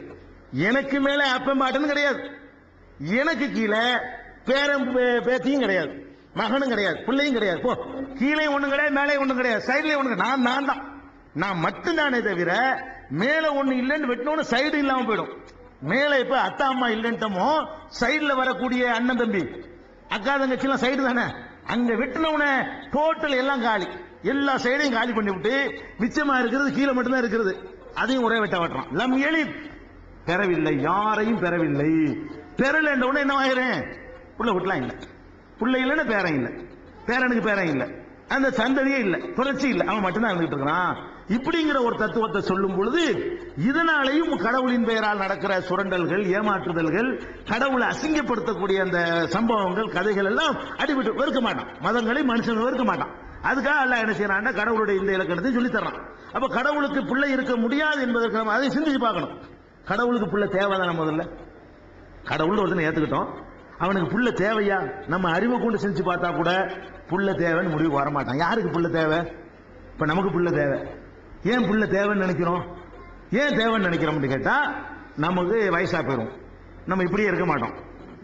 எனக்கு மேல அப்பம் பாட்டுன்னு கிடையாது, எனக்கு கீழே பேரம் பேத்தியும் கிடையாது, மகனும் கிடையாது, பிள்ளையும் கிடையாது. போ, கீழே ஒண்ணும் கிடையாது, மேலே ஒண்ணும் கிடையாது, சைடுல ஒண்ணு. நான் தான், நான் மட்டும்தானே தவிர மேல ஒண்ணு இல்லைன்னு வெட்டினோன்னு சைடு இல்லாம போயிடும். மேல இப்ப அத்தா அம்மா இல்லைன்ட்டமோ சைடுல வரக்கூடிய அண்ணன் தம்பி அக்கா தங்கச்சி எல்லாம் சைடு தானே, அங்க வெட்டினவன டோட்டல் எல்லாம் காலி, எல்லா சைடையும் காலி பண்ணி விட்டு மிச்சமா இருக்கிறது கீழே மட்டும்தான் இருக்கிறது, அதையும் ஒரே வெட்ட வெட்டுறான். லம் எளித், பெறவில்லை, யாரையும் பெறவில்லை. பெறல என்ற உடனே என்ன ஆகிறேன்? புள்ள விட்டலாம் இல்லை, புள்ள இல்லைன்னு பேரன் இல்லை, பேரனுக்கு பேரன் இல்லை, அந்த சந்ததியே இல்லை, புரட்சி இல்லை, அவன் மட்டும்தான் இருந்துகிட்டு இருக்கிறான். இப்படிங்கிற ஒரு தத்துவத்தை சொல்லும் பொழுது இதனாலையும் கடவுளின் பெயரால் நடக்கிற சுரண்டல்கள், ஏமாற்றுதல்கள், கடவுளை அசிங்கப்படுத்தக்கூடிய அந்த சம்பவங்கள், கதைகள் எல்லாம் அடிபட்டு வெறுக்க மாட்டான். மதங்களை மனுஷன் வெறுக்க மாட்டான். அதுக்காக அல்லாஹ் என்ன செய்யறான்? கடவுளுடைய இந்த இலக்கணத்தை சொல்லி தர்றான். அப்ப கடவுளுக்கு பிள்ளை இருக்க முடியாது என்பதற்கு நம்ம அதை சிந்திச்சு பார்க்கணும். கடவுளுக்கு பிள்ளை தேவைதான? முதல்ல கடவுள் ஒருத்தனை ஏத்துக்கிட்டோம், அவனுக்கு புள்ள தேவையா? நம்ம அறிவை கொண்டு செஞ்சு பார்த்தா கூட புள்ள தேவைன்னு முடிவுக்கு வரமாட்டான். யாருக்கு புள்ள தேவை? இப்ப நமக்கு புள்ள தேவை. ஏன் புள்ள தேவைன்னு நினைக்கிறோம்? ஏன் தேவைன்னு நினைக்கிறோம்னு கேட்டா, நமக்கு வயசா போயிடும், நம்ம இப்படியே இருக்க மாட்டோம்,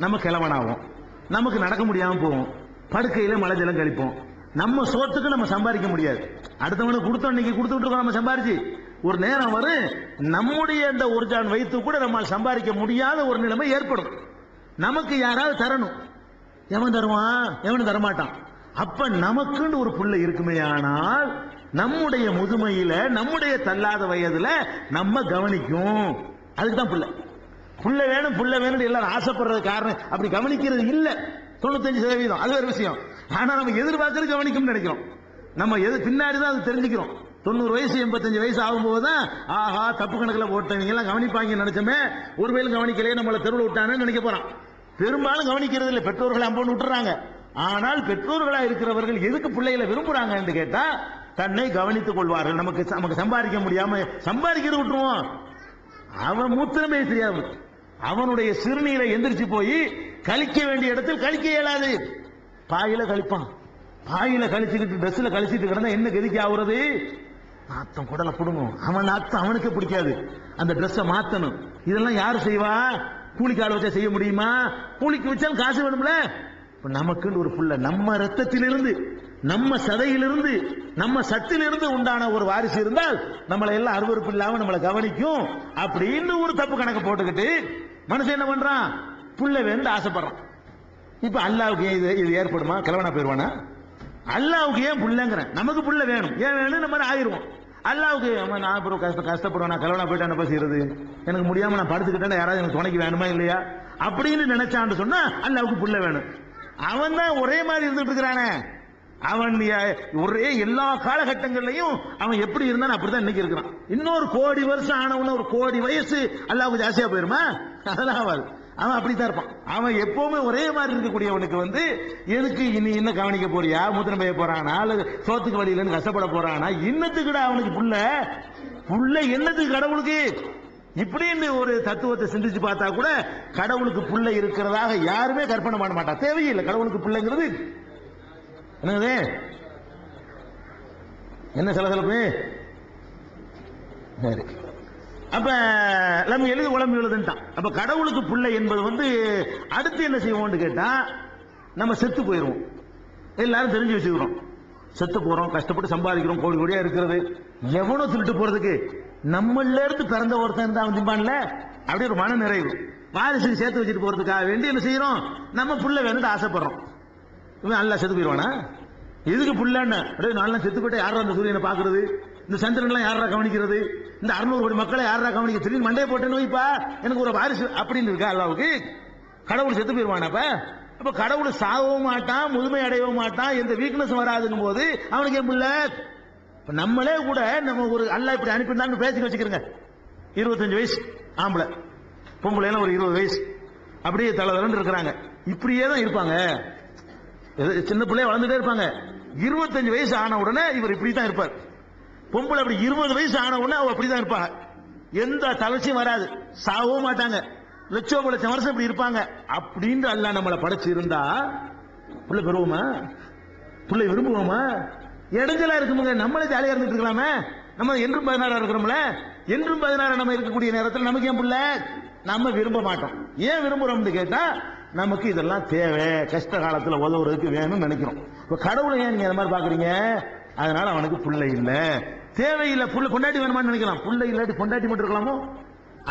நம்ம கிழவனாகும், நமக்கு நடக்க முடியாம போவோம், படுக்கையில மழை ஜலம் கழிப்போம், நம்ம சோத்துக்கு நம்ம சம்பாதிக்க முடியாது. அடுத்தவனுக்கு கொடுத்தோம், இன்னைக்கு கொடுத்துட்டு இருக்கோம் நம்ம சம்பாரிச்சு, ஒரு நேரம் வரும் நம்முடைய அந்த ஒரு ஜான் வயிற்று கூட நம்ம சம்பாதிக்க முடியாத ஒரு நிலைமை ஏற்படும். நமக்கு யாராவது தரணும், எவன் தருவான்? எவனு தரமாட்டான். அப்ப நமக்குன்னு ஒரு புள்ள இருக்குமே, ஆனால் நம்முடைய முதுமையில, நம்முடைய தள்ளாத வயதுல நம்ம கவனிக்கும். அதுக்கு தான் புள்ள. புள்ள வேணும் புள்ள வேணும் எல்லாரும் ஆசைப்படுறது காரணம் அப்படி கவனிக்கிறது இல்ல 95%. அது ஒரு விஷயம். ஆனா நம்ம எதிர்பார்க்கறது கவனிக்கும் நினைக்கிறோம். நம்ம எது பின்னாடி தான் அது தெரிஞ்சுக்கிறோம். 90 வயசு 85 வயசு ஆகும்போது தான் ஆஹா தப்பு கணக்கில் போட்டவங்க எல்லாம் கவனிப்பாங்க நினைச்சோமே, ஒருவேளை கவனிக்கலையே நம்மளை தெருவில் விட்டானு நினைக்க போறான். பெரும்பாலும் கவனிக்கிறது இல்லை, பெற்றோர்களை அம்பொன்னு விட்டுறாங்க. ஆனால் பெற்றோர்களா இருக்கிறவர்கள் எதுக்கு பிள்ளைகளை விரும்புறாங்க என்று கேட்டா, தன்னை கவனித்துக் கொள்வார்கள். நமக்கு சம்பாதிக்க முடியாம சம்பாதிக்கிறது விட்டுருவோம், அவன் மூத்திரமே தெரியாது, அவனுடைய சிறுநீரை எந்திரிச்சு போய் கழிக்க வேண்டிய இடத்தில் கழிக்க இயலாது, பாயில கழிப்பான். பாயில கழிச்சுக்கிட்டு ட்ரெஸ்ல கழிச்சிட்டு கிடந்தா என்ன கதிக்கு ஆகுறது? நாத்தம் குடலை புடுங்கும், அவன் நாத்தம் அவனுக்கு பிடிக்காது, அந்த ட்ரெஸ்ஸை மாத்தணும். இதெல்லாம் யாரு செய்வா? கூலிக்கு ஆள் வச்சா செய்ய முடியுமா? கூலிக்கு வச்சாலும் காசு வேணும்ல. நமக்குன்னு ஒரு புள்ள, நம்ம ரத்தத்திலிருந்து, நம்ம சதையிலிருந்து, நம்ம சத்திலிருந்து உண்டான ஒரு வாரிசு இருந்தால் நம்மளை எல்லாம் அருவருப்பு இல்லாம நம்மளை கவனிக்கும் அப்படின்னு ஒரு தப்பு கணக்கு போட்டுக்கிட்டு மனுஷன் என்ன பண்றான்? புள்ள வேணும் ஆசைப்படுறான். இப்ப அல்லாவுக்கு இது ஏற்படுமா? கிழவனா போயிருவானா? அல்லாவுக்கு ஏன் புள்ளங்கிறேன்? நமக்கு புள்ள வேணும், ஏன் வேணும் நம்ம ஆயிருவோம். அல்லாவுக்கு நான் அப்புறம் கஷ்டப்படுவேன், நான் கல்யாணம் போயிட்டு என்ன செய்யறது, எனக்கு முடியாம நான் படுத்துக்கிட்டேன், யாராவது எனக்கு துணைக்கு வேணுமா இல்லையா அப்படின்னு நினைச்சான்னு சொன்னா அல்லாவுக்கு புள்ள வேணும். அவன் தான் ஒரே மாதிரி இருந்துட்டு இருக்கிறானே, அவன் ஒரே எல்லா காலகட்டங்கள்லையும் அவன் எப்படி இருந்தான் அப்படிதான் இன்னைக்கு இருக்கிறான். இன்னொரு 1 கோடி வருஷம் ஆனவன 1 கோடி வயசு அல்லாவுக்கு ஜாஸ்தியா போயிருமா? அதெல்லாம் ஆகாது. அவன் அப்படித்தான் இருப்பான். அவன் எப்பவுமே ஒரே மாதிரி இருக்கக்கூடியவனுக்கு எதுக்கு இனி என்ன கவனிக்க போறியா, மூத்திரம் பெய்ய போறானா, அல்லது சோத்துக்கு வழியிலன்னு கஷ்டப்பட போறானா, இன்னத்துக்குடா அவனுக்கு புள்ள என்னத்துக்கு கடவுளுக்கு? இப்படின்னு ஒரு தத்துவத்தை சிந்திச்சு பார்த்தா கூட கடவுளுக்கு புள்ள இருக்கிறதாக யாருமே கற்பனை பண்ண மாட்டா. தேவையில்லை கடவுளுக்கு புள்ளைங்கிறது. என்னது என்ன சலசலப்பு? சரி, அப்ப லம் எழுது உலம் எழுதுன்ட்டான். அப்ப கடவுளுக்கு பிள்ளை என்பது வந்து அடுத்து என்ன செய்வோம்னு கேட்டா நம்ம செத்து போயிடுவோம். எல்லாரும் தெரிஞ்சு வச்சுக்கிறோம், செத்து போறோம், கஷ்டப்பட்டு சம்பாதிக்கிறோம், கோடி கோடியா இருக்கிறது, எவனோ சொல்லிட்டு போறதுக்கு நம்மள இருந்து பிறந்த ஒருத்தன் தான் திம்பான்ல, அப்படி ஒரு மன நிறைவு வாரிசுக்கு சேர்த்து வச்சுட்டு போறதுக்காக வேண்டி என்ன செய்யறோம், நம்ம புள்ள வேணும்னு ஆசைப்படுறோம். இவன் நல்லா செத்து போயிடுவானா? எதுக்கு புள்ளன்னு நல்லா செத்து போயிட்டா யாரா அந்த சூரியனை பாக்குறது, இந்த சந்திரன்லாம் யாரா கவனிக்கிறது, இந்த 600 கோடி மக்களை யாரா கவனிக்க, திடீர்னு மண்டையை போட்டேன்னு வைப்பா எனக்கு ஒரு வாரிசு அப்படின்னு இருக்கா அல்லாவுக்கு? கடவுள் செத்து போயிடுவானா? அப்ப கடவுள் சாகவும் மாட்டான், முதுமை அடையவும் மாட்டான், எந்த வீக்னஸ் வராதுங்கும் போது அவனுக்கு என் பிள்ளை. நம்மளே கூட நம்ம ஒரு அல்லா இப்படி அனுப்பினான்னு பேசி வச்சுக்கிறோங்க. 25 வயசு ஆம்பளை, பொம்பளை எல்லாம் ஒரு 20 வயசு, அப்படியே தளதளன்னு இருக்கிறாங்க. இப்படியே தான் இருப்பாங்க, சின்ன பிள்ளைய வளர்ந்துட்டே இருப்பாங்க. 25 வயசு ஆன உடனே இவர் இப்படி தான் இருப்பார். பொம்பளை அப்படி 20 வயசு ஆன உடனே அவ அப்படிதான் இருப்பாங்க, எந்த தளர்ச்சியும் வராது, சாகவும் மாட்டாங்க, லட்சம் வருஷம் இப்படி இருப்பாங்க. அப்படின்னு அல்லாஹ் நம்மளை படைச்சு இருந்தா புள்ள பெறுவோமா? புள்ளை விரும்புவோமா? இடைஞ்சலா இருக்குமுங்க. நம்மளே ஜாலியா இருந்துட்டு இருக்கலாமே, நம்ம என்றும் 16 இருக்கிறோம்ல, என்றும் 16 நம்ம இருக்கக்கூடிய நேரத்தில் நமக்கு ஏன் புள்ள? நம்ம விரும்ப மாட்டோம். ஏன் விரும்புறோம்னு கேட்டா நமக்கு இதெல்லாம் தேவை, கஷ்ட காலத்துல உதவுறதுக்கு வேணும்னு நினைக்கிறோம். இப்ப கடவுளை ஏன் நீங்க அந்த மாதிரி பாக்குறீங்க? அதனால அவனுக்கு புள்ளை இல்ல, தேவையில்லை. புள்ள பொண்டாட்டி வேணுமான்னு நினைக்கலாம், புள்ளை இல்லாட்டி பொண்டாட்டி மட்டும் இருக்கலாமோ?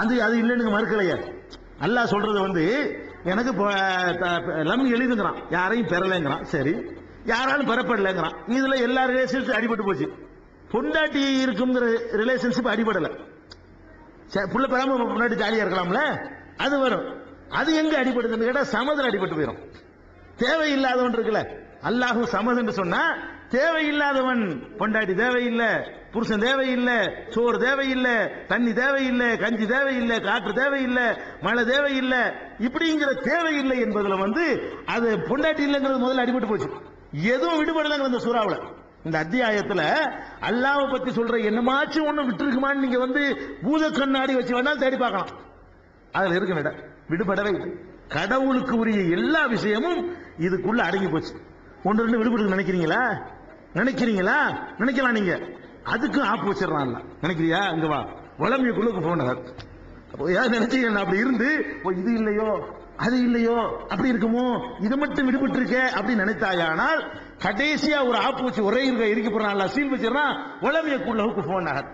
அது இல்லைன்னு மறுக்கலையா? அல்லாஹ் சொல்றது வந்து எனக்கு லம் எழுதுங்கிறான், யாரையும் பெறலைங்கிறான். சரி, யாராலும் பெறப்படலைங்கிறான். இதுல எல்லா ரிலேஷன்ஷிப் அடிபட்டு போச்சு, பொண்டாட்டி இருக்குங்கிற ரிலேஷன்ஷிப் அடிபடல. புள்ள பெறாம பொண்டாட்டி ஜாலியா இருக்கலாம்ல, அது வரும். அது எங்க அடிபடுதுன்னு கேட்டா சமதுல அடிபட்டு போயிடும். தேவையில்லாதவன் இருக்குல்ல, அல்லாஹு சமது என்று சொன்னா தேவையில்லாதவன், பொண்டாட்டி தேவையில்லை, புருஷன் தேவையில்லை, சோறு தேவையில்லை, தண்ணி தேவையில்லை, கஞ்சி தேவையில்லை, காற்று தேவையில்லை, மழை தேவையில்லை, இப்படிங்கிற தேவையில்லை என்பதுல வந்து அது பொண்டாட்டி இல்லைங்கிறது முதல்ல அடிபட்டு போச்சு. எதுவும் விடுபடலைங்கிற இந்த சூறாவுல, இந்த அத்தியாயத்துல அல்லாஹ்வை பத்தி சொல்ற என்னமாச்சும் ஒண்ணு விட்டுருக்குமான்னு நீங்க வந்து பூத கண்ணாடி வச்சு வேணாலும் தேடி பார்க்கலாம், அதுல இருக்கு விடுபடவே இல்லை. கடவுளுக்கு உரிய எல்லா விஷயமும் இதுக்குள்ள அடங்கி போச்சு. ஒன்று ரெண்டு விடுபடுது நினைக்கிறீங்களா? நினைக்கலாம் நீங்க. அதுக்கும் ஆப்பு வச்சிடறான். நினைக்கிறியா? இங்க வா, வளமைக்குள்ளுக்கு போனவர் நினைச்சீங்க அப்படி இருந்து இது இல்லையோ அது இல்லையோ அப்படி இருக்குமோ, இது மட்டும் விடுபட்டு இருக்க அப்படி நினைத்தாயானால் கடைசியா ஒரு ஆப்பு வச்சு ஒரே இருக்க போறான், சீல் வச்சிடறான். வளமைக்குள்ளுக்கு போனார்,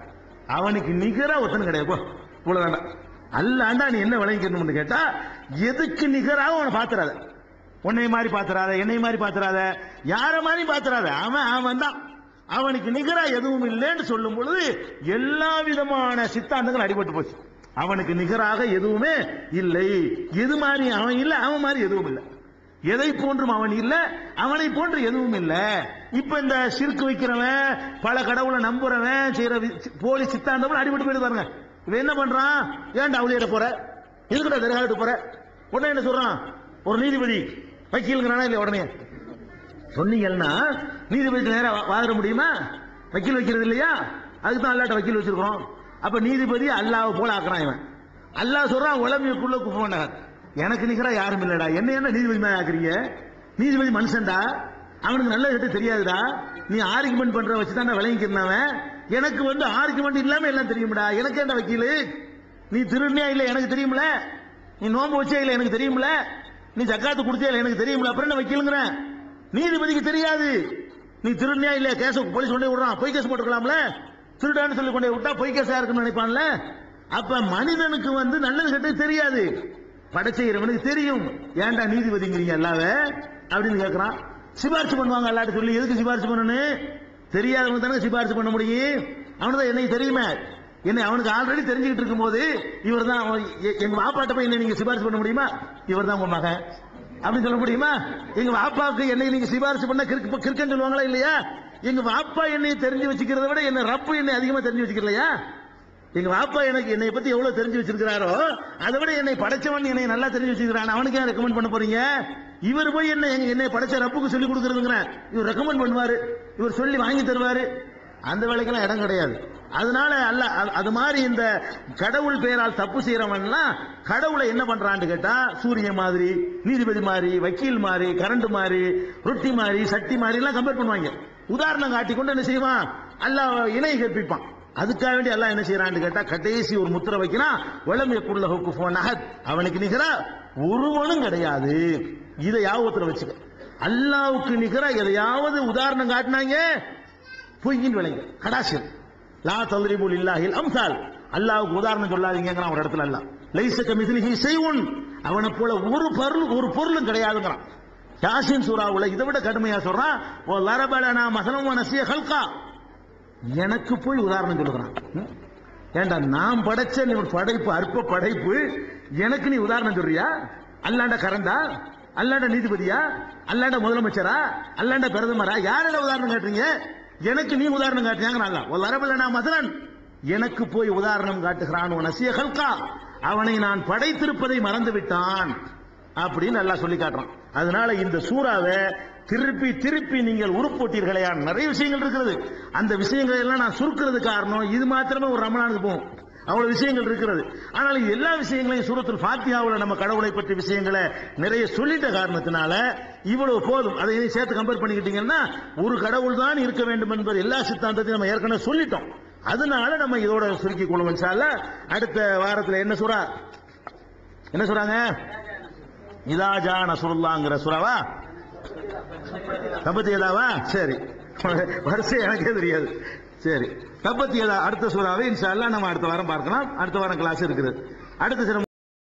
அவனுக்கு நிகரா ஒத்தனை கிடையாது. இவ்வளவுதாண்டா அல்லாண்டா. நீ என்ன விளங்கிக்கணும்னு கேட்டா எதுக்கு நிகராக அவனை பாத்துறாத, உன்னை மாதிரி பாத்துறாத, என்னை மாதிரி பாத்துறாத, யார மாதிரி பாத்துறாத. அவன் தான், அவனுக்கு நிகரா எதுவும் இல்லைன்னு சொல்லும் பொழுது எல்லா விதமான சித்தாந்தங்கள் அடிபட்டு போச்சு. அவனுக்கு நிகராக எதுவுமே இல்லை, எது மாதிரி அவன் இல்லை, அவன் மாதிரி எதுவும் இல்லை, எதை போன்றும் அவன் இல்லை, அவனை போன்று எதுவும் இல்லை. இப்ப இந்த சிறுக்கு வைக்கிறவன், பல கடவுளை நம்புறவன் செய்யற போலி சித்தாந்தம் அடிபட்டு போயிட்டு பாருங்க. இவன் என்ன பண்றான்? ஏன்டா அவளியிட போற, எதுக்கிட்ட தர்காவுக்கு போற? உடனே என்ன சொல்றான்? ஒரு நீதிபதி வக்கீலுங்கிறானா இல்லையா? உடனே சொன்னீங்கன்னா நீதிபதி நேரம் வாதிட முடியுமா? வக்கீல் வைக்கிறது இல்லையா? அதுக்கு தான் அல்லாட்ட வக்கீல் வச்சிருக்கிறோம். அப்ப நீதிபதி அல்லாஹ் போல ஆக்குறான். இவன் அல்லாஹ் சொல்றான் உலமைக்குள்ள போனார், எனக்கு நிகரா யாரும் இல்லடா, என்ன நீதிபதி மேல ஆக்குறீங்க? நீதிபதி மனுஷன்டா, அவனுக்கு நல்ல கிட்ட தெரியாதுடா. நீ ஆர்குமெண்ட் பண்ற வச்சுதான் விளங்கிக்கிறவன். எனக்கு வந்து ஆர்குமெண்ட் இல்லாம எல்லாம் தெரியும்டா. எனக்கு என்ன வக்கீலு? நீ திருநியா இல்ல எனக்கு தெரியும்ல, நீ நோம்பு வச்சே இல்ல எனக்கு தெரியும்ல, நீ ஜக்காத்து குடிச்சே இல்ல எனக்கு தெரியும்ல, அப்புறம் என்ன வக்கீலுங்கிற? நீதிபதிக்கு தெரியாது. நீ திருநியா இல்ல, கேஸ் போலீஸ் கொண்டே விடுறான், பொய் கேஸ் போட்டுக்கலாம்ல, திருடான்னு சொல்லி கொண்டே விட்டா பொய் கேஸா இருக்குன்னு நினைப்பான்ல. அப்ப மனிதனுக்கு வந்து நல்லது கெட்டது தெரியாது, படைச்ச இறைவனுக்கு தெரியும். ஏன்டா நீதிபதிங்கிறீங்க அல்லாவ அப்படின்னு கேட்கிறான். சிபாரிசு பண்ணுவாங்க அல்லாட்ட சொல்லி, எதுக்கு சிபாரிசு பண்ணணும்? தெரியாதவங்க தானே சிபாரிசு பண்ண முடியும். அவனுக்கு தான் என்னை தெரியுமே, என்னை அவனுக்கு ஆல்ரெடி தெரிஞ்சுக்கிட்டு இருக்கும் போது இவர் தான் எங்க வாப்பாட்ட போய் என்ன நீங்க சிபாரிசு பண்ண முடியுமா? இவர் தான் உங்க மகன் அப்படின்னு சொல்ல முடியுமா? எங்க வாப்பாவுக்கு என்னை நீங்க சிபாரிசு பண்ண கிறுக்கன்னு சொல்லுவாங்களா இல்லையா? எங்க வாப்பா என்னை தெரிஞ்சு வச்சுக்கிறத விட என்ன ரப்பு என்னை அதிகமா தெரிஞ்சு வச்சுக்கலையா? எங்க வாப்பா எனக்கு என்னை பத்தி எவ்வளவு தெரிஞ்சு வச்சிருக்கிறாரோ அதை விட என்னை படைச்சவன் என்னை நல்லா தெரிஞ்சு வச்சிருக்கிறான். அவனுக்கு ஏன் ரெக்கமெண்ட் பண்ண போறீங்க? இவர் போய் என்னை படைச்ச ரப்புக்கு சொல்லி கொடுக்கறதுங்கிற இவர் ரெக்கமெண்ட் பண்ணுவாரு, இவர் சொல்லி வாங்கி தருவாரு. அந்த வேலைக்கெல்லாம் இடம் கிடையாது. அதனால அல்ல அது மாதிரி இந்த கடவுள் பெயரால் தப்பு செய்யறவன்லாம் கடவுளை என்ன பண்றான்னு கேட்டா சூரியன் மாதிரி, நீதிபதி மாதிரி, வக்கீல் மாதிரி, கரண்ட் மாதிரி, ரொட்டி மாதிரி, சட்டி மாதிரி எல்லாம் கம்பேர் பண்ணுவாங்க. உதாரணம் காட்டிக்கொண்டு என்ன செய்வான்? அல்லாஹ் இணை கற்பிப்பான். அதுக்காக வேண்டி அல்லாஹ் என்ன செய்யறான்னு கேட்டா கடைசி ஒரு முத்திரை வைக்கிறான், வலம் யகுல்லஹு குஃபுவன் அஹத், அவனுக்கு நிகரா ஒருவனும் கிடையாது. இதை யாவத்துல வச்சுக்க. அல்லாஹ்வுக்கு நிகரா எதையாவது உதாரணம் காட்டினாங்க பொய்யின் விளைங்க கடாசியம். லா தல்ரிபு லில்லாஹில் அம்சால், அல்லாஹ்வுக்கு உதாரணம் சொல்லாதீங்கங்கறான் ஒரு இடத்துல. அல்லாஹ் லைஸ கமிஸ்லிஹி ஷைஉன், அவனை போல ஒரு பொருளும் கிடையாதுங்கறான். யாசின் சூராவுல இதை விட கடுமையா சொல்றான், ஓ லரபலனா மஸலம் வ நஸிய ஹல்கா, எனக்கு போய் உதாரணம் சொல்லுகிறான். ஏண்டா நான் படைச்ச நீ ஒரு படைப்பு, அற்ப படைப்பு, எனக்கு நீ உதாரணம் சொல்றியா? அல்லாண்ட கரண்டா, அல்லாண்ட நீதிபதியா, அல்லாண்ட முதலமைச்சரா, அல்லாண்ட பிரதமரா, யாரோட உதாரணம் காட்டுறீங்க? எனக்கு நீ உதாரணம் காட்டுறாங்க. நல்லா ஒரு லரபலனா மஸலன், எனக்கு போய் உதாரணம் காட்டுகிறான். நஸிய ஹல்கா, அவனை நான் படைத்திருப்பதை மறந்து விட்டான் அப்படின்னு நல்லா சொல்லி காட்டுறான். அதனால இந்த சூறாவை திருப்பி திருப்பி நீங்கள் உருப்போட்டீர்களே, நிறைய விஷயங்கள் இருக்கிறது. அந்த விஷயங்களை எல்லாம் நான் சுருக்கிறது காரணம் இது மாத்திரமே ஒரு ரமணானுக்கு போகும், அவ்வளவு விஷயங்கள் இருக்கிறது. ஆனால் எல்லா விஷயங்களையும் சூரத்துல் ஃபாத்திஹாவுல நம்ம கடவுளை பற்றி விஷயங்களை நிறைய சொல்லிட்ட காரணத்தினால இவ்வளவு போதும். அதை சேர்த்து கம்பேர் பண்ணிக்கிட்டீங்கன்னா ஒரு கடவுள் தான் இருக்க வேண்டும் என்பது எல்லா சித்தாந்தத்தையும் நம்ம ஏற்கனவே சொல்லிட்டோம். அதனால நம்ம இதோட சுருக்கிக் கொள்ளும். இன்ஷா அல்லாஹ் அடுத்த வாரத்தில் என்ன சூரா, என்ன சொல்றாங்க? இதா ஜா நஸ்ருல்லாஹ்ங்கற சூராவா, தபத்தியதாவா? சரி, வரிசை எனக்கே தெரியாது. சரி, தபத்தியதா அடுத்த சூறாவை இன்ஷா அல்லாஹ் நம்ம அடுத்த வாரம் பார்க்கலாம். அடுத்த வாரம் கிளாஸ் இருக்குது. அடுத்த